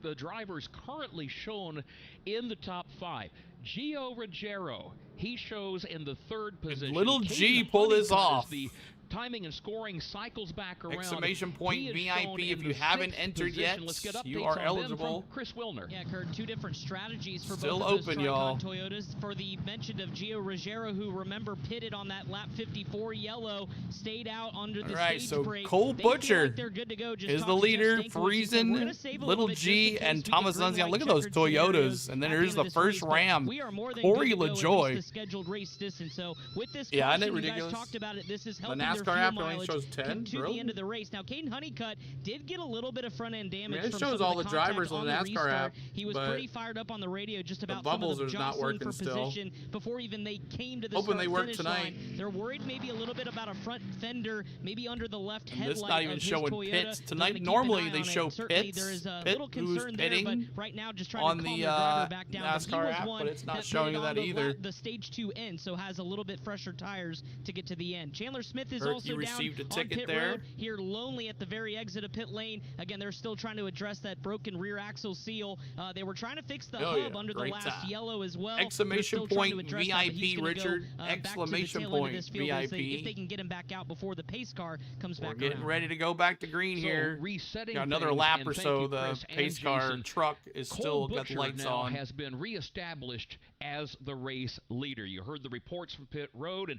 The drivers currently shown in the top 5. Gio Ruggiero, he shows in the 3rd position. Little G Caden pull this Honeycutt off. as the timing and scoring cycles back around. Exclamation point He is VIP. shown If in you the haven't 6th entered yet, position. Let's get you updates are on them eligible. from Chris Wilner. Yeah, Kurt, 2 different strategies for Still both of those open, y'all. Toyotas. For the mention of Gio Ruggiero, who, remember, pitted on that lap 54 yellow, stayed out under the Alright, stage so break. Cole They feel Butcher like they're good to go. Just is the talked to leader. Jeff Stankiewicz. He said, "We're gonna Friesen, save a Little bit just G, in case and we get Thomas green Nunzian. light Look at those checkered scenarios Toyotas. And then at there's end the of this first race, but Ram. we are more than Corey good to go, at least LaJoy. the scheduled race distance. So with this Yeah, isn't it caution, you guys ridiculous? talked about it. This is The helping to NASCAR their NASCAR fuel app only mileage shows 10, to really? the end of the race. Now, Caden Honeycutt did get a little bit of front-end damage. It from shows some all of the contact drivers on the NASCAR restart. app, He was but pretty fired up on the radio just about bubbles some of is the not jostling working for still. position before even they came to the Hoping they work finish tonight. line. They're worried maybe a little bit about a front fender, maybe under the left And headlight. this not even of his showing Toyota. pits They're tonight. gonna keep Normally an eye they on show it. Certainly pits. there is a Pitt little who's concern there, but pitting right now just trying on to calm the their driver back down. But he NASCAR was app, one but it's not that showing pitted that on the either. the stage 2 end, so has a little bit fresher tires to get to the end. Chandler Smith is Hurt, also you down received a on ticket pit there. road here lonely at the very exit of pit lane. Again, they're still trying to address that broken rear axle seal. They were trying to fix the hub under the Great last time. yellow as well. Exclamation They're still trying to point address that, but he's VIP, gonna go, Richard. back to the Exclamation tail end of point this field as VIP. if they can get him back out before the pace car comes We're back getting around. ready to go back to green So, here. resetting Got another things, lap and or thank so. you, The Chris and pace car Jason. truck is Cole still got the Butcher lights now on. has been reestablished as the race leader. You heard the reports from pit road,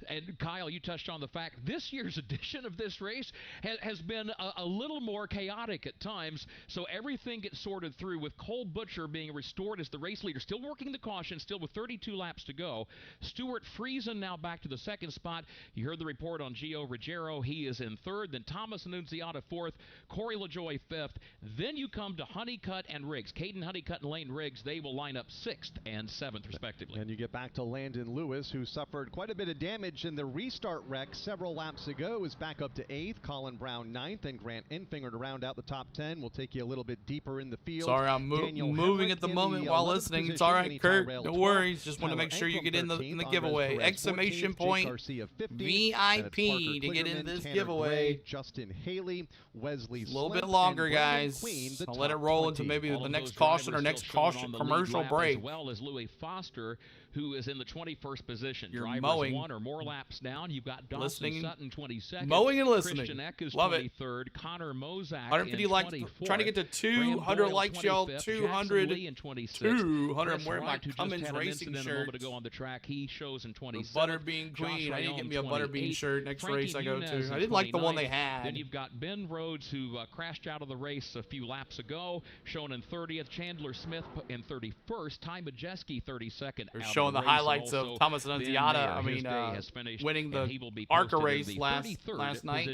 and Kyle, you touched on the fact this year's edition of this race has been a little more chaotic at times, so everything gets sorted through with Cole Butcher being restored as the race leader, still working the caution, still with 32 laps to go. Stuart Friesen now back to the second spot. You heard the report on Gio Ruggiero. He is in third. Then Thomas Annunziata fourth. Corey LaJoie fifth. Then you come to Honeycutt and Riggs. Caden Honeycutt and Lane Riggs, they will line up sixth and seventh, respectively. And you get back to Landon Lewis, who suffered quite a bit of damage in the restart wreck several laps ago, is back up to 8th. Colin Brown 9th, and Grant Enfinger to round out the top 10. We'll take you a little bit deeper in the field. Sorry, I'm moving at the moment while listening. It's all right, Kurt. No worries. Just want to make sure you get in the giveaway. Exclamation point VIP to get in this giveaway. Justin Haley, Wesley a little bit longer, guys. I'll let it roll into maybe the next caution or next caution commercial break. As well as Louis Foster, who is in the 21st position. You're Drivers mowing. 1 or more laps down. You've got Dawson Listening. Sutton 22nd. Mowing and listening. Christian Eck is Love it. 23rd. Connor Mozak 150 in likes. 24th. Trying to get to 200 Graham likes, Boyle, y'all. 25th. 200. Jackson Lee in 26th. 200. I'm Chris wearing my Wright, who just Cummins had an racing incident a shirt. moment ago on the track. He shows in 27th. Butterbean Queen. I need to get me a Butterbean shirt next race I go to. I didn't like the one they had. Then you've got Ben Rhodes, who crashed out of the race a few laps ago, shown in 30th. Chandler Smith in 31st. Ty Majeski 32nd. They're showing the highlights of Thomas Annunziata. I mean, winning the ARCA race last night.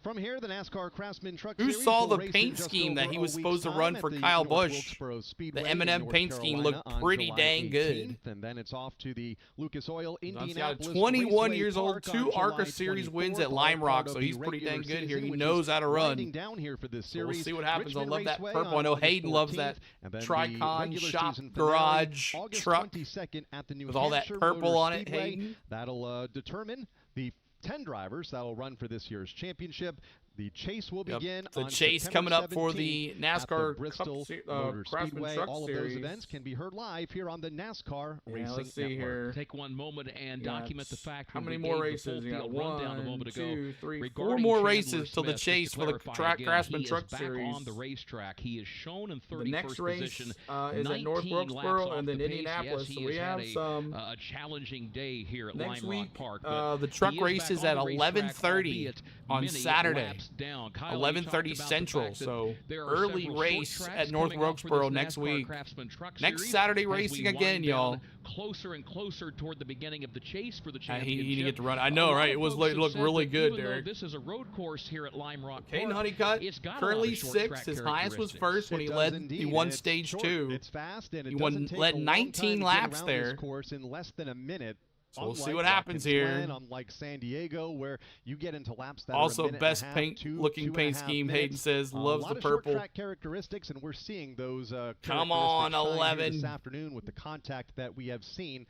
From here, the NASCAR Craftsman Truck Who Series saw will the race paint in just scheme that over he a was week's supposed to time run at for the Kyle North Busch? Wilkesboro The Speedway in M&M North paint scheme Carolina looked on pretty July dang good. 18th, and then it's off to the Lucas Oil He's got Indianapolis 21 Raceway years old, Park 2 on July ARCA Series 24th, wins at all Lime part Rock, of so the he's pretty regular dang good here. season, He which knows is how to run. winding down here for this So we'll series. see what happens. I Richmond love that Raceway purple. I on know August Hayden loves 14th, that and then the Tricon regular shop season finale, garage August truck 22nd at the New with all that Hampshire purple Motor on it, Speedway. Hayden. That'll determine the 10 drivers that will run for this year's championship. The chase will begin the on chase September coming up for 17th the at NASCAR the Bristol Cup, Motor Craftsman Speedway. Truck All of Series. those events can be heard live here on the NASCAR Racing let's see Network. here. Take one moment and document the fact How that many we more gave races? the full You got field rundown a moment 1, ago 2, 3, 4 regarding more Chandler races till the Smith. chase Just for to the clarify again, Craftsman he Truck is back Series. on the racetrack. He is shown in 31st The next race position. is at North 19 Wilkesboro laps and then off the pace. Indianapolis. Yes, So he we has have had some a challenging day here at next Lime week. Rock Park. But The truck he is race back is on at the racetrack, 11:30 albeit on many Saturday. laps down. Kyle, 11:30 you talked about the Central. fact that So there are early several race short tracks at North coming up for Wilkesboro this next NASCAR week. Craftsman Truck Next Series Saturday as we racing wind again, down y'all. Closer and closer toward the beginning of the chase for the He championship. didn't get to run. I know, right? It was looked really good, Even though Derek. this is a road course here at Lime Rock Caden Park, Honeycutt it's got currently a lot of short 6th. track His highest was characteristics. 1st when It he does led. indeed, He won and it's stage short, 2. It's fast, and it He doesn't take led a long 19 time to get laps around there. This course in less than a minute. So we'll see Unlike what happens here. Watkins Glen, unlike San Diego, where you get into laps that Also, are a minute best and a half, paint two, looking 2.5 paint scheme. minutes. Hayden says loves a lot the of purple. Short track characteristics, and we're seeing those. Come on, characteristics shine here 11 this afternoon with the contact that we have seen.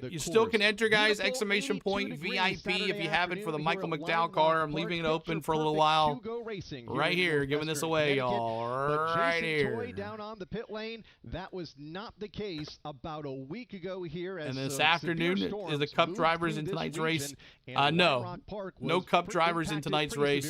You still can enter, guys. Exclamation point VIP if you have it for the Michael McDowell car. I'm leaving it open for a little while. Right here, giving this away, y'all. Right here. Down on the pit lane. That was not the case about a week ago here. And this afternoon is the Cup drivers in tonight's race. No Cup drivers in tonight's race.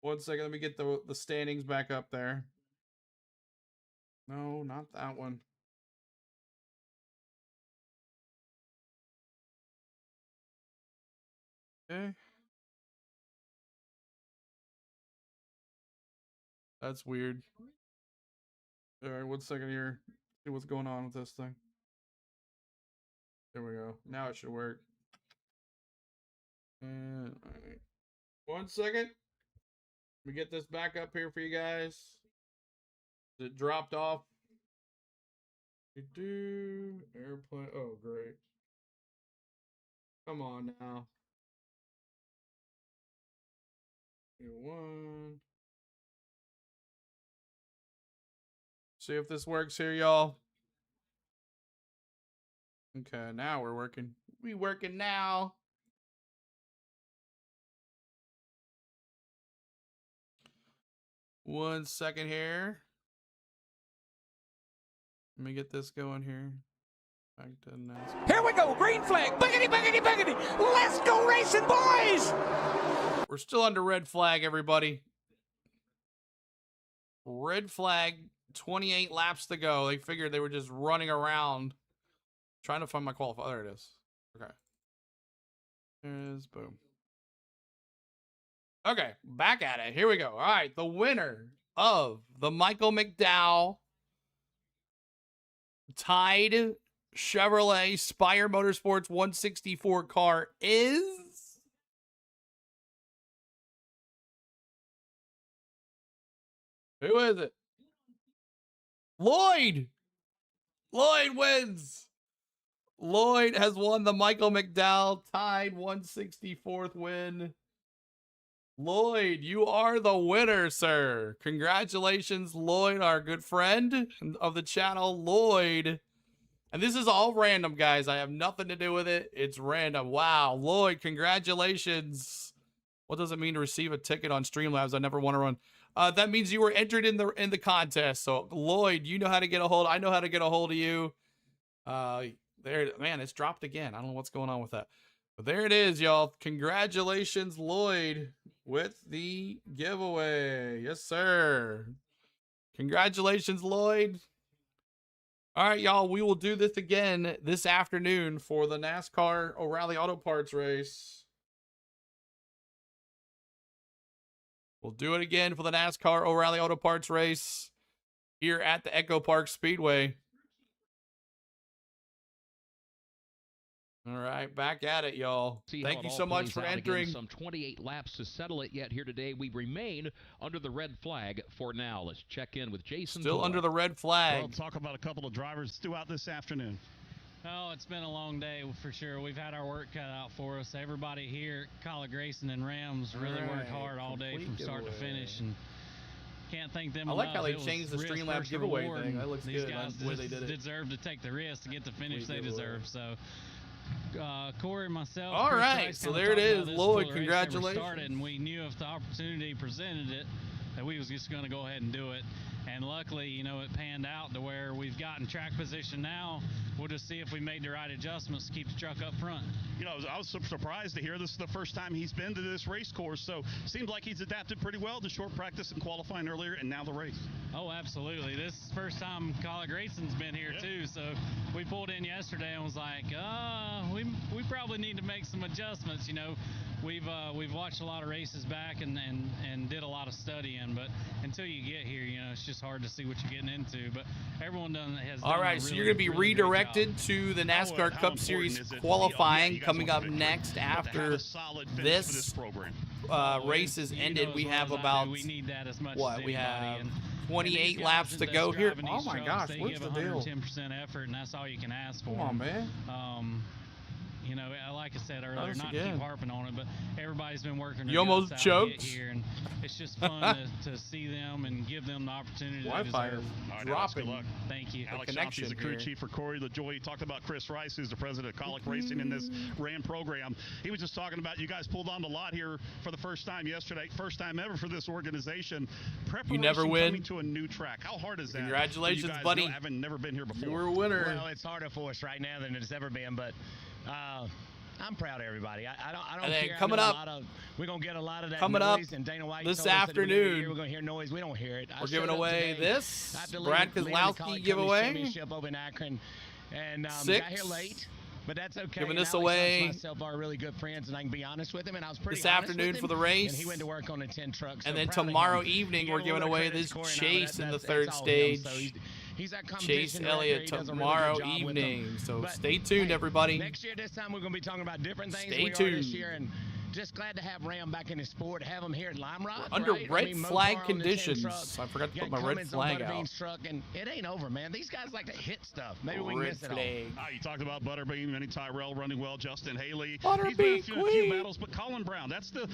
1 second. Let me get the standings back up there. No, not that one. Okay. That's weird. All right, 1 second here. See what's going on with this thing. There we go. Now it should work. And all right. 1 second. Let me get this back up here for you guys. It dropped off. Airplane. Oh, great. Come on now. One. See if this works here, y'all. Okay, now we're working. We working now. One second here. Let me get this going here. Back to Nascar. Here we go, green flag. Boogity, boogity, boogity. Let's go racing, boys. We're still under red flag, everybody. Red flag, 28 laps to go. They figured they were just running around trying to find my qualifier. There it is. Okay. There's boom. Okay, back at it. Here we go. All right, the winner of the Michael McDowell Tide Chevrolet Spire Motorsports 164 car is who is it? Lloyd. Lloyd wins. Lloyd has won the Michael McDowell Tide 164th win. Lloyd, you are the winner, sir. Congratulations, Lloyd, our good friend of the channel, Lloyd. And this is all random, guys. I have nothing to do with it. It's random. Wow, Lloyd, congratulations. What does it mean to receive a ticket on Streamlabs? I never want to run. That means you were entered in the contest. So, Lloyd, you know how to get a hold. I know how to get a hold of you. There, man, it's dropped again. I don't know what's going on with that. But there it is, y'all. Congratulations, Lloyd, with the giveaway. Yes, sir. Congratulations, Lloyd. All right, y'all. We will do this again this afternoon for the NASCAR O'Reilly Auto Parts race. We'll do it again for the NASCAR O'Reilly Auto Parts race here at the Echo Park Speedway. All right, back at it, y'all. Thank you so much for entering. Some 28 laps to settle it yet here today. We remain under the red flag for now. Let's check in with Jason. Still under the red flag. Well, talk about a couple of drivers throughout this afternoon. Oh, it's been a long day for sure. We've had our work cut out for us. Everybody here at Colleague Racing and Rams really worked hard all day from start to finish, and can't thank them enough. I like how they changed the Streamlabs giveaway thing. That looks good. These guys the way they did it. deserve to take the risk to get the finish they deserve. So, Corey and myself. All right, so there it is, Lloyd. Congratulations. Started, and we knew if the opportunity presented it that we was just going to go ahead and do it. And luckily, you know, it panned out to where we've gotten track position now. We'll just see if we made the right adjustments to keep the truck up front. You know, I was surprised to hear this is the first time he's been to this race course, so seems like he's adapted pretty well to short practice and qualifying earlier, and now the race. Oh, absolutely. This is the first time Colleague Racing's been here, too, so we pulled in yesterday and was like, we probably need to make some adjustments. You know, we've watched a lot of races back and did a lot of studying, but until you get here, you know, it's just hard to see what you're getting into. But everyone has done all right, so you're going to be redirected to the NASCAR Cup Series qualifying coming up next after this race is ended. We have about, what, we have 28 laps to go here. Oh my gosh, what's the deal? 110% effort, and that's all you can ask for. Come on, man. You know, like I said earlier, not to keep harping on it, but everybody's been working. You almost choked. Here, and it's just fun to see them and give them the opportunity. Wi-Fi is dropping. Good luck. Thank you. Alex Johnson is the crew chief for Corey LaJoy. He talked about Chris Rice, who's the president of Colleague Racing in this Ram program. He was just talking about you guys pulled on the lot here for the first time yesterday, first time ever for this organization. Preparation you never win. Coming to a new track. How hard is that? Congratulations, you buddy. Haven't never been here before. You were a winner. Well, it's harder for us right now than it's ever been, but I'm proud of everybody. I don't And then care. coming up, we're gonna get a lot of that coming noise. up And Dana White this told us that at the beginning of the afternoon, year we're gonna hear noise. We don't hear it. we're giving away this Brad LiUANI Kozlowski giveaway. Championship over in Akron, and got 6. here late. But that's okay. Giving this Alex away and myself are really good friends, and I can be honest with him. And I was pretty this honest afternoon with him, for the race. And he went to work on the 10 trucks. And so then proud of tomorrow him. evening, He we're got a giving little away credit this scoring Chase on it. in the That's 3rd all him. stage. So he's that Chase competition Elliott director. He does a really tomorrow good job with them. evening. So But, stay tuned, hey, everybody. Next year, this time, we're going to be talking about different things. Stay we are this tuned. year, and just glad to have Ram back in his sport, have him here at Lime Rock. Under right? red I mean, flag Mopar on the 10 conditions. truck. I forgot to Got put my red Cummins on flag Butterbean's out. truck, and it ain't over, man. These guys like to hit stuff. Maybe we can Red miss it all. flag. You talked about Butterbean, Vinny Tyrell running well, Justin Haley. Butterbean He's been in a few Queen. battles, but Colin Brown, that's the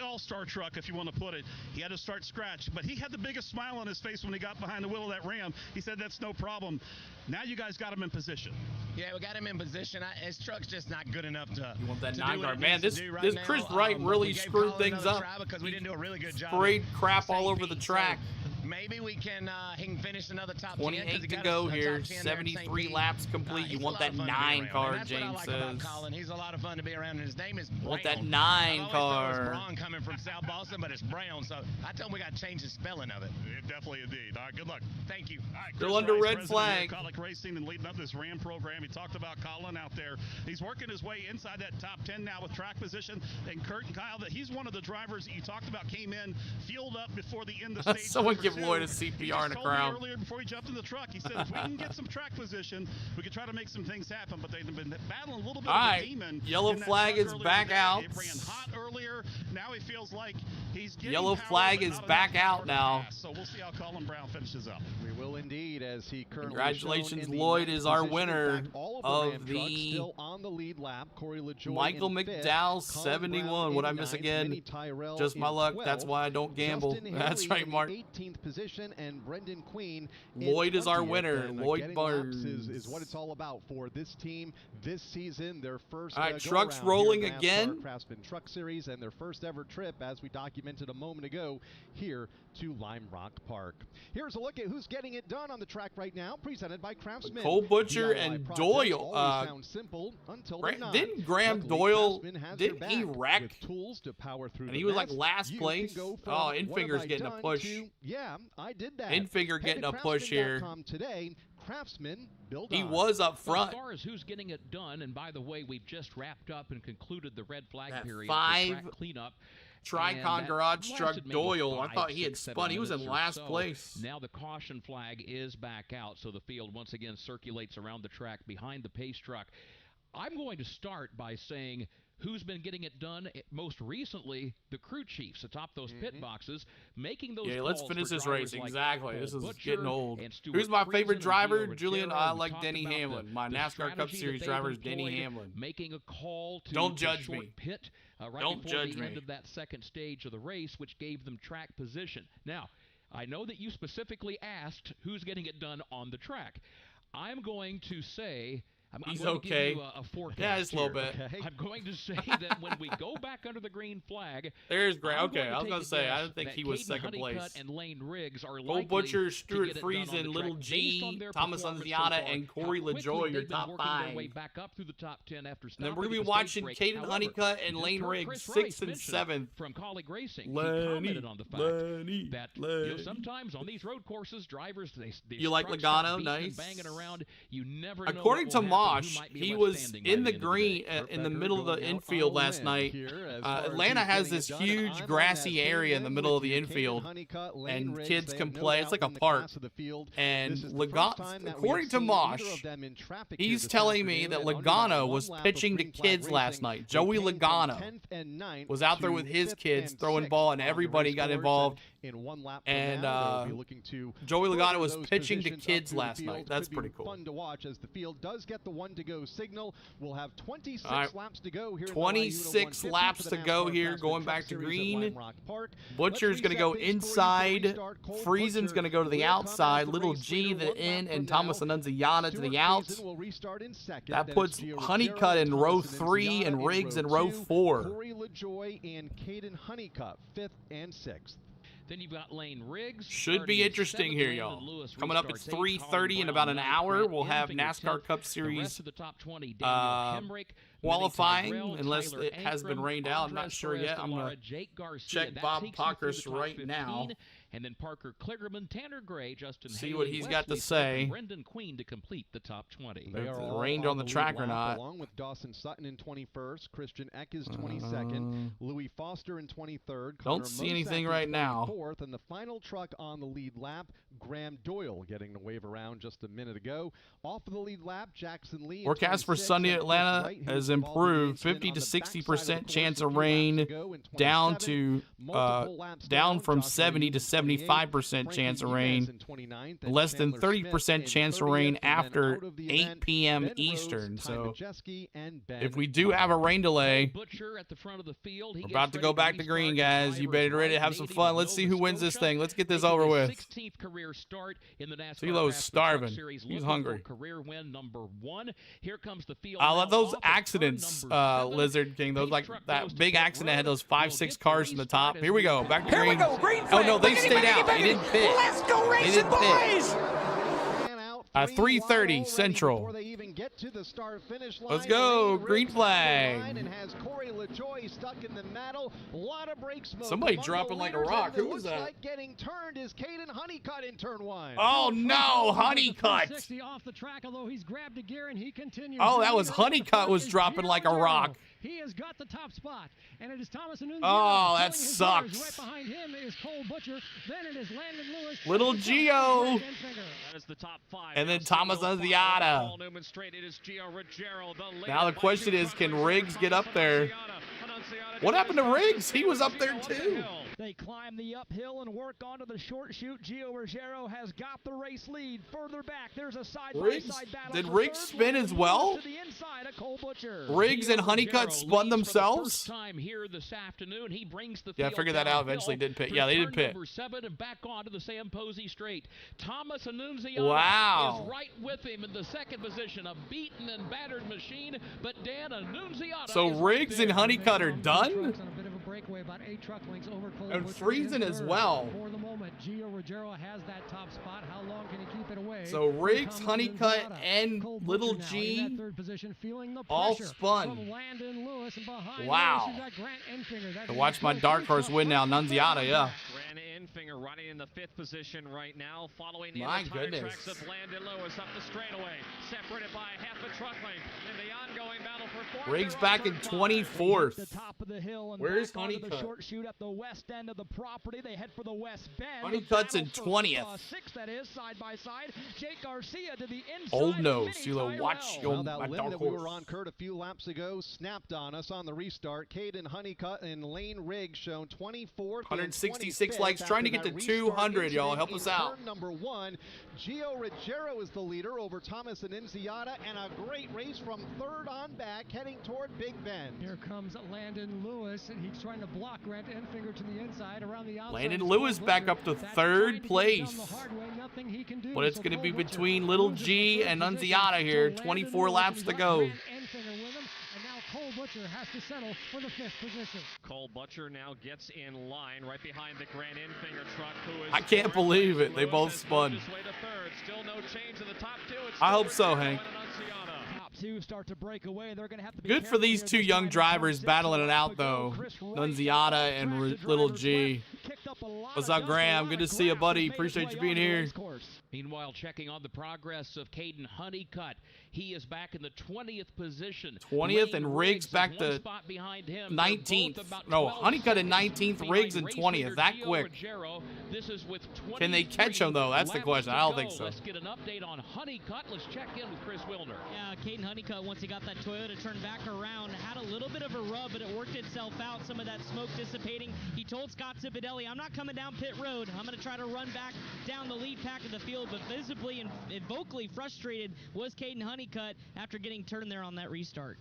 all-star truck, if you want to put it. He had to start scratch, but he had the biggest smile on his face when he got behind the wheel of that Ram. He said that's no problem. Now you guys got him in position. Yeah, we got him in position. His truck's just not good enough to. You want that to 9 do what guard. it Man, needs to this do right this now. Chris Wright really We gave screwed Colin things another up. try because we didn't do a really good job. Sprayed crap St. all over the Pete. track. So maybe we can he can finish another top 10. 28 to go here. 73 laps complete. You want that 9 car, James says. Colin. He's a lot of fun to be around, and his name is Brown. Want that 9 I always thought it was car. Braun coming from South Boston, but it's Brown. So I told him we got to change the spelling of it. Definitely indeed. All right, good luck. Thank you. All right, Still Chris under Rice, red president flag. of Conneticut Racing and leading up this Ram program. He talked about Colin out there. He's working his way inside that top 10 now with track position. And Kurt and Kyle, that he's one of the drivers that you talked about came in, fueled up before the end of stage. Someone number give 2. Lloyd a He CPR just in a told me crowd. earlier before he jumped in the truck, he said if we can get some track position, we could try to make some things happen. But they've been battling a little bit All of a right, demon. yellow in that flag truck is earlier back today. out. It ran hot earlier. Now he feels like he's getting Yellow power, flag but is not back enough power out to now. pass. So we'll see how Colin Brown finishes up. We will indeed, as he currently Congratulations, shown in the Lloyd ninth is our position. In winner fact, all of Ram trucks the still on the lead lap. Corey LaJoy Michael in fifth, McDowell, Colin 71. Brown What I in miss ninth, again? Vinny Tyrell Just my in luck. That's 12th, why I don't gamble. Justin That's Haley right, in Mark. the 18th position, and Brendan Queen in Lloyd is our 20th. winner. And, Lloyd getting Barnes laps is what it's all about for this team this season. Their first All right, go trucks around rolling here at again. NASCAR Craftsman Truck Series, and their first ever trip, as we documented a moment ago, here to Lime Rock Park. Here's a look at who's getting it done on the track right now, presented by Craftsman. Cole Butcher DIY and projects Doyle. always sound simple until they're not. Didn't Graham Luckily, Doyle, Craftsman has didn't their he back wreck? with tools to power through And the he was like mess. last You place. can go from, Oh, "What have Infinger's I getting a done?" push. to, "Yeah, I did that." Infinger Head getting to a push here. craftsman.com today. Craftsman, build He on. was up Well, front. as far as who's getting it done, and by the way, we've just wrapped up and concluded the red flag That period 5 for track cleanup. Tricon And Garage that Truck lasted maybe Doyle. I 5, thought he had 6, 7 spun. He was in minutes or last so. place. Now the caution flag is back out, so the field once again circulates around the track behind the pace truck. I'm going to start by saying who's been getting it done most recently, the crew chiefs atop those pit boxes, making those Yeah, let's calls finish for this drivers race. like Exactly. Cole This is Butcher getting old. and Stuart Who's my Friesen favorite and driver? Gio Julian, Ricciardo. I We like talked Denny about Hamlin. My the NASCAR Cup strategy Series that driver they've is Denny employed, Hamlin. making a call to Don't the judge short me. pit right Don't before judge the me. end of that second stage of the race, which gave them track position. Now, I know that you specifically asked who's getting it done on the track. I'm going to say I'm He's going to okay. give you a forecast. Yeah, just a little here. bit. I'm going to say that when we go back under the green flag, There's Grant. I'm Okay, going I was take going a to say, I guess didn't think that he was Caden second Honeycutt place. and Lane Riggs are Cole likely Butcher, to Stuart get it done on the Friesen, Little track based on G, their Thomas performance so Anziata, far, and how Corey quickly LaJoy, your they've been top working their 5. way back up through the top 10 after And then we're stopping going to be at the stage watching break. Caden However, Honeycutt and just Lane heard Riggs, Chris 6th Rice and mention 7th. from Colleague Racing. Lenny, He commented on the fact Lenny, that Lenny. sometimes on these road courses, drivers these You like trucks start Logano? beating and Nice. banging around. You never know According what to will happen, Mosh, who might be he left was standing by in the end of green day. in the middle of the infield last night. Atlanta has this huge grassy area in the middle of the infield, and kids can play. It's like a park. And Logano, according to Mosh, he's telling me that Logano was pitching to kids last night. Joey Logano was out there with his kids throwing ball, and everybody got involved. And Joey Logano was pitching to kids last night. That's pretty cool. Fun to watch as the field does get the 1-to-go signal. We'll have 26 right. laps to go here. 26 laps to go here, going back to green. Butcher's going to go inside. Friesen's going to go to the outside. Little G the in, and Thomas Annunziata to the out. That puts Honeycutt in row 3 and Riggs in row 4. Corey LaJoy and Caden Honeycutt, 5th and 6th. Then you've got Lane Riggs. Should be interesting here, y'all. Coming up at 3:30 in about an hour, we'll have NASCAR Cup Series qualifying, unless it has been rained out. I'm not sure yet. I'm going to check Bob Pockers right now. And then Parker Kligerman, Tanner Gray, Justin See Haley, what he's got to Wesley say. Smith, and Brendan Queen to complete the top 20. They are all rained on the track or lap, not. Along with Dawson Sutton in 21st, Christian Eck is 22nd, Louis Foster in 23rd. Don't see anything right now. 4th, and the final truck on the lead lap, Graham Doyle getting the wave around just a minute ago. Off of the lead lap, Jackson Lee. Forecast for Sunday Atlanta has improved. 50 to 60% chance of rain, down from 70 to 75% chance of rain. Less than 30% chance of rain after 8 p.m. Eastern. So if we do have a rain delay, we're about to go back to green, guys. You better ready to have some fun. Let's see who wins this thing. Let's get this over with. CeeLo's starving. He's hungry. Career win number 1. Here comes the field. I love those accidents, Lizard King. Those like that big accident had those 5-6 cars in the top. Here we go. Back to green. Here we go. Green Oh no, they flag. stayed out. They didn't pit. Let's go They racing, didn't pit. boys. 3:30 Central. Let's go. Green flag. Somebody dropping like a rock. Who was that? Getting turned is Caden Honeycutt in turn 1. Oh no, Honeycutt. Off the track, although he's grabbed a gear and he continues. Oh, that was Honeycutt was dropping like a rock. He has got the top spot, and it is Thomas Annunziata. Oh, that His sucks. Right behind him is Cole Butcher. Then it is Landon Lewis. Little Gio. That is the top 5. And then Thomas Annunziata. Now the question is, can Riggs get up there? What happened to Riggs? He was up there too. They climb the uphill and work onto the short chute. Gio Ruggiero has got the race lead. Further back, there's a side-by-side battle. Did Riggs spin as well? To the inside of Cole Butcher. Riggs and Honeycutt spun themselves? Time here this afternoon. He brings the Yeah, I figured that out eventually. Did pit. Yeah, they did pit. Number 7 and back onto the Sam Posey straight. Thomas Annunziata Wow. is right with him in the second position. A beaten and battered machine, but Dan Annunziata. So is Riggs right and there. Honeycutt are done? On a bit of a breakaway, about 8 truck lengths over Cole And Butcher Friesen in as third. well. For the moment, Gio Ruggiero has that top spot. How long can he keep it away? So Riggs, From Honeycutt, Annunziata. and Cole Little Butcher now G in that third position, feeling the all pressure spun. from Landon Lewis, and behind Wow. Lewis, you've got Grant Enfinger. That's To watch my dark horse win now, Nunziata, yeah. Grant Enfinger running in the 5th position right now, following My in the tire goodness. tracks of Landon Lewis up the straightaway, separated by half a truck length in the ongoing battle for 4th. Riggs back in 24th. The top of the hill and Where's back onto the Honeycutt? short chute at the west end of the property. They head for the west bend. Honeycutt's in Battle for, 20th. 6th, that is, side by side. Jake Garcia to the inside. Old nose, Mini CeeLo, Tyrell. watch Well, your that my limb dark that we were horse. on, Kurt, a few laps ago, snapped on us on the restart. Caden Honeycutt and Lane Riggs shown 24th. 166 likes, trying to get to 200, y'all. Help us out. Turn number 1, Gio Ruggiero is the leader over Thomas Annunziata, and a great race from third on back, heading toward Big Bend. Here comes Landon Lewis, and he's trying to block Grant Enfinger to the inside around the outside. Landon Lewis back up to That's third trying to get it place. done the hard way, nothing he can do. But it's So going to be Cole Butcher between Little moves G into and third Nunziata position. here. So 24 Landon laps Lewis to has go. Grant Enfinger with him, and now Cole Butcher has to settle for the 5th position. Cole Butcher now gets in line right behind the Grant Enfinger truck, who is I can't believe it. They Lewis both has spun. moved his way to 3rd. Still no change in the top 2. It's I still hope so, Ruggiero Hank. and Annunziata. Top 2 start to break away. They're going to have to be Good for careful these here two this young time. drivers Turn battling 6 it out, to go. though. Chris Wright, Nunziata and track the Little driver's G. left, kicked up a lot What's of up, dust, a Graham? lot Good of to see you, grass, buddy. made its Appreciate way you being onto the here. race course. Meanwhile, checking on the progress of Caden Honeycutt. He is back in the 20th position. 20th, Lane and Riggs is back one to spot behind him. 19th. They're both about No, 12 Honeycutt in seconds 19th, behind Riggs in race 20th. leader That Gio quick. Ruggiero. This is with Can they catch him, though? That's the 23 question. I laps don't to think go. so. Let's get an update on Honeycutt. Let's check in with Chris Wilner. Yeah, Caden Honeycutt, once he got that Toyota turned back around, had a little bit of a rub, but it worked itself out. Some of that smoke dissipating. He told Scott Cipodelli, I'm not coming down pit road. I'm going to try to run back down the lead pack of the field, but visibly and vocally frustrated was Caden Honeycutt after getting turned there on that restart.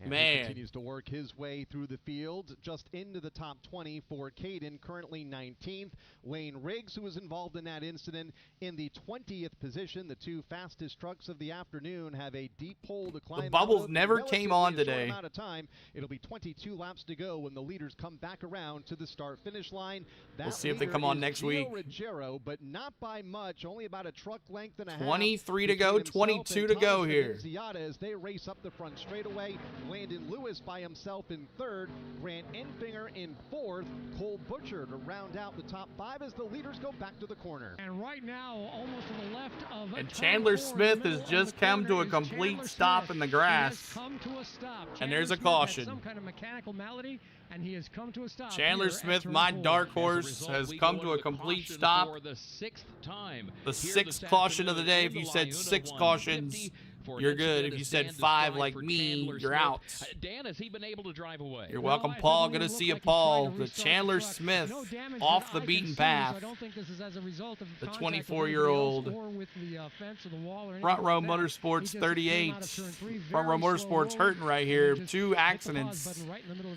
And Man. he continues to work his way through the field, just into the top 20 for Caden, currently 19th. Lane Riggs, who was involved in that incident, in the 20th position. The two fastest trucks of the afternoon have a deep hole to climb. The bubbles out of never relatively came on a short today. amount of time. It'll be 22 laps to go when the leaders come back around to the start-finish line. We'll see if they come on next week. Ruggiero, but not by much, only about a truck length and a half. 23 to go, 22 to go here. As they race up the front straightaway. Landon Lewis by himself in third. Grant Enfinger in fourth. Cole Butcher to round out the top five as the leaders go back to the corner. And right now, almost to the left of And Chandler Smith has just come to a complete stop in the grass. And there's a caution. Some kind of mechanical malady, and he has come to a stop. Chandler Smith, my dark horse, has come to a complete stop. For the sixth time. The sixth caution of the day. If you said 6 cautions, you're good. If you said 5 like me, you're out. Dan, has he been able to drive away? You're welcome, Paul. Good to see you, Paul. The Chandler Smith off the beaten path. The 24-year-old Front Row Motorsports 38. Front Row Motorsports hurting right here. 2 accidents,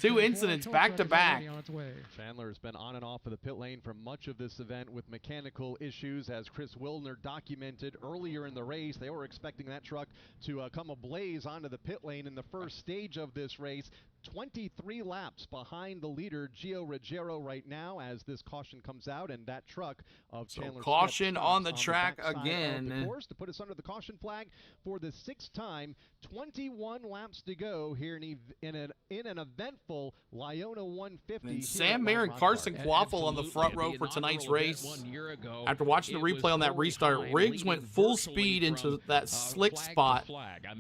2 incidents back to back. Chandler has been on and off of the pit lane for much of this event with mechanical issues, as Chris Wilner documented earlier in the race. They were expecting that truck to come ablaze onto the pit lane in the first stage of this race. 23 laps behind the leader, Gio Ruggiero, right now, as this caution comes out, and that truck of Chandler caution Smith on the track again. again. Of course, to put us under the caution flag for the 6th time. 21 laps to go here in an eventful LiUANI 150. And Sam Mayer and Carson Quaffle on the front row for tonight's race. After watching the replay on that restart, Riggs went full speed into that slick spot,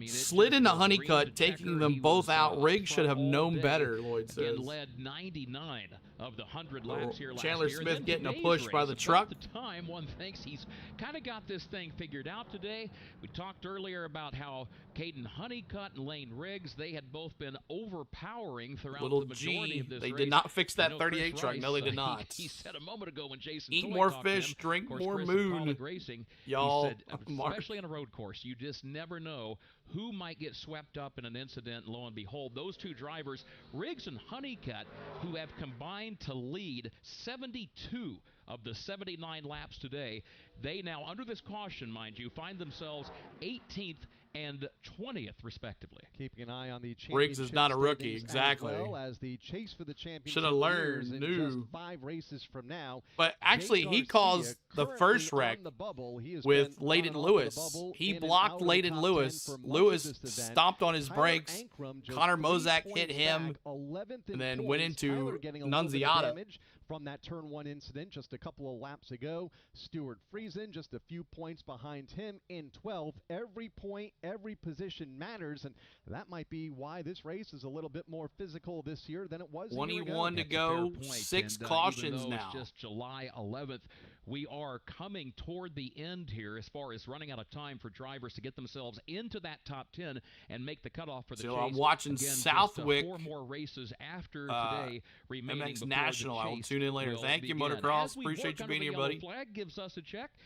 slid into Conneticut, taking them both out. Riggs should have known better, Lloyd says. Led 99 of the 100 laps here last Chandler year. Smith Then getting a today's push by race, the about truck. The time one thinks he's kind of got this thing figured out today. We talked earlier about how Caden Conneticut and Lane Riggs, they had both been overpowering throughout Little the majority G, of this they race. did not fix that I know 38 Chris truck. Rice, No, they did not. He said a moment ago when Jason Eat Toy more talked to fish, him, drink of course, more Chris of moon. College Racing, Y'all, he said, especially on a road course, you just never know who might get swept up in an incident. Lo and behold, those two drivers, Riggs and Conneticut, who have combined to lead 72 of the 79 laps today, they now, under this caution, mind you, find themselves 18th and 20th, respectively. Keeping an eye on the Riggs is not a rookie, exactly. As well as the chase for the championship. Should have learned, in knew. just 5 races from now. But actually, Jake he Garcia, caused the first currently wreck on the bubble. He has with been Layden on Lewis. the bubble, He in and blocked out of the Layden top Lewis. 10 for much Lewis of this event. stomped on his Tyler brakes. Ankrum just Connor 3 Mozak points hit him, back, 11th in and then went points. into Tyler getting a little bit of Nunziata. damage from that turn 1 incident just a couple of laps ago. Stuart Friesen just a few points behind him in 12th. Every point, every position matters, and that might be why this race is a little bit more physical this year than it was a year ago. 21 to go, 6 cautions even though now. It's just July 11th. We are coming toward the end here as far as running out of time for drivers to get themselves into that top 10 and make the cutoff for the So chase. I'm watching Again, Southwick, just 4 more races after today remaining MX before National. the I will chase tune in later. will Thank you, begin. Motocross. As we Appreciate work you under being the here, yellow buddy. flag gives us a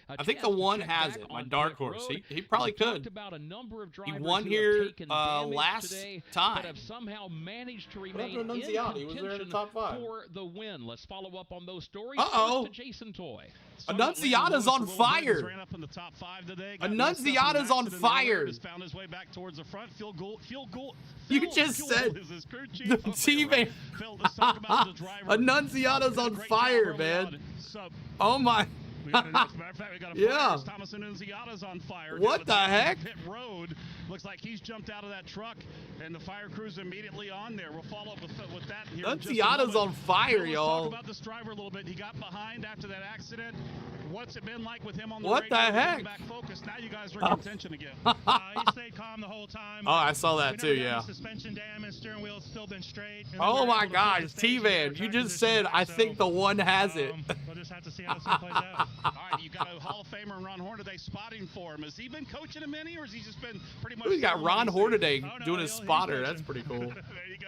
I think the chance to one check has back it. My on dark pit horse. road. He probably We've talked could. about a number of He drivers won who here have taken damage last today, time. but have somehow managed to What remain happened to in Nunziata? He was there in the contention top 5. for the win. Let's follow up on those stories. Uh-oh. First to Jason Toy. Annunziata's on fire. Ran up in the top 5 today. Annunziata's on fire. Just found his way back towards the front. Field goal. You just said the T-Man. Annunziata's on fire, man. Oh my. Yeah. Thomas Annunziata's on fire. What the heck? Pit road. Looks like he's jumped out of that truck, and the fire crew's immediately on there. We'll follow up with that here. Annunziata's on fire, y'all. Let's talk about this driver a little bit. He got behind after that accident. What's it been like with him on the What radio? the heck? Back focus. Now you guys are in contention again. He stayed calm the whole time. Oh, I saw that too, yeah. Suspension damage, steering wheel's still been straight. Oh my gosh, T-Man, you just said, I think the one has it. We'll just have to see how this one plays out. All right, you got a Hall of Famer, Ron Hornaday, spotting for him. Has he been coaching him any, or has he just been pretty much? We got Ron Hornaday Oh, no, doing his he's spotter. coaching. That's pretty cool. There you go.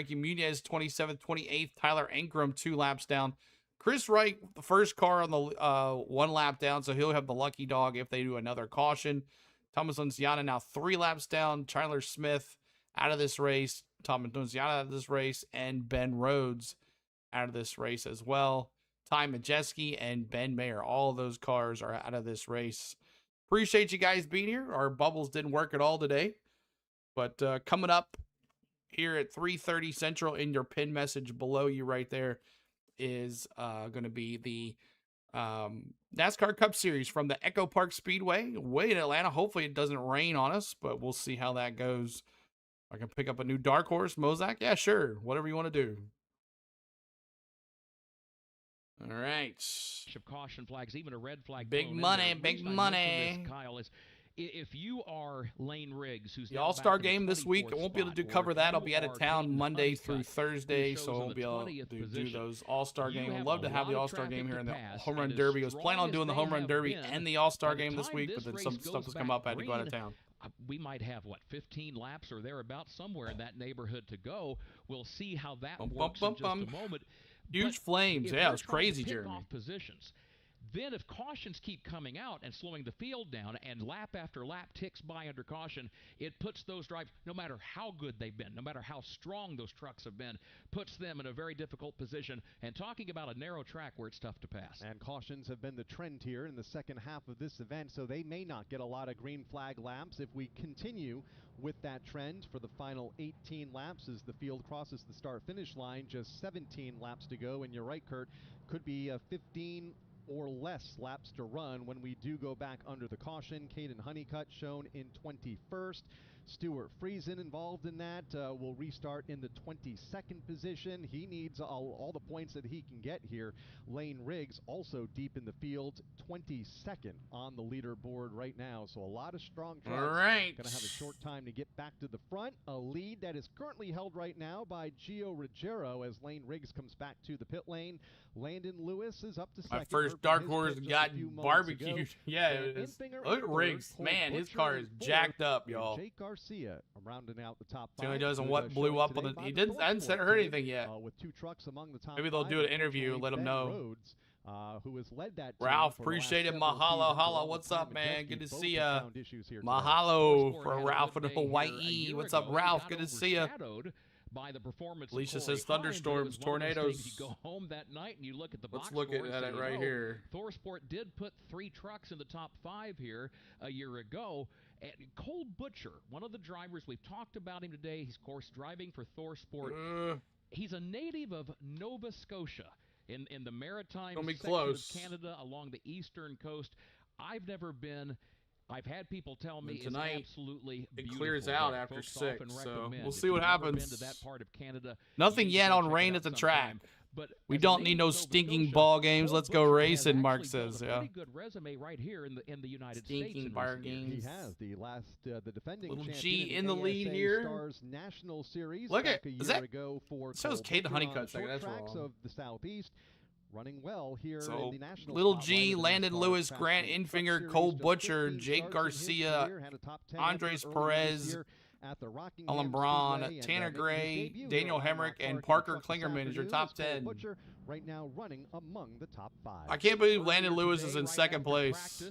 Frankie Muniz, 27th, 28th. Tyler Ankrum, 2 laps down. Chris Wright, the first car on the 1 lap down, so he'll have the lucky dog if they do another caution. Thomas Nunziata now 3 laps down. Tyler Smith out of this race. Thomas Nunziata out of this race. And Ben Rhodes out of this race as well. Ty Majeski and Ben Mayer. All of those cars are out of this race. Appreciate you guys being here. Our bubbles didn't work at all today. But coming up here at 3:30 Central in your pin message below you right there is going to be the NASCAR Cup Series from the Echo Park Speedway way in Atlanta. Hopefully it doesn't rain on us, but we'll see how that goes. I can pick up a new dark horse, Mozak. Yeah, sure. Whatever you want to do. All right. Of caution flags, even a red flag. Big money, big money. Kyle, is if you are Lane Riggs, who's the All-Star game this week, I won't be able to cover that. I'll be out of town Monday through Thursday, so I won't be able to do those All-Star game. I'd love to have the All-Star game here in the Home Run Derby. I was planning on doing the Home Run Derby and the All-Star game this week, but then some stuff has come up. I had to go out of town. We might have, 15 laps or thereabouts, somewhere in that neighborhood to go. We'll see how that works in just a moment. Huge flames. Yeah, it was crazy, Jeremy. Positions. Then if cautions keep coming out and slowing the field down and lap after lap ticks by under caution, it puts those drivers, no matter how good they've been, no matter how strong those trucks have been, puts them in a very difficult position. And talking about a narrow track where it's tough to pass. And cautions have been the trend here in the second half of this event, so they may not get a lot of green flag laps if we continue with that trend for the final 18 laps as the field crosses the start-finish line. Just 17 laps to go, and you're right, Kurt, could be 15 or less laps to run when we do go back under the caution. Caden Honeycutt shown in 21st. Stuart Friesen involved in that will restart in the 22nd position. He needs all the points that he can get here. Lane Riggs also deep in the field, 22nd on the leaderboard right now. So a lot of strong trucks. All right. Going to have a short time to get back to the front. A lead that is currently held right now by Gio Ruggiero as Lane Riggs comes back to the pit lane. Landon Lewis is up to second. My first dark horse got barbecued. Yeah, it is. Look at Riggs. Man, his car is jacked up, y'all. Jake Garcia rounding out the top five. See what he does and what blew up on the. He didn't. I hadn't heard anything yet. With 2 trucks among the top. Maybe they'll do an interview and let him know. Rhodes, who has led that Ralph, appreciate it. Mahalo, holla. What's up, man? Good to see ya. Mahalo for Ralph in Hawaii. What's up, Ralph? Good to see ya. By the performance Alicia says thunderstorms, tornadoes. You go home that night and you look at the box. Let's look at it right here. ThorSport did put 3 trucks in the top 5 here a year ago. And Cole Butcher, one of the drivers, we've talked about him today. He's, of course, driving for ThorSport. He's a native of Nova Scotia in the maritime section of Canada along the eastern coast. I've never been. I've had people tell me it's absolutely beautiful. It clears out after 6, so we'll see what happens. Been to that part of Canada, nothing yet on rain at the track. But we don't need no stinking ball games. Let's go racing, Mark says. Yeah. Pretty good resume right here in the United States. Stinking bar games. He has the defending little champion G in the lead here. Stars National Series. Look at is that? Ago for shows Kate the Honeycutt second. That's wrong. Of the Southeast. Running well here so, in the national Little G, Landon Lewis, Grant Infinger, Cole Butcher, Jake Garcia, Andres Perez, Alan Braun, Tanner Gray, Daniel Hemrick, and Parker Klingerman is your top 10. Right now running among the top 5. I can't believe Landon Lewis is in second place.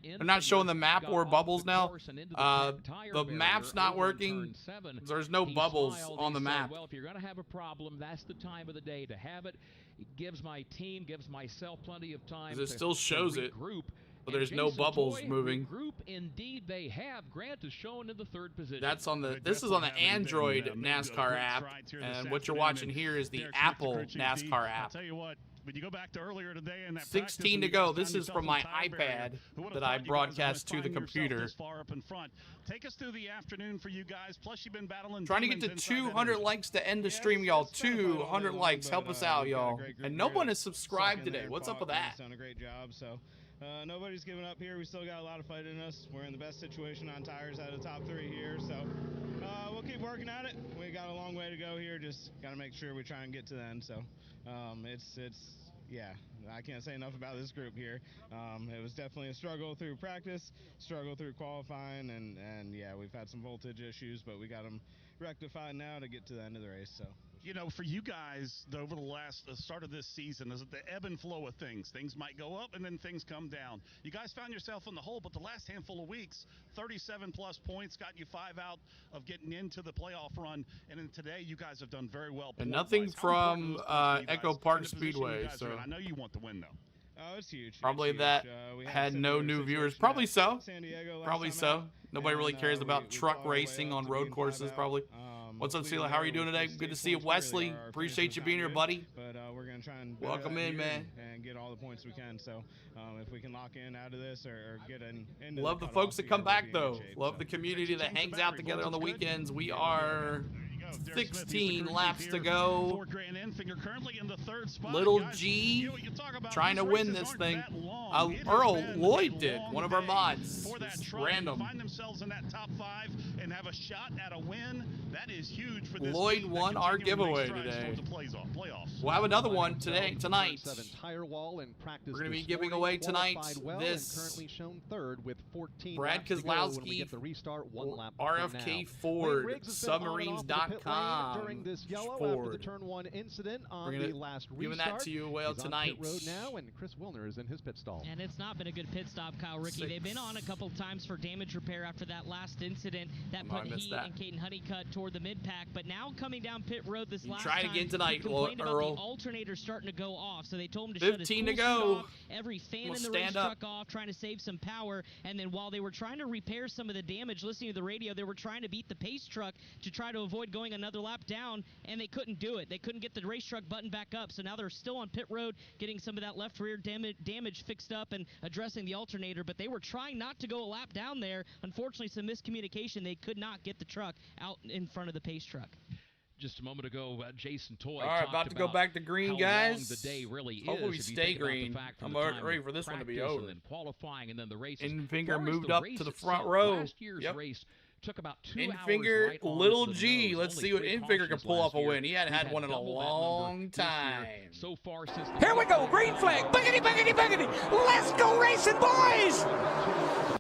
They're not showing the map or bubbles now. The map's not working. There's no bubbles on the map. Well, if you're going to have a problem, that's the time of the day to have it. It gives my team, gives myself plenty of time. It still shows it. But there's no bubbles moving. Group indeed they have. Grant is shown in the 3rd position. That's on the. This is on the Android NASCAR app, and what you're watching here is the Apple NASCAR app. I'll tell you what. When you go back to earlier today in that 16 to go. This is from my iPad that I broadcast to the computer. Far up in front. Take us through the afternoon for you guys. Plus, you've been battling. Trying to get to 200 likes to end the stream, y'all. 200 likes. Help us out, y'all. And no one has subscribed today. What's up with that? Done a great job. So. Nobody's giving up here. We still got a lot of fight in us. We're in the best situation on tires out of the top 3 here. So we'll keep working at it. We got a long way to go here. Just got to make sure we try and get to the end. So yeah, I can't say enough about this group here. It was definitely a struggle through practice, struggle through qualifying, and yeah, we've had some voltage issues, but we got them rectified now to get to the end of the race. So, you know, for you guys, over the start of this season, is the ebb and flow of things. Things might go up and then things come down. You guys found yourself in the hole, but the last handful of weeks, 37-plus points got you 5 out of getting into the playoff run, and then today you guys have done very well. And nothing from Echo Park Speedway, so I know you want the win, though. Oh, it's huge. Probably it's that huge. had no new viewers. Probably so. San Diego Probably so. Nobody really cares about truck racing on road courses, probably. What's up, Sela? How are you doing today? Good to see you, Wesley. Appreciate you being here, buddy. But we're going to try and welcome in, man. And get all the points we can. So if we can lock in out of this or get in. Love the folks that come back, though. Love the community that hangs out together on the weekends. We are 16 laps to go. Little G trying to win this thing. Earl Lloyd did, one of our mods. It's random. Find themselves in that top 5 and have a shot at a win. That is huge for this Lloyd won our giveaway today. We'll have another one tonight. Tire wall in practice. We're going to be giving away tonight this currently shown third with 14 Brad Kozlowski RFK Ford submarines.com during this yellow after the turn 1 incident on the last restart. Giving that to you tonight. Road now, and Chris Wilner is in his pit stall. And it's not been a good pit stop, Kyle Ricky. They've been on a couple times for damage repair after that last incident that put he and Caden Honeycutt toward the mid-pack. But now coming down pit road this last time, again tonight, complained about Earl. the alternator starting to go off. So they told him to 15 shut his cool to go. off, every fan in the race truck off, trying to save some power. And then while they were trying to repair some of the damage, listening to the radio, they were trying to beat the pace truck to try to avoid going another lap down, and they couldn't do it. They couldn't get the race truck button back up. So now they're still on pit road, getting some of that left rear damage fixed up and addressing the alternator. But they were trying not to go a lap down there. Unfortunately, some miscommunication. They could not get the truck out in front of the pace truck. Just a moment ago, Jason Toy. All right, about to go back to green, guys. The day really hopefully we stay green. I'm ready for this one to be over. And then qualifying, and then the race. Infinger moved up to the front row. Last year's race took about 2 Infinger, hours. Little G. Let's see what Infinger can pull off a win. He hadn't had one in a long time. So far since here we go, green flag. Boogity, boogity, boogity. Let's go racing, boys.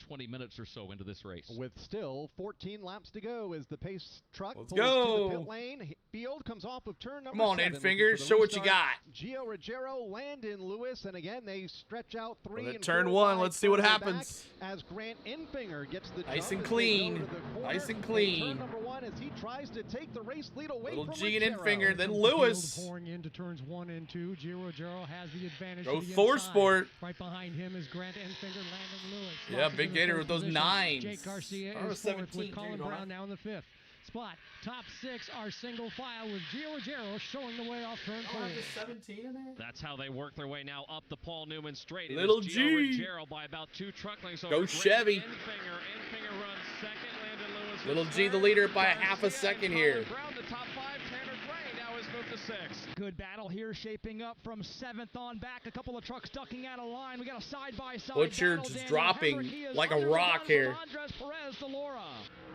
20 minutes or so into this race. With still 14 laps to go as the pace truck pulls to the pit lane. Field comes off of turn number 7. Come on, Infinger, show what you got. Gio Ruggiero, Landon Lewis, and again they stretch out 3 and turn 1. Let's see what happens. As Grant Infinger gets the nice and clean. Nice and clean. Turn number 1 as he tries to take the race lead away Little from G and Ruggiero. Infinger, then Lewis. Pouring into turns 1 and 2. Gio Ruggiero has the advantage. Go Thor Sport. Right behind him is Grant Infinger, Landon Lewis. Yeah, big gator with those 9s. Jake Garcia is fourth with Colin Brown now in the 5th spot. Top 6 are single file with Gio Ruggiero showing the way off turn 4. 17 in there? That's how they work their way now up the Paul Newman straight. Little G. Gio Ruggiero by about 2 truck lengths over Go Chevy. Infinger runs second. Landon Lewis. Little G the leader by a half a second here. Brown the top 5. Tanner Gray now is moved to 6th. Good battle here shaping up from 7th on back. A couple of trucks ducking out of line. We got a side-by-side Butcher battle. just dropping like a rock here.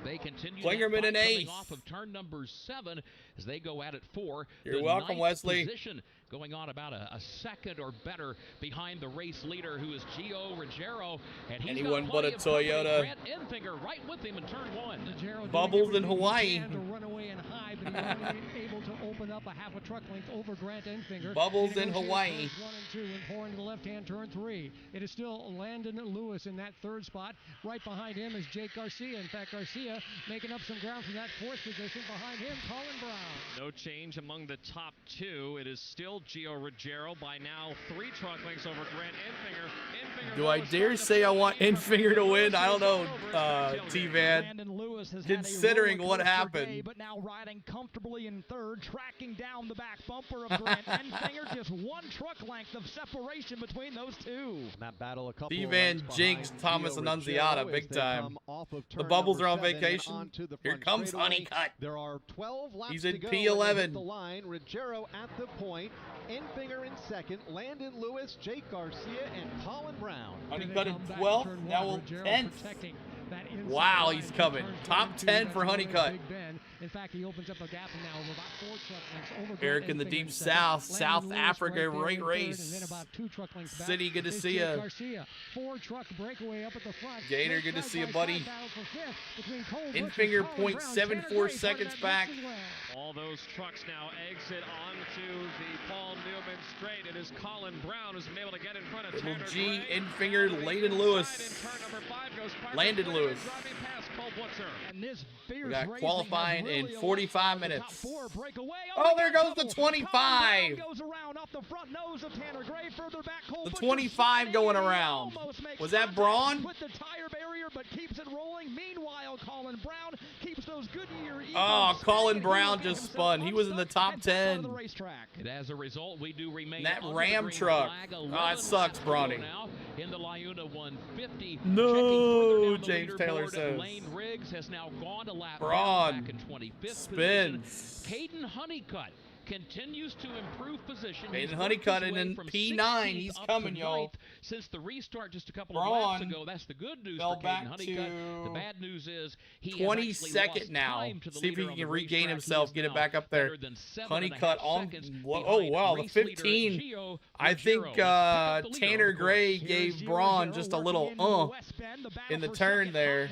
They continue Klingerman in 8th. off of turn number 7 as they go at it 4. You're welcome, Wesley. Position going on about a second or better behind the race leader, who is Gio Ruggiero. And he's anyone got but a Toyota. Grant Infinger right with him in turn 1. Bubbles in Hawaii. To run away and high, but he was only able to open up a half a truck length over Grant Infinger. Bubbles in Hawaii. 1 and 2 and pouring to the left-hand turn 3. It is still Landon Lewis in that 3rd spot. Right behind him is Jake Garcia. In fact, Garcia making up some ground from that 4th position. Behind him, Colin Brown. No change among the top 2. It is still Gio Ruggiero by now 3 truck lengths over Grant Infinger. Do I dare say I want Infinger to win? I don't know, T-Van. Considering what happened. But now riding comfortably in 3rd, tracking down the back bumper of Grant Infinger. Just 1 truck length of separation between those 2. That battle a couple T-Van jinxed Thomas Annunziata big time. The Bubbles are on vacation. Here comes Honeycutt. There are 12 laps He's in to go P11. The line. Ruggiero at the point. Infinger in 2nd. Landon Lewis, Jake Garcia, and Colin Brown. Honeycutt in 12th. Now 10th. Wow, he's coming. Top 10 for Honeycutt. In fact, he opens up a gap now of about 4 truck lengths over Eric Grant in the Enfinger deep in second. south, Landon South Lewis Africa, right there great in race. third, and then about 2 truck lengths back City, good to is see Jake ya. Garcia. 4-truck breakaway up at the front. Gator, Left good to side see you, by buddy. side battle for fifth between Cole Butcher, Infinger Colin Brown, Tanner 0.74 Gray, part seconds of that back. mix as well. All those trucks now exit onto the Paul Newman straight. It is Colin Brown who's been able to get in front of Little Tanner G, Gray. Infinger, Landon Lewis. Landon Lewis. And this We got qualifying in 45 minutes. Breakaway. Oh, there goes the 25. Goes around off the front nose of Tanner Gray. Further back, Cole The Butcher 25 going around. Was that Braun? with the tire barrier, but keeps it rolling. Meanwhile, Colin Brown keeps those Goodyear Eagles Oh, Colin spinning. Brown He will just get spun. himself He was in the unstuck top and back onto 10. the racetrack. And as a result, we do remain That under Ram the green truck. flag. Oh, 11 it sucks, laps to go Bronny. now in the LiUNA 150. No, Checking further down the James Taylor leaderboard, says. Lane Riggs has now gone to lap Braun back in 25th spins. position. Caden Honeycutt continues to improve position. Caden He's Honeycutt worked his in way an from P9. 16th He's up coming, to y'all. 9th since the restart just a couple of Braun laps ago. That's the good news fell for back Caden Honeycutt. to The bad news is he 22nd now. See if he can regain himself, get it back up there. Honeycutt on. Oh, wow, the 15. I think Tanner Gray gave Braun just a little in the turn there.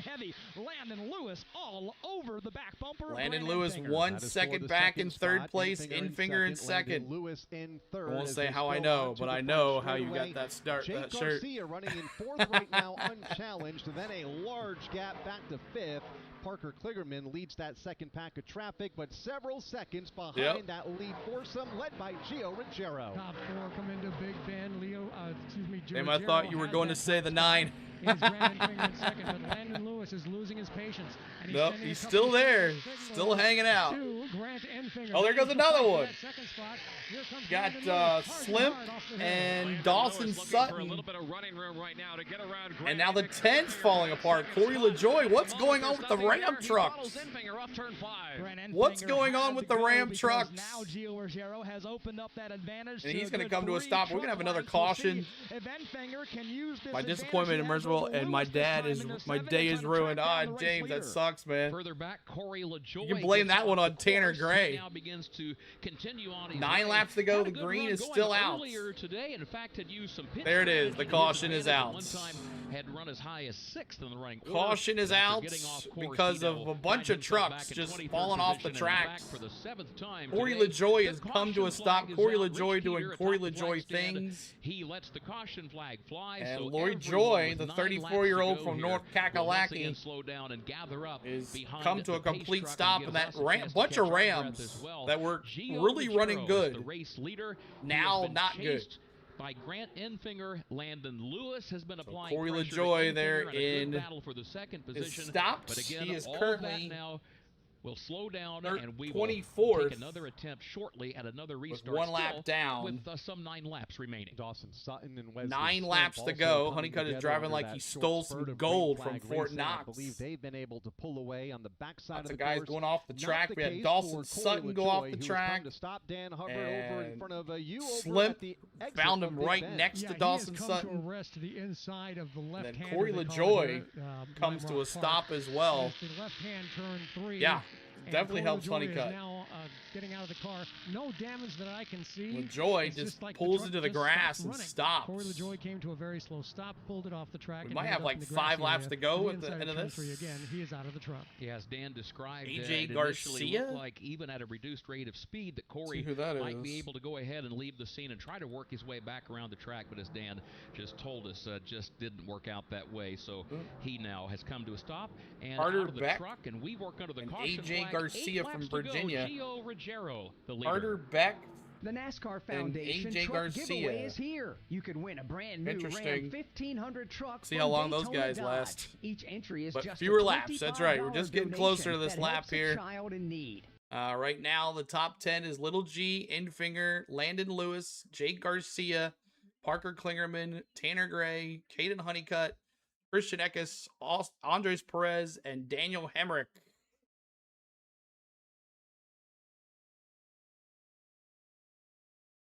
Landon Lewis all over the back bumper. Landon Lewis 1 second back in third place. Infinger in second. Lewis in I third. won't as say they how I spill know, onto but the I front know how you straightaway. got that start, Jake that shirt. Garcia running in fourth right now, unchallenged. Then a large gap back to fifth. Parker Kligerman leads that second pack of traffic, but several seconds behind that lead foursome led by Gio Ruggiero. Top 4 come into Big Ben. Damn, I thought you were going to say the 9. Is Grant Enfinger in second, but Landon Lewis is losing his patience. And Nope, he's still there, still hanging out. Oh, there goes another one. Got Slimp and Dawson Sutton. And now the 10's falling apart. Corey LaJoy, what's going on with the Ram trucks? What's going on with the Ram trucks? Now Gio Ruggiero has opened up that advantage. And he's going to come to a stop. We're going to have another caution. My disappointment in Merseyville, and my day is ruined. Ah, James, that sucks, man. Further back, Corey LaJoy. You can blame that one on Tanner He Gray. now begins to continue on his 9 way. laps to go. Had The a good green run is going still out. earlier today. In fact, had used some pit There it is. The strategy. caution is At out. one time had run as high as 6th in the running. Caution is After out getting off course, because he of now a bunch finds of himself trucks back in just 23rd falling off the position and back tracks. for the 7th time Corey today. LaJoy The has come to a caution stop. flag is Corey out. LaJoy Rich doing Peter Corey atop the flag LaJoy stand. things. He lets the caution flag fly. And so Lloyd everyone Joy, with the 9 laps to 34-year-old go from here North will once again Kakalaki, slow down and gather up is behind come to the a complete pace truck stop, and and that gives us a chance to bunch catch of our breath Rams as well. that were Gio really running Ruggiero is good. the race leader. He Now has been not good. chased by Grant Enfinger. Landon Lewis has been applying Corey pressure to LaJoy Enfinger there in a good in battle for the second position. stopped. But again, He is all currently that now will slow down, and we will 24th take another attempt shortly at another restart. one lap still down. with some 9 laps remaining. Dawson Sutton and Wesley 9 Slimp laps to also go. coming Honeycutt is together driving under like that he short stole spurt some of gold green from flag Fort racing. Knox. I believe they've been able to pull away on the backside Lots of of the guys course. going off the Not track. the We had case Dawson for Sutton Corey go off LaJoy, the who has track. come to stop. Dan Hubbard over in front of you over Slimp at the exit found from him Big right Ben. next to Yeah, Dawson he has come Sutton. to a rest to the inside of the left And hand. then Corey LaJoy comes to a stop as well. The left hand turn 3. Yeah, and definitely Corey helps LaJoy Honeycutt. Is now getting out of the car. No damage that I can see. LaJoy It's just like the pulls truck into the just grass stopped and running. stops. Corey LaJoy came to a very slow stop, pulled it off the track. We and might ended have up like in the 5 grassy laps area to go on at the inside end of turn this. 3 again. He is out of the truck. As Dan described, AJ it initially Garcia? looked like even at a reduced rate of speed that Corey See who that might be is. able to go ahead and leave the scene and try to work his way back around the track, but as Dan just told us, just didn't work out that way. So he now has come to a stop and Carter out of the Beck truck, and we work under the and caution AJ flag. Garcia 8 from laps to go. Virginia. Gio Ruggiero, the leader. Carter Beck The NASCAR and Foundation AJ truck Garcia. giveaway is here. You can win a brand new Ram Interesting. 1500 truck. See from how long those Daytona guys Dodge. last. Each entry is But just fewer a laps. That's right. We're just getting closer to this that lap helps a here. child in need. Right now, the top 10 is Little G, Enfinger, Landon Lewis, Jake Garcia, Parker Klingerman, Tanner Gray, Caden Honeycutt, Christian Eckes, Andres Perez, and Daniel Hemrick.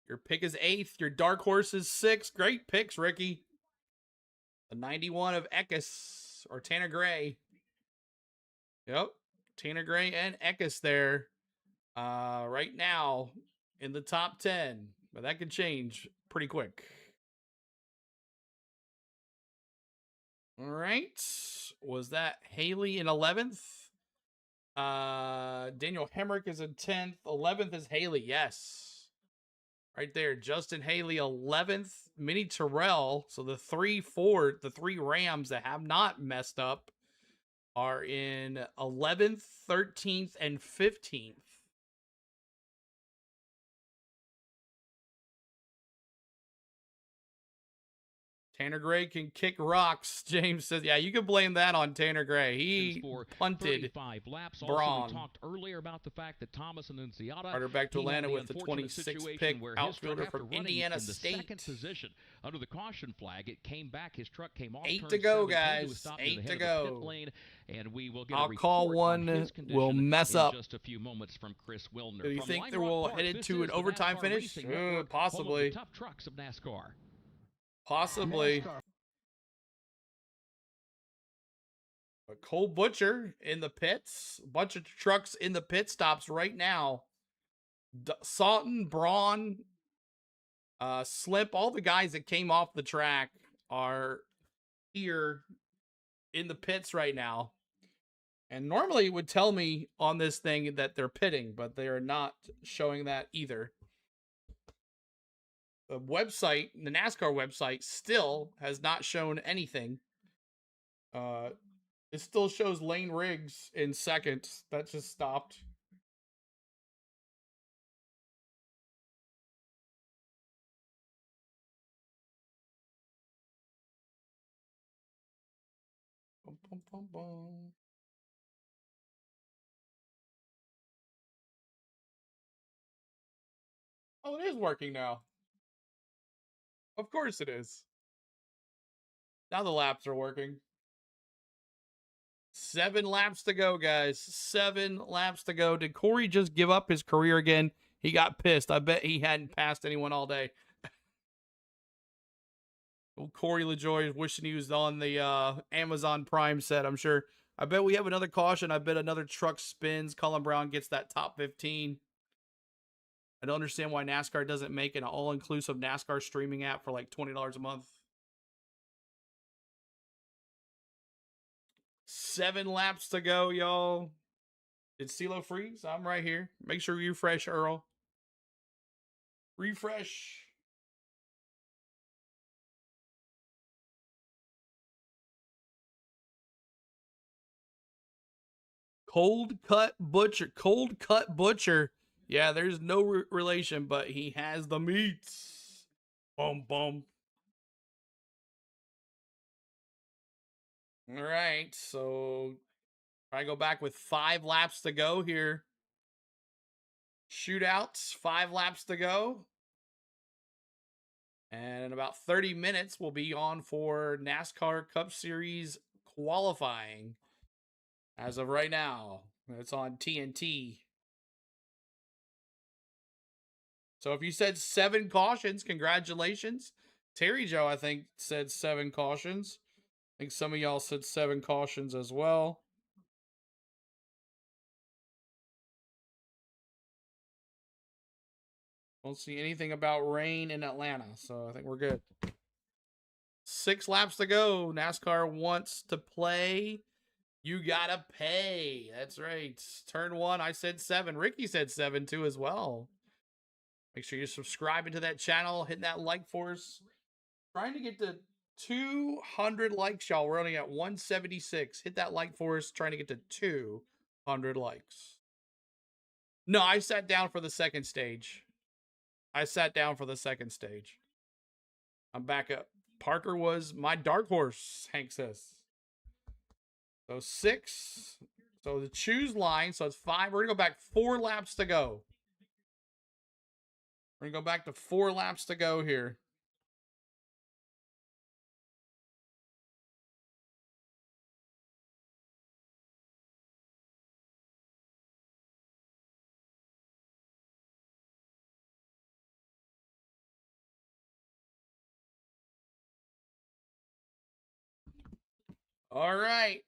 Your pick is 8th. Your dark horse is 6th. Great picks, Ricky. The 91 of Eckes or Tanner Gray. Yep. Tanner Gray and Eckes there right now in the top 10, but that could change pretty quick. All right. Was that Haley in 11th? Daniel Hemrick is in 10th. 11th is Haley. Yes. Right there. Justin Haley, 11th. Minnie Terrell. So the three Rams that have not messed up are in 11th, 13th, and 15th. Tanner Gray can kick rocks. James says, yeah, you can blame that on Tanner Gray. He punted 35 laps. Braun. Also, we talked earlier about the fact that Thomas Annunziata Carter back to Atlanta with the unfortunate 26th pick, where his truck, outfielder after from running Indiana in the State. second position under the caution flag, it came back. His truck came off. 8 turn to go, 7, came to a guys. stop near the 8 head to of the go. pit lane, and we will get I'll a report call on one. his condition We'll mess in up. just a few moments from Chris Wilner. Do you From think Lime they Rock will Park, head this to an is the overtime NASCAR finish? Racing Network, home of the Possibly. top trucks of NASCAR. Possibly. But Cole Butcher in the pits. A bunch of trucks in the pit stops right now. Salton, Braun, Slip, all the guys that came off the track are here in the pits right now. And normally it would tell me on this thing that they're pitting, but they are not showing that either. The website, the NASCAR website, still has not shown anything. It still shows Lane Riggs in second. That just stopped. Bum, bum, bum, bum. Oh, it is working now. Of course it is. Now the laps are working. 7 laps to go, guys. 7 laps to go. Did Corey just give up his career again? He got pissed. I bet he hadn't passed anyone all day. Well, Corey LaJoy is wishing he was on the Amazon Prime set, I'm sure. I bet we have another caution. I bet another truck spins. Colin Brown gets that top 15. I don't understand why NASCAR doesn't make an all-inclusive NASCAR streaming app for like $20 a month. 7 laps to go, y'all. Did CeeLo freeze? I'm right here. Make sure you refresh, Earl. Refresh. Cold Cut Butcher. Yeah, there's no relation, but he has the meats. Bum, bum. All right, so I go back with 5 laps to go here. Shootouts, 5 laps to go. And in about 30 minutes, we'll be on for NASCAR Cup Series qualifying. As of right now, it's on TNT. So if you said 7 cautions, congratulations. Terry Joe, I think, said 7 cautions. I think some of y'all said 7 cautions as well. Don't see anything about rain in Atlanta, so I think we're good. 6 laps to go. NASCAR wants to play. You gotta pay. That's right. Turn 1, I said 7. Ricky said 7 too as well. Make sure you're subscribing to that channel, hitting that like for us. Trying to get to 200 likes, y'all. We're only at 176. Hit that like for us. Trying to get to 200 likes. No, I sat down for the second stage. I'm back up. Parker was my dark horse, Hank says. So 6. So the choose line. So it's 5. We're going to go back 4 laps to go. We're going to go back to 4 laps to go here. All right.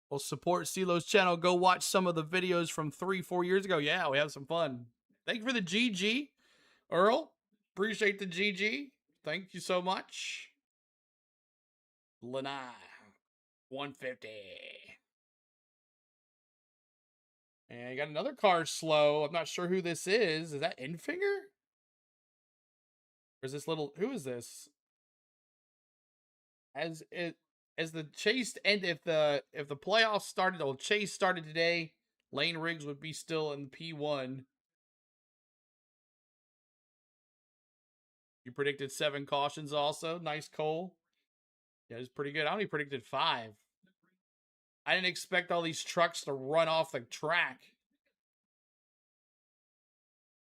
Well, support CeeLo's channel. Go watch some of the videos from 3-4 years ago. Yeah, we have some fun. Thank you for the GG, Earl. Appreciate the GG. Thank you so much. Lanai, 150. And you got another car slow. I'm not sure who this is. Is that Infinger? Or is this little? Who is this? As the chase end, if the playoffs started, or chase started today, Lane Riggs would be still in P1. You predicted 7 cautions also. Nice, Cole. Yeah, it's pretty good. I only predicted 5. I didn't expect all these trucks to run off the track.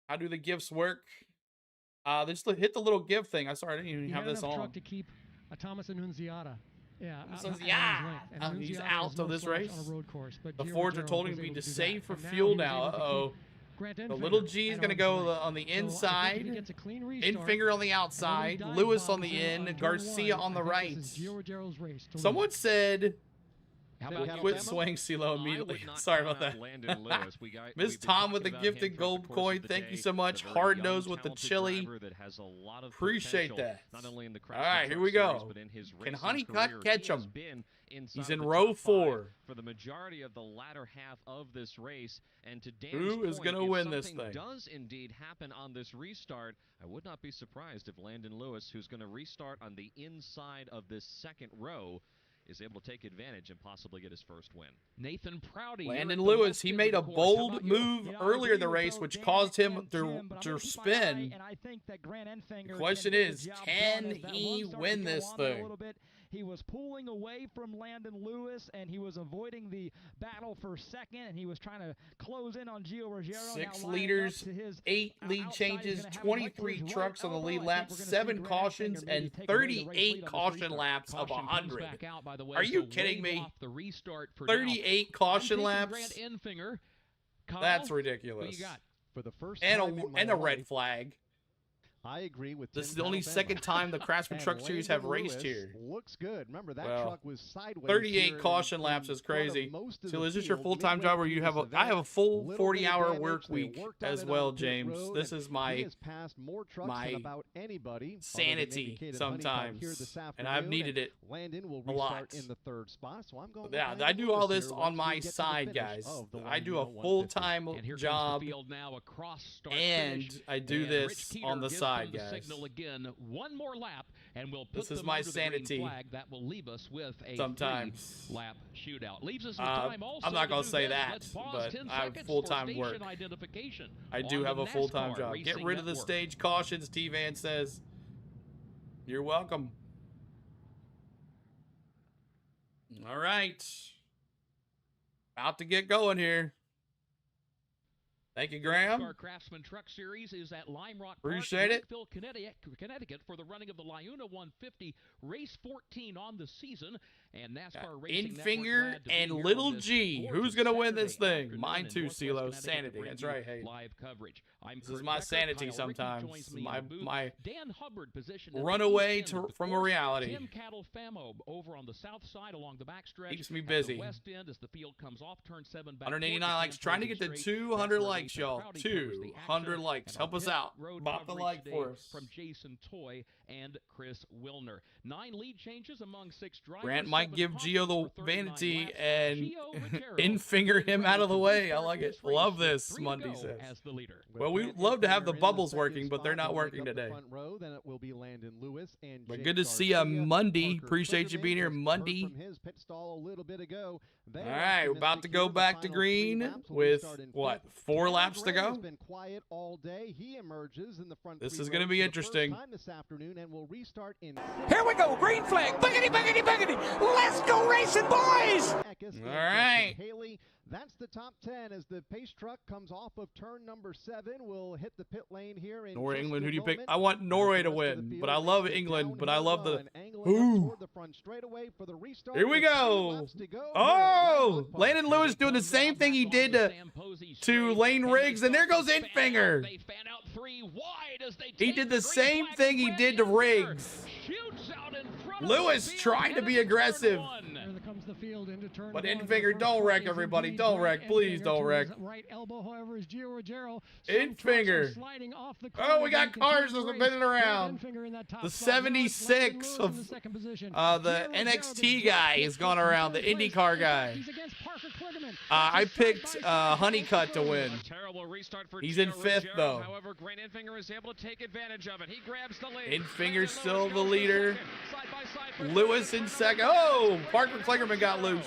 How do the gifts work? Just hit the little gift thing. I'm sorry, I didn't even have this on. Truck to keep Thomas Annunziata. Yeah, he's out of this race. On a road course, but the Fords are told him to be to save for fuel now. Uh-oh. The little G is going to go on the inside. Infinger on the outside. Lewis on the in. Garcia on the right. Someone said... Quit swaying CeeLo immediately. Sorry about that. Miss Tom with the gifted gold coin. Thank you so much. Hard Nose with the chili. Appreciate that. All right, here we go. Can Honeycutt catch him? He's in row 4. For the majority of the latter half of this race, and to Dan's who is going to win this thing? Does indeed happen on this restart. I would not be surprised if Landon Lewis, who's going to restart on the inside of this second row, is able to take advantage and possibly get his first win. Nathan Prouty. Landon Lewis, he made a bold move earlier in the race, which caused him to spin. The question is, can he win this thing? He was pulling away from Landon Lewis, and he was avoiding the battle for second, and he was trying to close in on Gio Ruggiero. 6 leaders, 8 lead changes, 23 trucks on the lead lap, 7 cautions, and 38 caution laps of 100. Are you kidding me? 38 caution laps? That's ridiculous. For the first and a red flag. I agree with this. Is the only second time the Craftsman Truck Series have raced here. Looks good. Remember that truck was sideways. 38 caution laps is crazy. So is this your full-time job, or you have a? I have a full 40-hour work week as well, James. This is my sanity sometimes, and I've needed it a lot. Yeah, I do all this on my side, guys. I do a full-time job, and I do this on the side. Guys. Signal again, one more lap, and we'll put this is my sanity. Flag that will leave us with a sometimes lap shootout. Leaves us with time also. I'm not gonna say that, but I have full-time work. I do have a full-time job. Get rid of the stage cautions, T-Van says. You're welcome. All right, about to get going here. Thank you, Graham. Nascar Craftsman Truck Series is at Lime Rock Appreciate Park, Lakeville, Connecticut for the running of the LiUNA 150, race 14 on the season. And NASCAR Racing Infinger and Little G. Who's going to win this thing? Mine too, CeeLo. Sanity. That's right. Hey, live coverage. This is my sanity sometimes. My Dan Hubbard position runaway from a reality. Tim Cattle Famo over on the south side along the backstretch. Keeps me busy. West end as the field comes off turn 7 back. 189 likes. Trying to get to 200 likes, y'all. 200 likes. Help us out. Bop the like for us. From Jason Toy and Chris Wilner. 9 lead changes among 6 drivers. Grant might give Gio the vanity and infinger him out of the way. I like it. Love this, Mundy says. Well, we love to have the bubbles working, but they're not working today. But good to see you, Mundy. Appreciate you being here, Mundy. All right, we're about to go back to green with, what, 4 laps to go? This is going to be interesting. Here we go, green flag, boogity, boogity, boogity. Let's go racing, boys! All right. That's the top 10 as the pace truck comes off of turn number 7. We'll hit the pit lane here in Norway, England. Who do you pick? I want Norway to win, but I love England, but I love the... Ooh. Here we go. Oh, Landon Lewis doing the same thing he did to Lane Riggs, and there goes Infinger. He did the same thing he did to Riggs. Lewis trying to be aggressive. field into turn But one. Infinger, don't wreck everybody. Don't wreck. Please don't wreck. Right elbow, however, is Gio Ruggiero. Infinger. Oh, we got cars that's spinning around. The 76 of the NXT guy is going around. The IndyCar guy. I picked Honeycutt to win. Terrible restart for He's in Gio 5th Ruggiero. though. However, Grant Infinger is able to take advantage of it. He grabs the lead. Infinger's still the leader. Lewis in 2nd. Oh, Parker Klingerman got loose.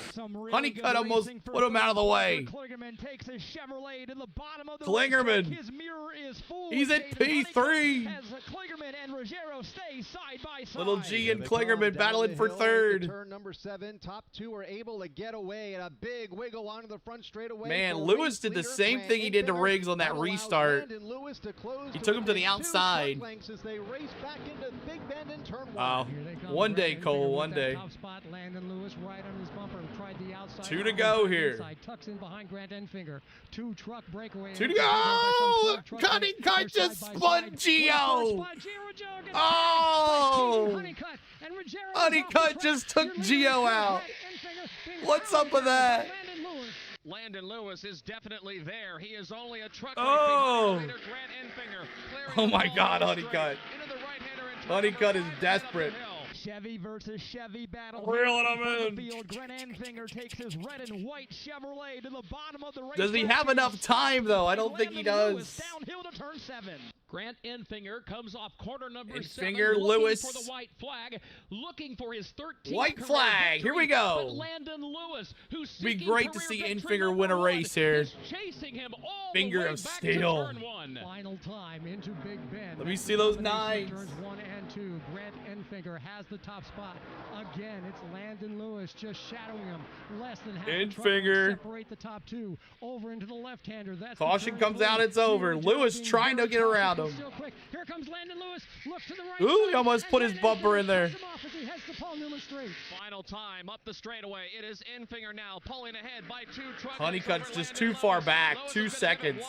Honeycutt almost put him out of the way. Klingerman. He's at P3. Little G and Klingerman battling for 3rd. Turn number 7, top 2 are able to get away, and a big wiggle onto the front straightaway. Man, Lewis did the same thing he did to Riggs on that restart. He took him to the outside. Wow. One day, Cole, one day. 2 to go here. 2 to go! Conneticut just spun Gio! Oh! Honeycutt just took Gio out. What's up with that? Landon Lewis is definitely there. He is only a truck Oh! behind Grant Infinger. Oh my God, Honeycutt. Honeycutt is desperate. Chevy versus Chevy battle. Reeling him in. The field. Grant Enfinger takes his red and white Chevrolet to the bottom of the race. Does he have enough time though? I don't think he does. Downhill to turn 7. Grant Enfinger comes off corner number 7. Enfinger, Lewis. For the white flag, looking for his 13th white flag. Here we go. But Landon Lewis, who's be great to see Enfinger win a race here. Chasing him all Finger the way of back steel. To turn 1. Final time into Big Bend. Let me see those 9s. Turns 1 and 2. Grant Enfinger has the top spot. Again, it's Landon Lewis just shadowing him. Less than half. Enfinger. Separate the top 2 over into the left-hander. That's Caution comes out. It's over. Lewis trying to get around him. Here comes Landon Lewis. Look to the right. Ooh, he almost put his bumper in there. Final time up the straightaway. It is Enfinger now pulling ahead by 2 trucks. Honeycutt's just too far back. 2 seconds.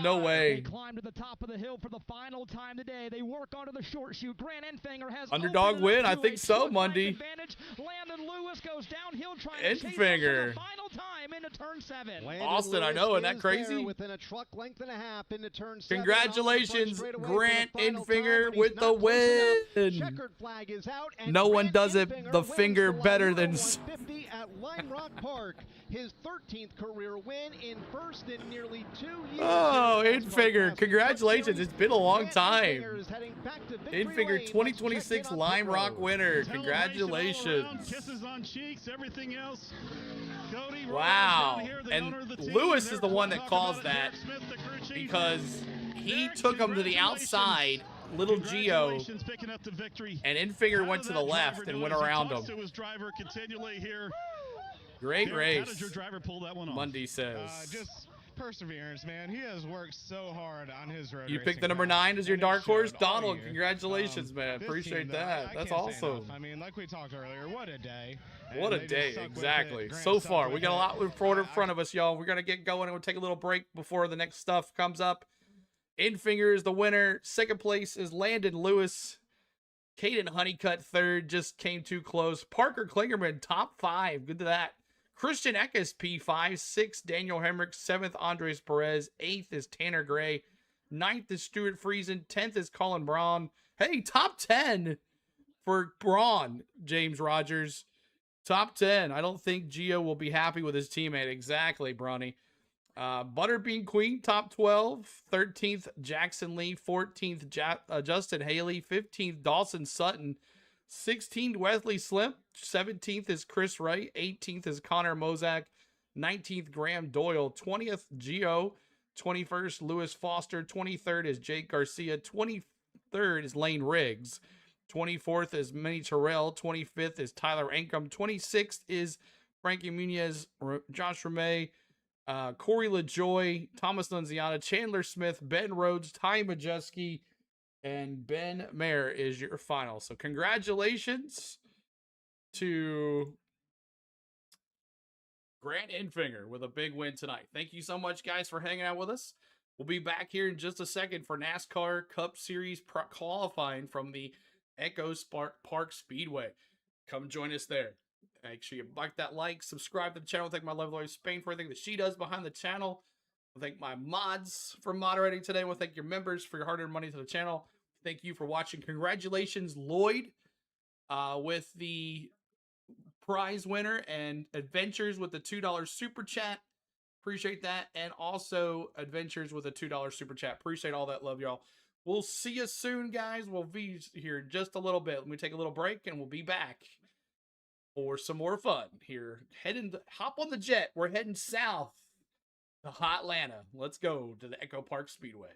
No way. They climb to the top of the hill for the final time today. They work onto the short shoot. Grant Enfinger has underdog win. I think so, Mundy. Landon Lewis goes downhill trying to Enfinger. chase final time into turn 7. Austin, I know, isn't that crazy? Within a truck length and a half into turn 7. Congratulations, Grant Enfinger with the win. Flag is out, no one does it the finger better than 150 at Lime Rock Park. His 13th career win in first in nearly 2 years. Oh, Enfinger, congratulations. It's been a long time. Enfinger 2026 Lime Rock winner. Congratulations. Kisses on cheeks, everything else. Wow. And Lewis is the one that caused that because he took him to the outside, little Gio, and Enfinger went to the left and went around him. Great race. How did your driver pull that one off? Mundy says. Just perseverance, man. He has worked so hard on his road. You picked the number 9 as your dark horse, Donald. Congratulations, man. Appreciate that. That's awesome. I mean, like we talked earlier, what a day. What a day, exactly. So far, we got a lot in front of us, y'all. We're gonna get going and we'll take a little break before the next stuff comes up. Enfinger is the winner. Second place is Landon Lewis. Caden Honeycutt third, just came too close. Parker Klingerman top 5, good to that. Christian Eckes P5, 6th Daniel Hemrick, 7th Andres Perez, 8th is Tanner Gray, 9th is Stuart Friesen, 10th is Colin Braun. Hey, top 10 for Braun, James Rogers. Top 10. I don't think Gio will be happy with his teammate. Exactly, Bronny. Butterbean Queen, top 12. 13th, Jackson Lee. 14th, Justin Haley. 15th, Dawson Sutton. 16th, Wesley Slimp. 17th is Chris Wright. 18th is Connor Mozak. 19th, Graham Doyle. 20th, Gio. 21st, Lewis Foster. 23rd is Jake Garcia. 23rd is Lane Riggs. 24th is Minnie Terrell. 25th is Tyler Ankrum. 26th is Frankie Muniz, Josh Ramey, Corey LaJoy, Thomas Nunziata, Chandler Smith, Ben Rhodes, Ty Majeski, and Ben Mayer is your final. So congratulations to Grant Enfinger with a big win tonight. Thank you so much, guys, for hanging out with us. We'll be back here in just a second for NASCAR Cup Series qualifying from the Echo Park Speedway. Come join us there. Make sure you like that like, subscribe to the channel. Thank my lovely wife Spain for everything that she does behind the channel. I thank my mods for moderating today. I want to thank your members for your hard-earned money to the channel. Thank you for watching. Congratulations, Lloyd, with the prize winner, and Adventures with the $2 super chat. Appreciate that. And also Adventures with a $2 super chat. Appreciate all that love, y'all. We'll see you soon, guys. We'll be here in just a little bit. Let me take a little break, and we'll be back for some more fun here. Hop on the jet. We're heading south to Hotlanta. Let's go to the Echo Park Speedway.